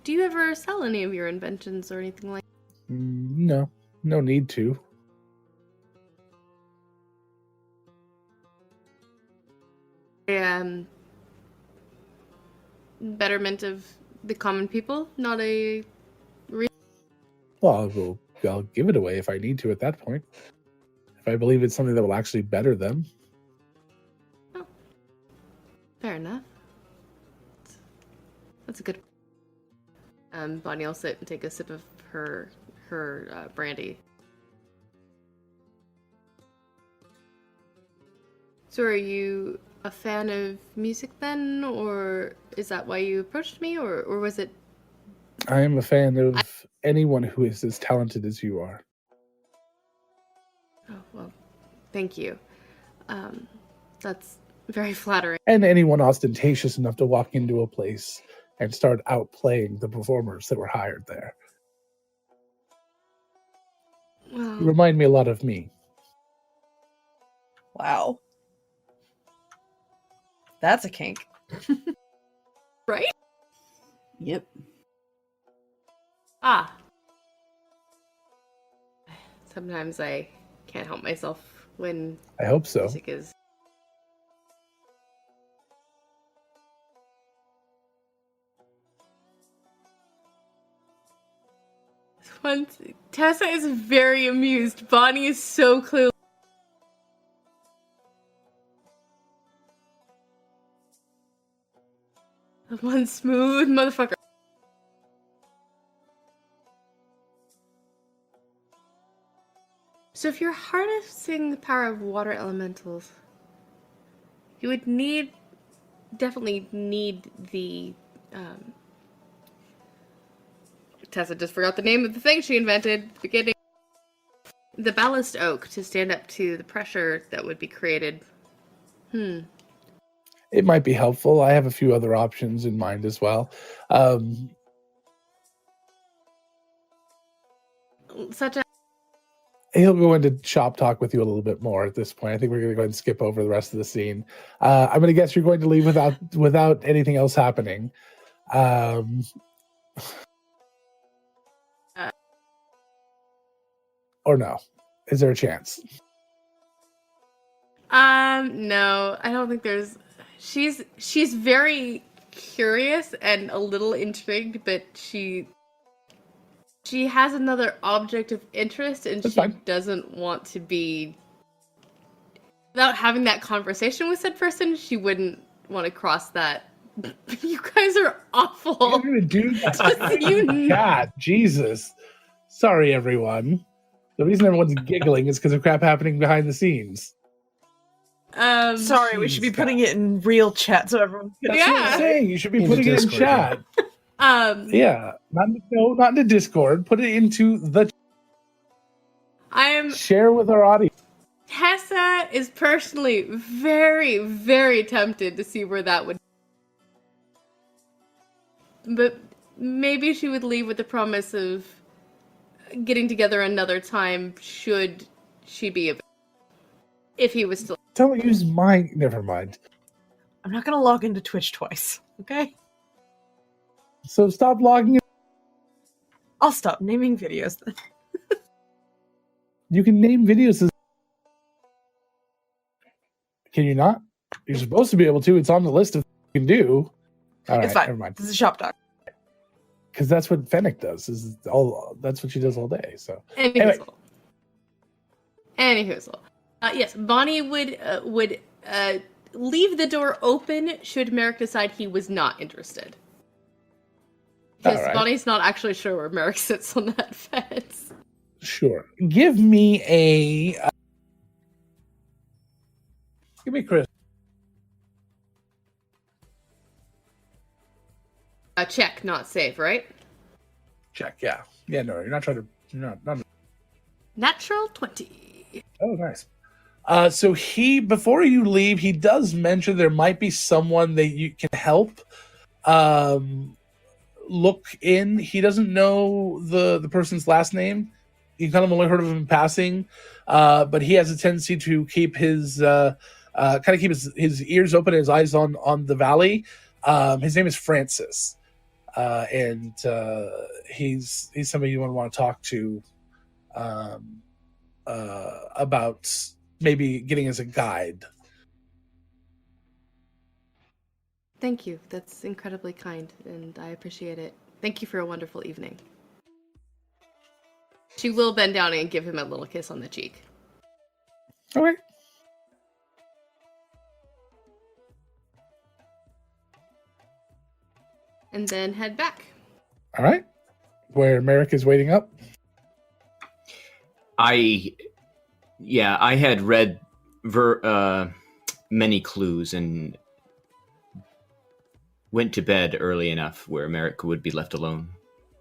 Do you ever sell any of your inventions or anything like that? No need to. Betterment of the common people, not a... Well, I'll give it away if I need to at that point. If I believe it's something that will actually better them. Oh. Fair enough. That's a good... Bonnie will sit and take a sip of her brandy. So are you a fan of music then, or is that why you approached me, or was it... I am a fan of anyone who is as talented as you are. Oh, well, thank you. That's very flattering. And anyone ostentatious enough to walk into a place and start outplaying the performers that were hired there. Well, You remind me a lot of me. Wow. That's a kink. right? Yep. Ah. Sometimes I can't help myself when I hope so. music is... Tessa is very amused. Bonnie is so clearly... One smooth motherfucker. So if you're harnessing the power of water elementals, you would definitely need the, Tessa just forgot the name of the thing she invented at the beginning. The ballast oak to stand up to the pressure that would be created. It might be helpful. I have a few other options in mind as well. Such as... He'll go into shop talk with you a little bit more at this point. I think we're going to go ahead and skip over the rest of the scene. I'm going to guess you're going to leave without anything else happening. Or no? Is there a chance? No, I don't think there's... She's very curious and a little intrigued, but she has another object of interest, and That's she fine. doesn't want to be... Without having that conversation with said person, she wouldn't want to cross that. You guys are awful. You're going to do that. You Cat, Jesus. Sorry, everyone. The reason everyone's giggling is because of crap happening behind the scenes. Sorry, we should be Jeez, putting it in real chat so everyone can... That's what Yeah. I'm saying. You should be In the putting it in Discord, chat. Yeah, not into Discord. Put it into the share with our audience. Tessa is personally very, very tempted to see where that would... But maybe she would leave with the promise of getting together another time should she be available. If he was still... Don't use my... Never mind. I'm not gonna log into Twitch twice, okay? So stop logging in. I'll stop naming videos then. You can name videos as... Can you not? You're supposed to be able to. It's on the list of things you can do. All right, It's fine. never mind. This is shop talk. Because that's what Fennec does. That's what she does all day. So Any hoozle. Yes, Bonnie would leave the door open should Merrick decide he was not interested. Because Alright. Bonnie's not actually sure where Merrick sits on that fence. sure. Give me Chris. A check, not save, right? Check. Yeah. Yeah. No, you're not trying to. You're not. Natural 20. Oh, nice. So before you leave, he does mention there might be someone that you can help look in. He doesn't know the person's last name. You kind of only heard of him in passing, but he has a tendency to keep his his ears open, and his eyes on the valley. His name is Francis. and he's somebody you want to talk to about maybe getting as a guide. Thank you. That's incredibly kind, and I appreciate it. Thank you for a wonderful evening. She will bend down and give him a little kiss on the cheek. Okay. And then head back. All right. Where Merrick is waiting up. I had read many clues and went to bed early enough where Merrick would be left alone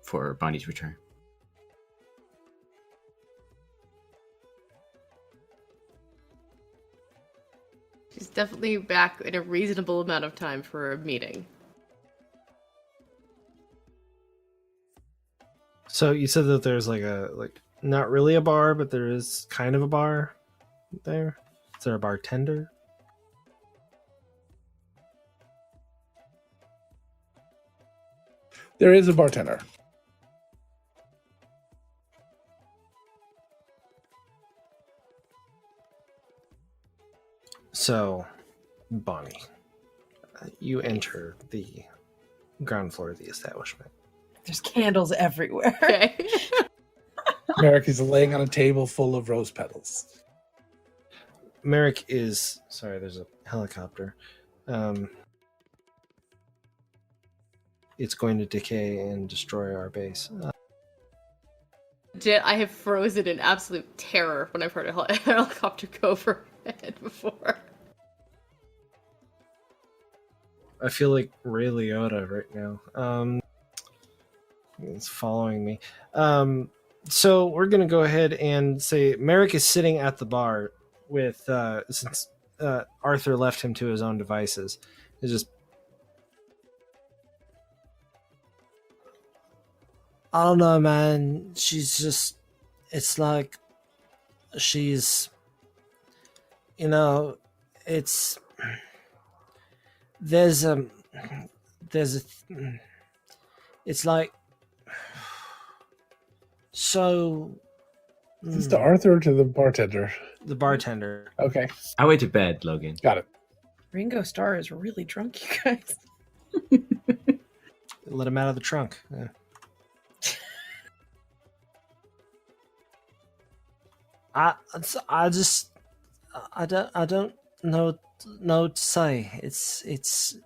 for Bonnie's return. She's definitely back in a reasonable amount of time for a meeting. So you said that there's not really a bar, but there is kind of a bar there. Is there a bartender? There is a bartender. So, Bonnie, you enter the ground floor of the establishment. There's candles everywhere. Okay. Merrick is laying on a table full of rose petals. Merrick is... Sorry, there's a helicopter. It's going to decay and destroy our base. Legit, I have frozen in absolute terror when I've heard a helicopter go overhead before. I feel like Ray Liotta right now. It's following me. So we're going to go ahead and say Merrick is sitting at the bar with, since Arthur left him to his own devices. It's just... I don't know, man. She's just... It's like... She's... You know, it's... There's a... It's like... So... Is this to Arthur or to the bartender? The bartender. Okay. I went to bed, Logan. Got it. Ringo Starr is really drunk, you guys. Let him out of the trunk. Yeah. I don't know what to say. It's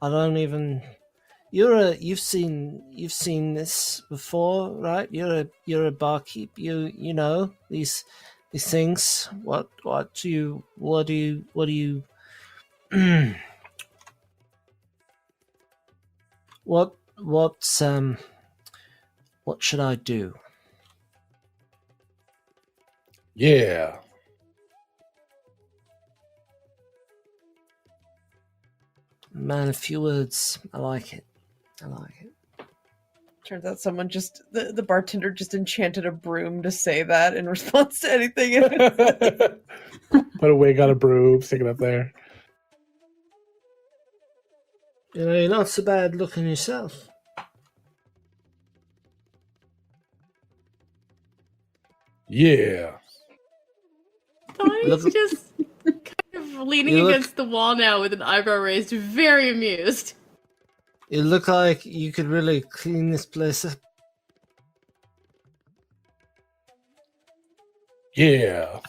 I don't even. You've seen this before, right? You're a barkeep. You know these things. What do you what should I do? Yeah. Man, a few words. I like it. Turns out someone the bartender just enchanted a broom to say that in response to anything. Put a wig on a broom, stick it up there. You know, you're not so bad looking yourself. Yeah. Bonnie's just kind of leaning against the wall now with an eyebrow raised, very amused. You look like you could really clean this place up. Yeah.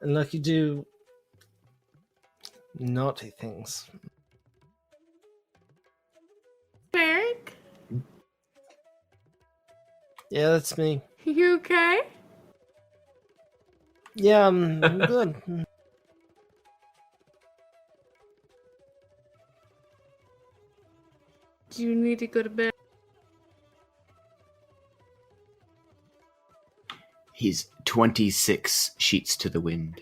And like you do naughty things. Merrick? Yeah, that's me. You okay? Yeah, I'm good. Do you need to go to bed? He's 26 sheets to the wind.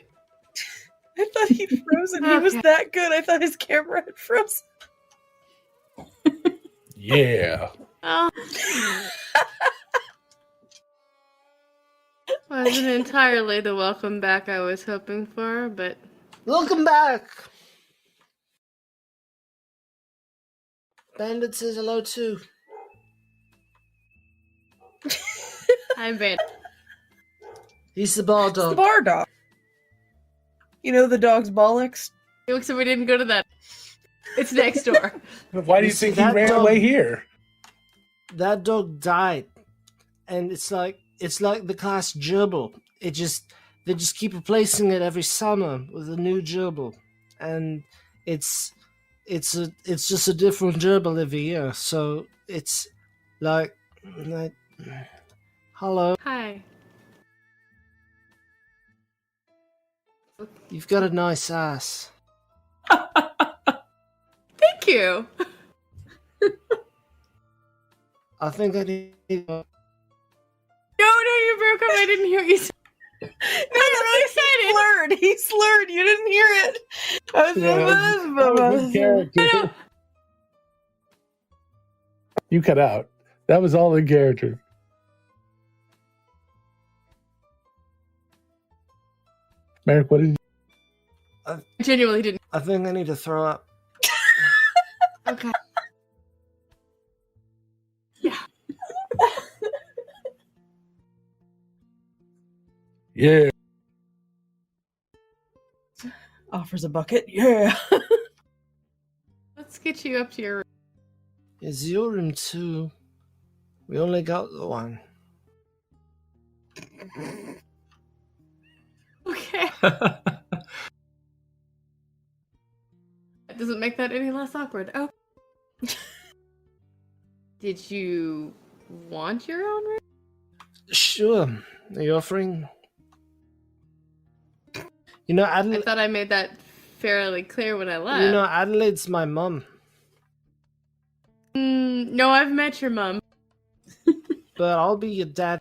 I thought he'd frozen. He was that good. I thought his camera had frozen. Yeah. Oh. Wasn't entirely the welcome back I was hoping for, but... Welcome back! Bandit says hello too. I'm Van. He's the bar It's the dog. bar dog. You know the dog's bollocks? So we didn't go to that. It's next door. Why do you see, think he that ran dog- away here? That dog died, and it's like the class gerbil. They just keep replacing it every summer with a new gerbil, and it's just a different gerbil every year. So it's like hello, Hi. you've got a nice ass. Thank you. I think I need. No, you broke up. I didn't hear what you said. I'm really excited. He slurred. You didn't hear it. That was a good character. You cut out. That was all in character. Merrick, what did you... I genuinely didn't. I think I need to throw up. Okay. Yeah. Yeah. Offers a bucket. Yeah. Let's get you up to your room. Is your room too? We only got the one. Okay. That doesn't make that any less awkward. Oh. Did you want your own room? Sure. Are you offering? You know, I Adelaide. thought I made that fairly clear when I left. You know, Adelaide's my mum, No, I've met your mom. but I'll be your dad.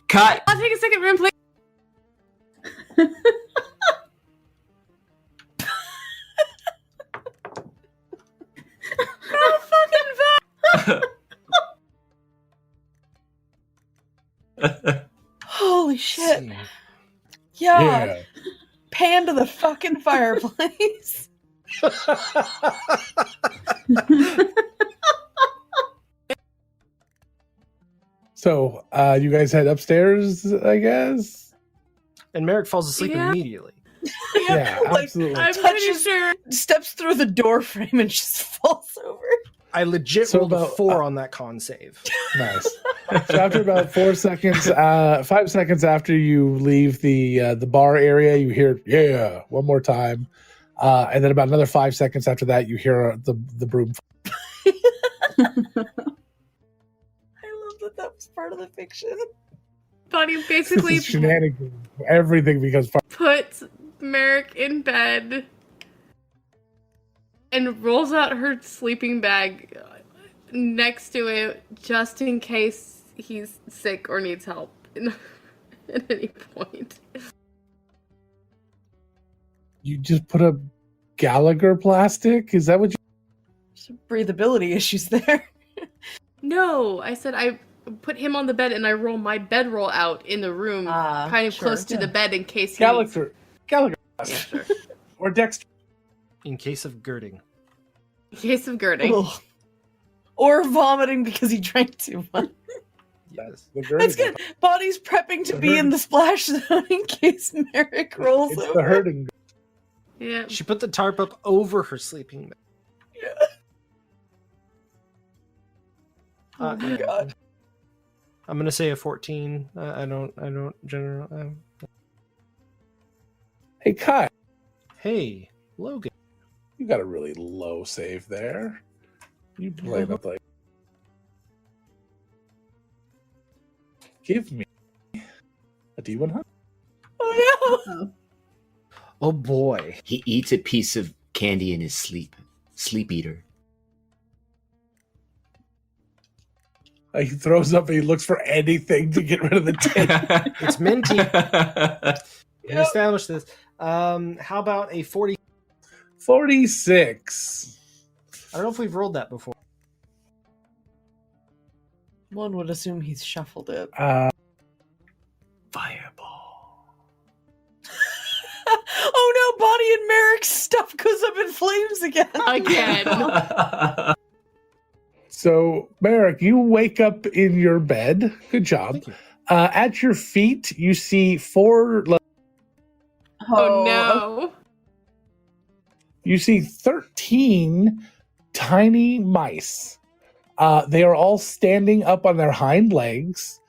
Cut. I'll take a second room, please. Oh, fucking Holy shit. See. Yeah. Yeah. Pan to the fucking fireplace. So, you guys head upstairs, I guess? And Merrick falls asleep Yeah. immediately. Yeah, Like, absolutely. I'm pretty touches- sure. steps through the door frame and just falls over. I legit So rolled a about- 4 on that con save. Nice. So after about 4 seconds, 5 seconds after you leave the bar area, you hear "yeah" one more time, and then about another 5 seconds after that, you hear the broom. I love that was part of the fiction. Bonnie This basically is shenanigans. Everything becomes part. puts Merrick in bed and rolls out her sleeping bag next to it just in case he's sick or needs help at any point. You just put a Gallagher plastic? Is that what you? Some breathability issues there. No, I said I put him on the bed and I roll my bedroll out in the room, kind of sure, close to yeah. the bed in case he Gallagher Yeah, plastic. sure. Or Dexter. In case of girding. In case of girding. Ugh. Or vomiting because he drank too much. Yes. That's good. Bonnie's prepping to be in the splash zone in case Merrick rolls It's over. the hurting. Yeah. She put the tarp up over her sleeping bag. Oh my god. I'm gonna say a 14. I don't generally. Hey, Kai, Hey, Logan. you got a really low save there. You played up like. Give me a D100. Oh no. Oh boy. He eats a piece of candy in his sleep. Sleep eater. He throws up and he looks for anything to get rid of the tin. It's minty. We established this. How about a 40? 46. I don't know if we've rolled that before. One would assume he's shuffled it. Fireball. Oh Again. So, Merrick, you wake up in your bed. Good job. Thank you. At your feet, you see four. Oh no. You see 13 tiny mice. They are all standing up on their hind legs.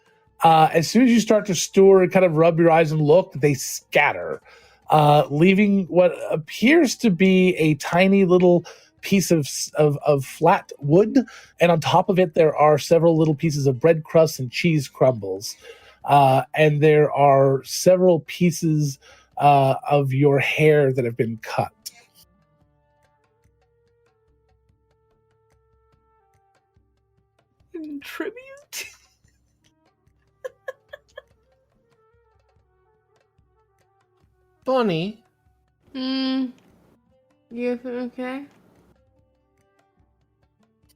As soon as you start to stir and kind of rub your eyes and look, they scatter, leaving what appears to be a tiny little piece of flat wood. And on top of it, there are several little pieces of bread crusts and cheese crumbles. And there are several pieces of your hair that have been cut. Tribute. Bonnie, You okay?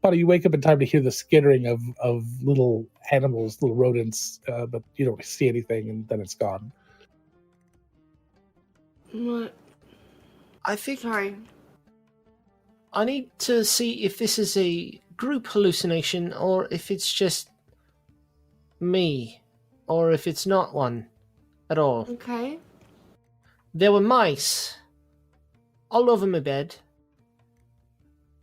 Bonnie, you wake up in time to hear the skittering of little animals, little rodents, but you don't see anything, and then it's gone. What? I think Sorry. I need to see if this is a group hallucination or if it's just me, or if it's not one at all. Okay. There were mice all over my bed,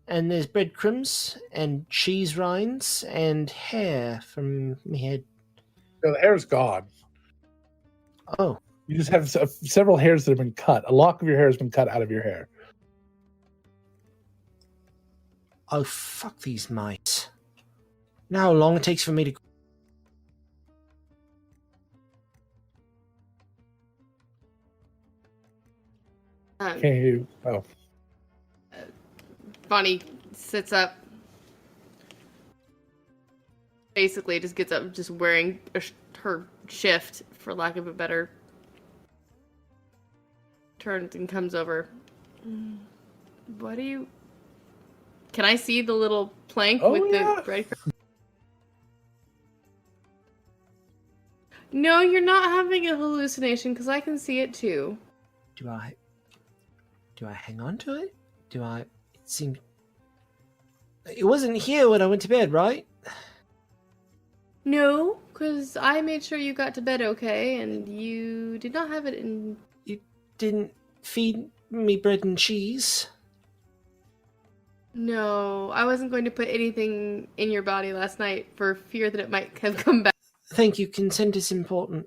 and there's breadcrumbs and cheese rinds and hair from my head. No, the hair's gone. Oh, You just have several hairs that have been cut. A lock of your hair has been cut out of your hair. oh, fuck these mice. Now how long it takes for me to... Can't hear you. Oh. Bonnie sits up. Basically, just gets up, just wearing her shift, for lack of a better. Turns and comes over. What do you? Can I see the little plank Oh, with yeah. the breadcrumbs? No, you're not having a hallucination because I can see it too. Do I hang on to it? It seemed... It wasn't here when I went to bed, right? No, because I made sure you got to bed okay, and you did not have it in. You didn't feed me bread and cheese? No, I wasn't going to put anything in your body last night for fear that it might have come back. Thank you, consent is important.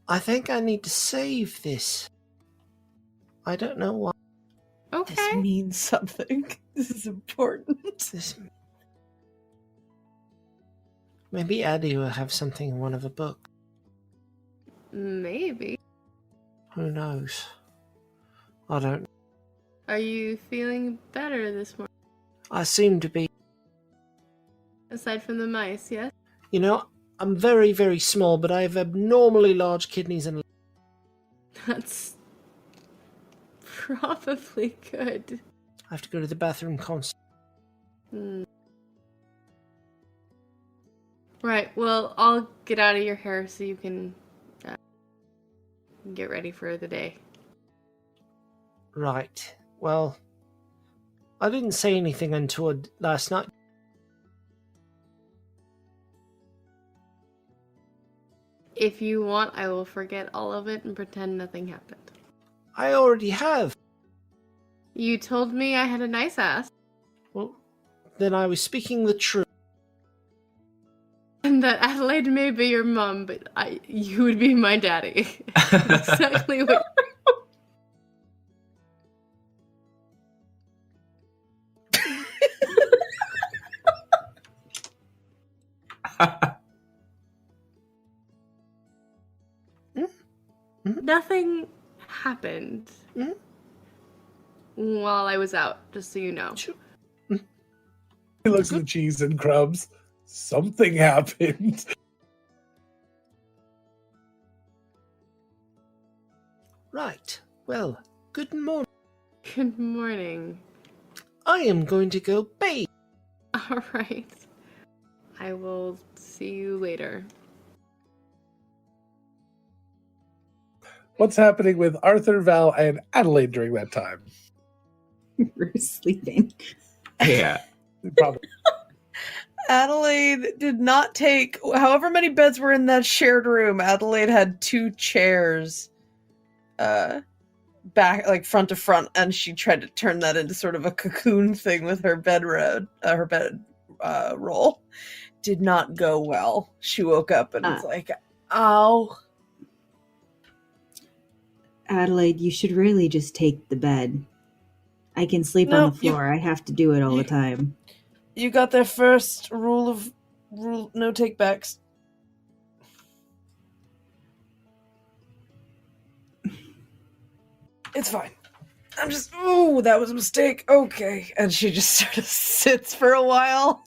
I think I need to save this. I don't know why. Okay. This means something. This is important. This... Maybe Addie will have something in one of the books. Maybe. Who knows? I don't... Are you feeling better this morning? I seem to be... Aside from the mice, yes? You know, I'm very, very small, but I have abnormally large kidneys and... That's probably good. I have to go to the bathroom constantly. Right, well, I'll get out of your hair so you can get ready for the day. Right. Well, I didn't say anything untoward last night. If you want, I will forget all of it and pretend nothing happened. I already have. You told me I had a nice ass. Well, then I was speaking the truth. And that Adelaide may be your mom, but you would be my daddy. Exactly what... Nothing happened while I was out, just so you know. He looks at the cheese and crumbs. Something happened. Right. Well, good morning. Good morning. I am going to go bathe. All right. I will see you later. What's happening with Arthur, Val, and Adelaide during that time? We're sleeping. Yeah. Probably. Adelaide did not take however many beds were in that shared room. Adelaide had 2 chairs back, like front to front, and she tried to turn that into sort of a cocoon thing with her bed roll. Did not go well. She woke up and was like, ow. Adelaide, you should really just take the bed. I can sleep on the floor. I have to do it all the time. You got their first rule, no take backs. It's fine. I'm just, that was a mistake. Okay. And she just sort of sits for a while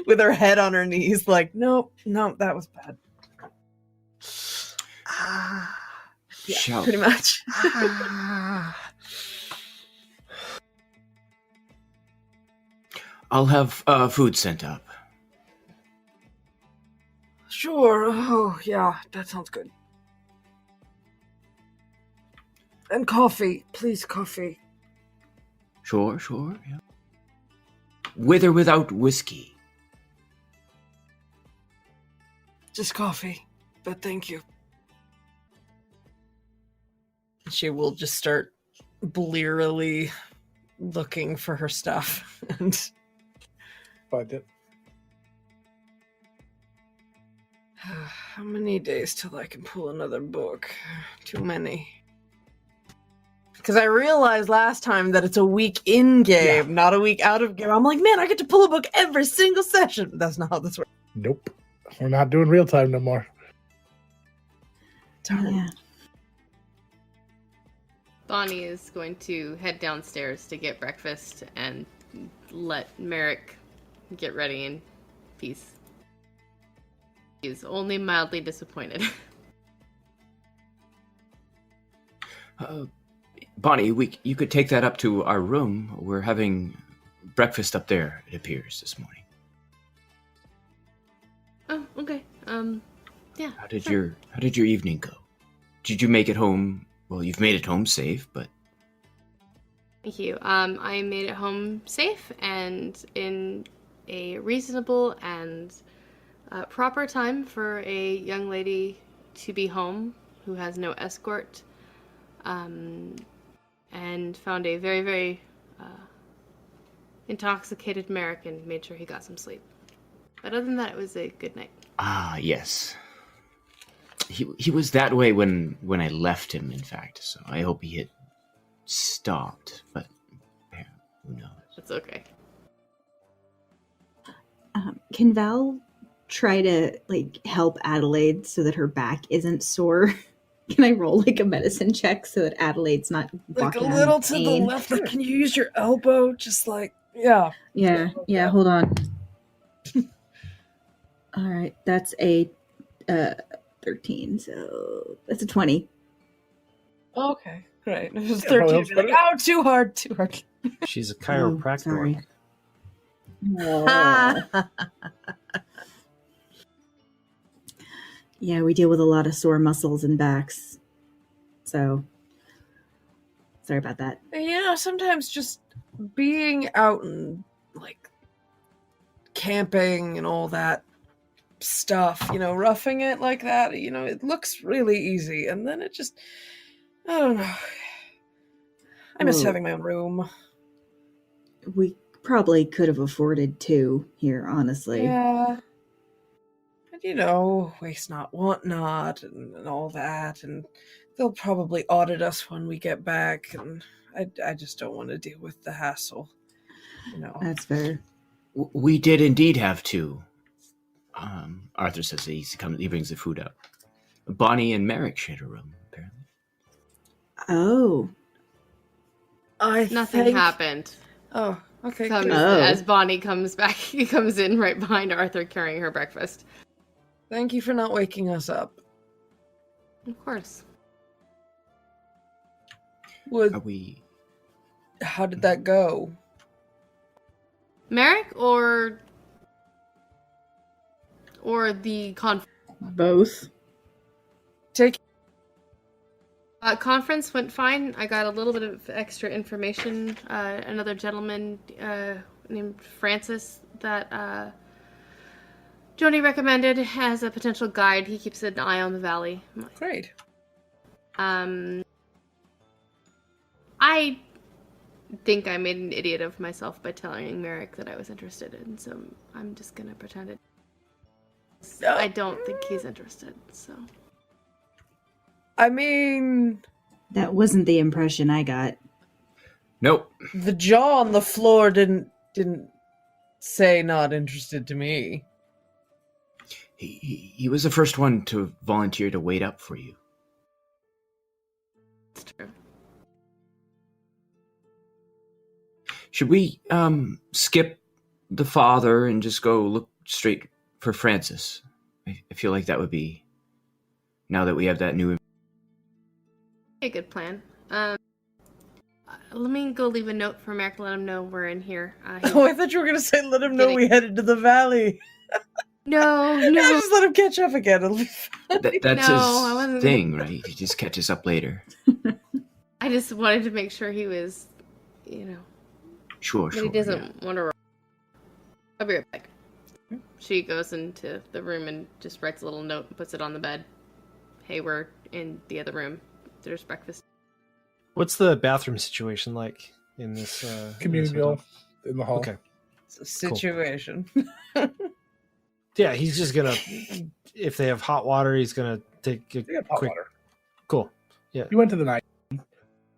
with her head on her knees, like, nope, that was bad. Yeah, pretty much. I'll have food sent up. Sure. Oh, yeah, that sounds good. And coffee. Please, coffee. Sure, yeah. With or without whiskey? Just coffee. But thank you. She will just start blearily looking for her stuff. And Find it. how many days till I can pull another book? Too many. Because I realized last time that it's a week in game, not a week out of game. I'm like, man, I get to pull a book every single session. That's not how this works. Nope. We're not doing real time no more. Yeah. Bonnie is going to head downstairs to get breakfast and let Merrick get ready in peace. He's only mildly disappointed. Bonnie, you could take that up to our room. We're having breakfast up there, it appears, this morning. Oh, okay. Yeah. How did your evening go? Did you make it home? Well, you've made it home safe, but... Thank you. I made it home safe and in a reasonable and proper time for a young lady to be home who has no escort. And found a very, very intoxicated Merrick and made sure he got some sleep. But other than that, it was a good night. Ah, yes. He was that way when I left him, in fact, so I hope he had stopped, but who knows? That's okay. Can Val try to help Adelaide so that her back isn't sore? Can I roll a medicine check so that Adelaide's not walking a little out to in the pain? left? Like, can you use your elbow? Just yeah. Yeah, hold on. All right, that's a 13, so that's a 20. Okay, great. It was Yeah, 13. probably Oh, too hard. She's a chiropractor. Sorry. Yeah, we deal with a lot of sore muscles and backs. So, sorry about that. Sometimes just being out and camping and all that stuff, roughing it like that, it looks really easy. And then it just, I don't know. I miss having my own room. We probably could have afforded 2 here, honestly. Yeah. And waste not, want not, and all that. And they'll probably audit us when we get back. And I just don't want to deal with the hassle. That's fair. We did indeed have 2. Arthur says he brings the food up. Bonnie and Merrick shared a room, apparently. Oh. Nothing happened. Oh, okay. As Bonnie comes back, he comes in right behind Arthur carrying her breakfast. Thank you for not waking us up. Of course. How did that go? Merrick or the Both. Conference went fine. I got a little bit of extra information. Another gentleman named Francis that Joni recommended as a potential guide. He keeps an eye on the valley. Great. I think I made an idiot of myself by telling Merrick that I was interested in, so I'm just gonna pretend it. I don't think he's interested, so. I mean, That wasn't the impression I got. Nope. the jaw on the floor didn't say not interested to me. He was the first one to volunteer to wait up for you. It's true. Should we skip the father and just go look straight for Francis? I feel like that would be, now that we have that new. A good plan. Let me go leave a note for Merrick. Let him know we're in here. Oh, I thought you were going to say let him know we headed to the valley. No. Just let him catch up again. It'll be fine. That's No, I wasn't his thing, right? He just catches up later. I just wanted to make sure he was, Sure. that he doesn't want to. I'll be right back. She goes into the room and just writes a little note and puts it on the bed. Hey, we're in the other room. There's breakfast. What's the bathroom situation like in this Communal in the hall. Okay. It's a situation. Yeah, he's just gonna. If they have hot water, he's gonna take a They have hot quick. water. Cool. Yeah. You went to the night.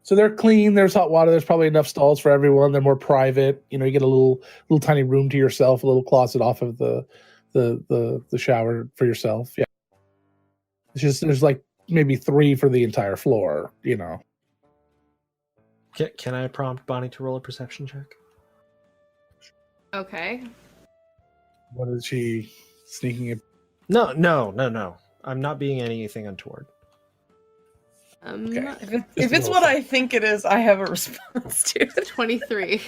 So they're clean. There's hot water. There's probably enough stalls for everyone. They're more private. You get a little tiny room to yourself, a little closet off of the shower for yourself. Yeah. It's just there's like maybe 3 for the entire floor. Can I prompt Bonnie to roll a perception check? Okay. What is she sneaking in? No. I'm not being anything untoward. Okay. If it's what I think it is, I have a response to it. 23.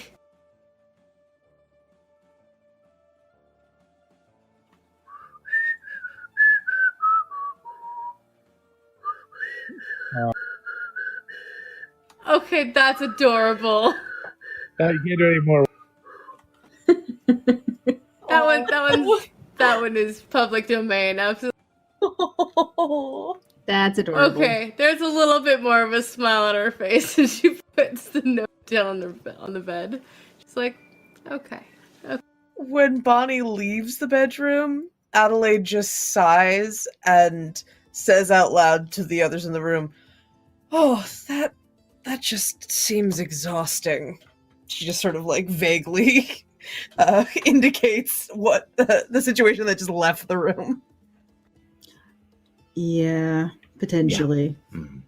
Okay, that's adorable. You can't do any more. That one is public domain. Absolutely. That's adorable. Okay, there's a little bit more of a smile on her face as she puts the note down on the bed. She's like, okay. When Bonnie leaves the bedroom, Adelaide just sighs and says out loud to the others in the room, "Oh, that just seems exhausting." She just sort of like vaguely indicates what the situation that just left the room. Yeah, potentially. Yeah. Mm-hmm.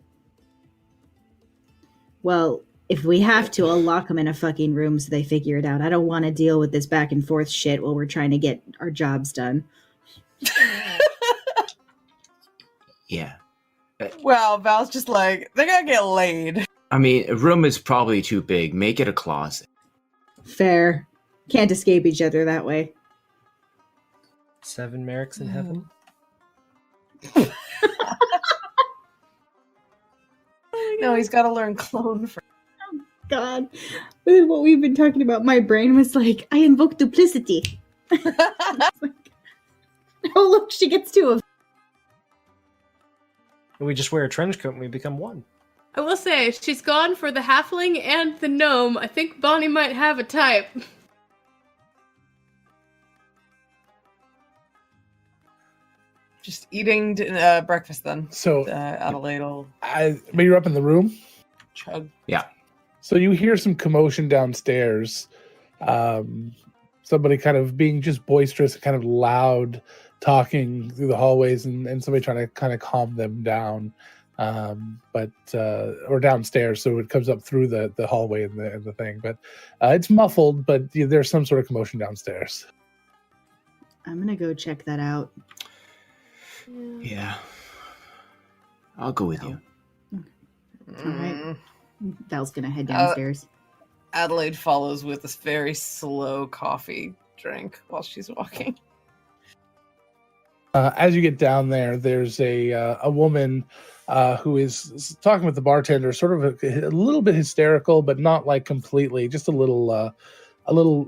Well, if we have to, I'll lock them in a fucking room so they figure it out. I don't want to deal with this back and forth shit while we're trying to get our jobs done. Yeah. Well, Val's just like, they're gonna get laid. I mean, a room is probably too big. Make it a closet. Fair. Can't escape each other that way. 7 Merricks in heaven. No, he's got to learn clone first. God, with what we've been talking about, my brain was like, I invoke duplicity. Oh, look, she gets 2 of them. And we just wear a trench coat and we become one. I will say, she's gone for the halfling and the gnome. I think Bonnie might have a type. Just eating breakfast then. So Adelaide will but you're up in the room. chug. Yeah. So you hear some commotion downstairs. Somebody kind of being just boisterous, kind of loud, talking through the hallways, and somebody trying to kind of calm them down. Or downstairs, so it comes up through the hallway and the thing. But it's muffled, but there's some sort of commotion downstairs. I'm gonna go check that out. Yeah. I'll go with you. All right. Val's gonna head downstairs. Adelaide follows with this very slow coffee drink while she's walking. As you get down there, there's a woman who is talking with the bartender, sort of a little bit hysterical, but not like completely, just a little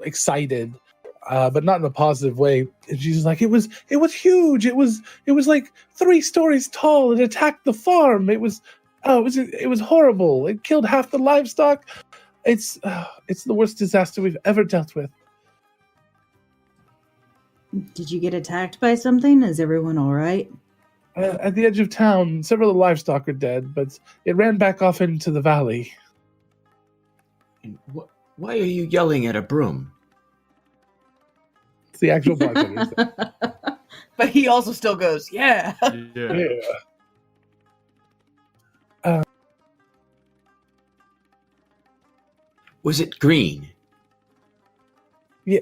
excited, but not in a positive way. And she's like, it was huge. It was like 3 stories tall. It attacked the farm. It was horrible. It killed half the livestock. It's the worst disaster we've ever dealt with. Did you get attacked by something? Is everyone all right? At the edge of town, several of the livestock are dead, but it ran back off into the valley. And why are you yelling at a broom? It's the actual bartender. But he also still goes, yeah. Was it green? Yeah.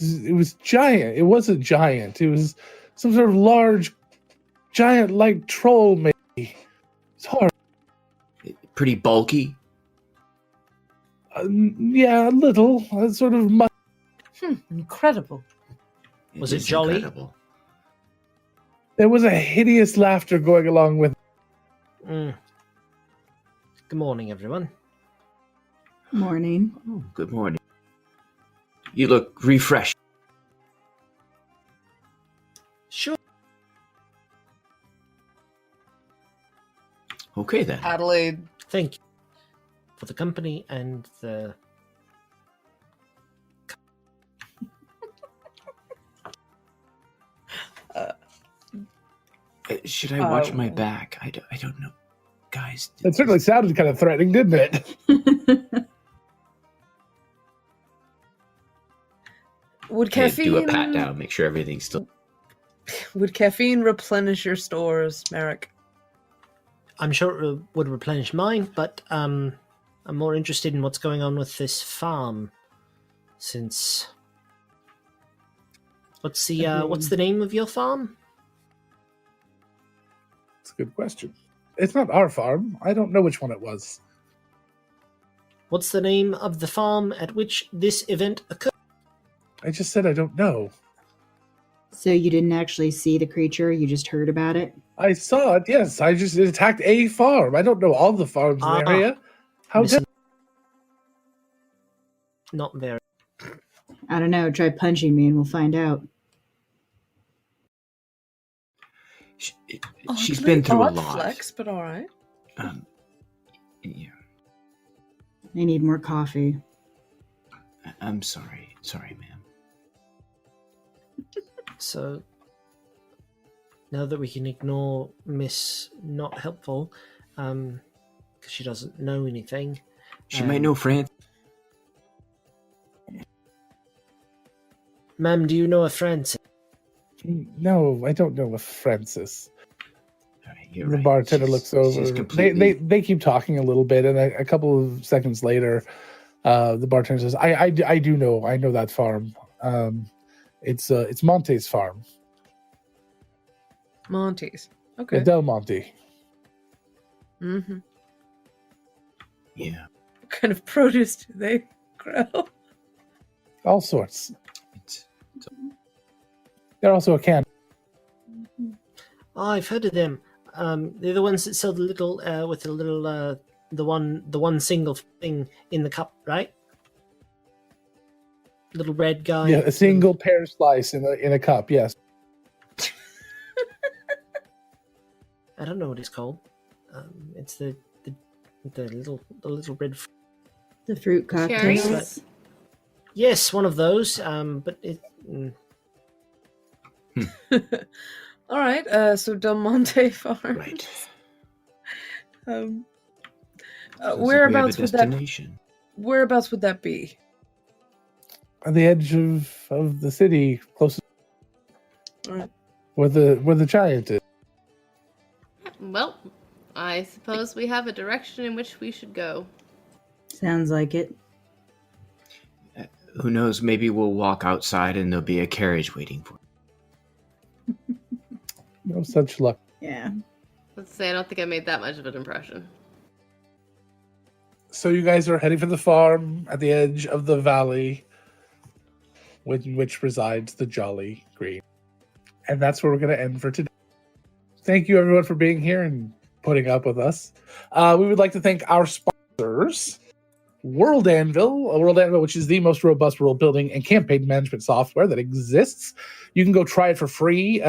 It was giant. It wasn't giant. It was some sort of large, giant-like troll, maybe. It's hard. Pretty bulky? Yeah, a little. Sort of... Incredible. Was it jolly? Incredible. There was a hideous laughter going along with it. Good morning, everyone. Morning. Oh, good morning. You look refreshed. Sure. Okay, then. Adelaide. Thank you for the company and the... Should I watch my back? I don't know. Guys. It certainly sounded kind of threatening, didn't it? Would Okay, caffeine do a pat down, make sure everything's still... Would caffeine replenish your stores, Merrick? I'm sure it would replenish mine, but I'm more interested in what's going on with this farm. Since... What's the name of your farm? It's a good question. It's not our farm. I don't know which one it was. What's the name of the farm at which this event occurred? I just said I don't know. So you didn't actually see the creature, you just heard about it? I saw it, yes. It attacked a farm. I don't know all the farms in the area. How did... Not very. I don't know, try punching me and we'll find out. She's been through a Odd lot. flex, but all right. Yeah. I need more coffee. I'm sorry. Sorry, ma'am. So, now that we can ignore Miss Not Helpful, because she doesn't know anything. She might know France. Ma'am, do you know a Francis? No, I don't know a Francis. You're The right. bartender looks over. She's completely... They keep talking a little bit, and a couple of seconds later, the bartender says, I do know. I know that farm. It's Monte's farm. Monty's. Okay. Del Monte. Mm-hmm. Yeah. What kind of produce do they grow? All sorts. It's They're also a can. Oh, I've heard of them. They're the ones that sell the little, with the little, the one single thing in the cup, right? Little red guy. Yeah, a single pear slice in a cup. Yes. I don't know what it's called. It's the little red. The fruit Cherries? cocktails. Yes, one of those. But it. All right. So Del Monte Farm. right. Um, Sounds like whereabouts we would have a that? destination. Whereabouts would that be? On the edge of the city, closest All right. where the giant is. Well, I suppose we have a direction in which we should go. Sounds like it. Who knows? Maybe we'll walk outside and there'll be a carriage waiting for us. No such luck. Yeah. Let's say I don't think I made that much of an impression. So you guys are heading for the farm at the edge of the valley, in which resides the Jolly Green, and that's where we're going to end for today. Thank you, everyone, for being here and putting up with us. We would like to thank our sponsors, World Anvil, which is the most robust world building and campaign management software that exists. You can go try it for free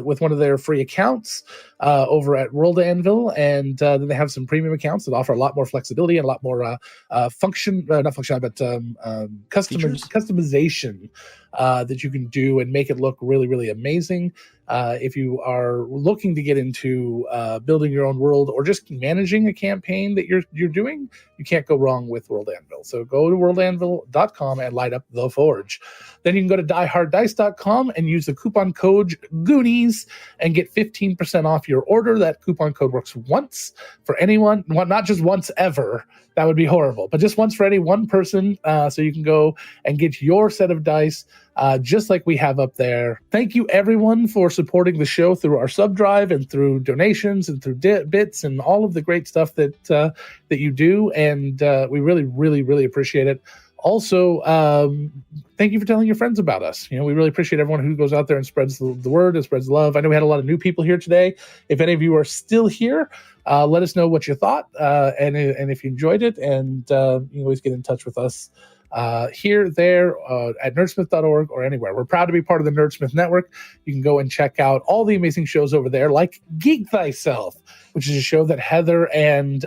with one of their free accounts over at World Anvil, and then they have some premium accounts that offer a lot more flexibility and a lot more customization that you can do and make it look really, really amazing. If you are looking to get into building your own world or just managing a campaign that you're doing, you can't go wrong with World Anvil. So go to worldanvil.com and light up the forge. Then you can go to dieharddice.com and use the coupon code Goonies and get 15% off your order. That coupon code works once for anyone, well, not just once ever. That would be horrible, but just once for any one person. So you can go and get your set of dice just like we have up there. Thank you, everyone, for supporting the show through our sub drive and through donations and through bits and all of the great stuff that you do. And we really, really, really appreciate it. Also, thank you for telling your friends about us. We really appreciate everyone who goes out there and spreads the word and spreads love. I know we had a lot of new people here today. If any of you are still here, let us know what you thought and if you enjoyed it. And you can always get in touch with us here, there, at nerdsmith.org or anywhere. We're proud to be part of the Nerdsmith Network. You can go and check out all the amazing shows over there, like Geek Thyself, which is a show that Heather and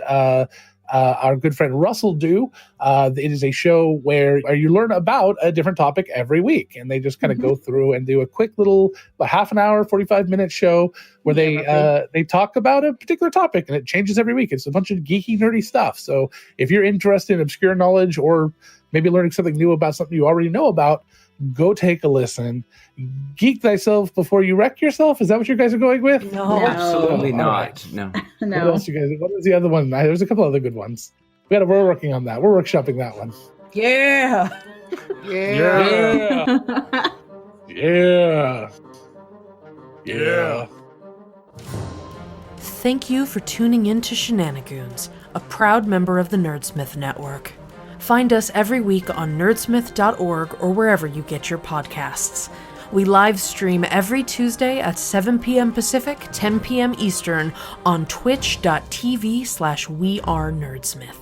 our good friend Russell do. It is a show where you learn about a different topic every week, and they just kind of go through and do a quick little half an hour, 45-minute show where they talk about a particular topic, and it changes every week. It's a bunch of geeky, nerdy stuff. So if you're interested in obscure knowledge or maybe learning something new about something you already know about, go take a listen. Geek thyself before you wreck yourself. Is that what you guys are going with? No. Absolutely not. Right. No. What else, you guys? What was the other one? There's a couple other good ones. We're working on that. We're workshopping that one. Yeah. Yeah. Thank you for tuning in to Shenanigoons, a proud member of the Nerdsmith Network. Find us every week on nerdsmith.org or wherever you get your podcasts. We live stream every Tuesday at 7 p.m. Pacific, 10 p.m. Eastern on twitch.tv/wearenerdsmith.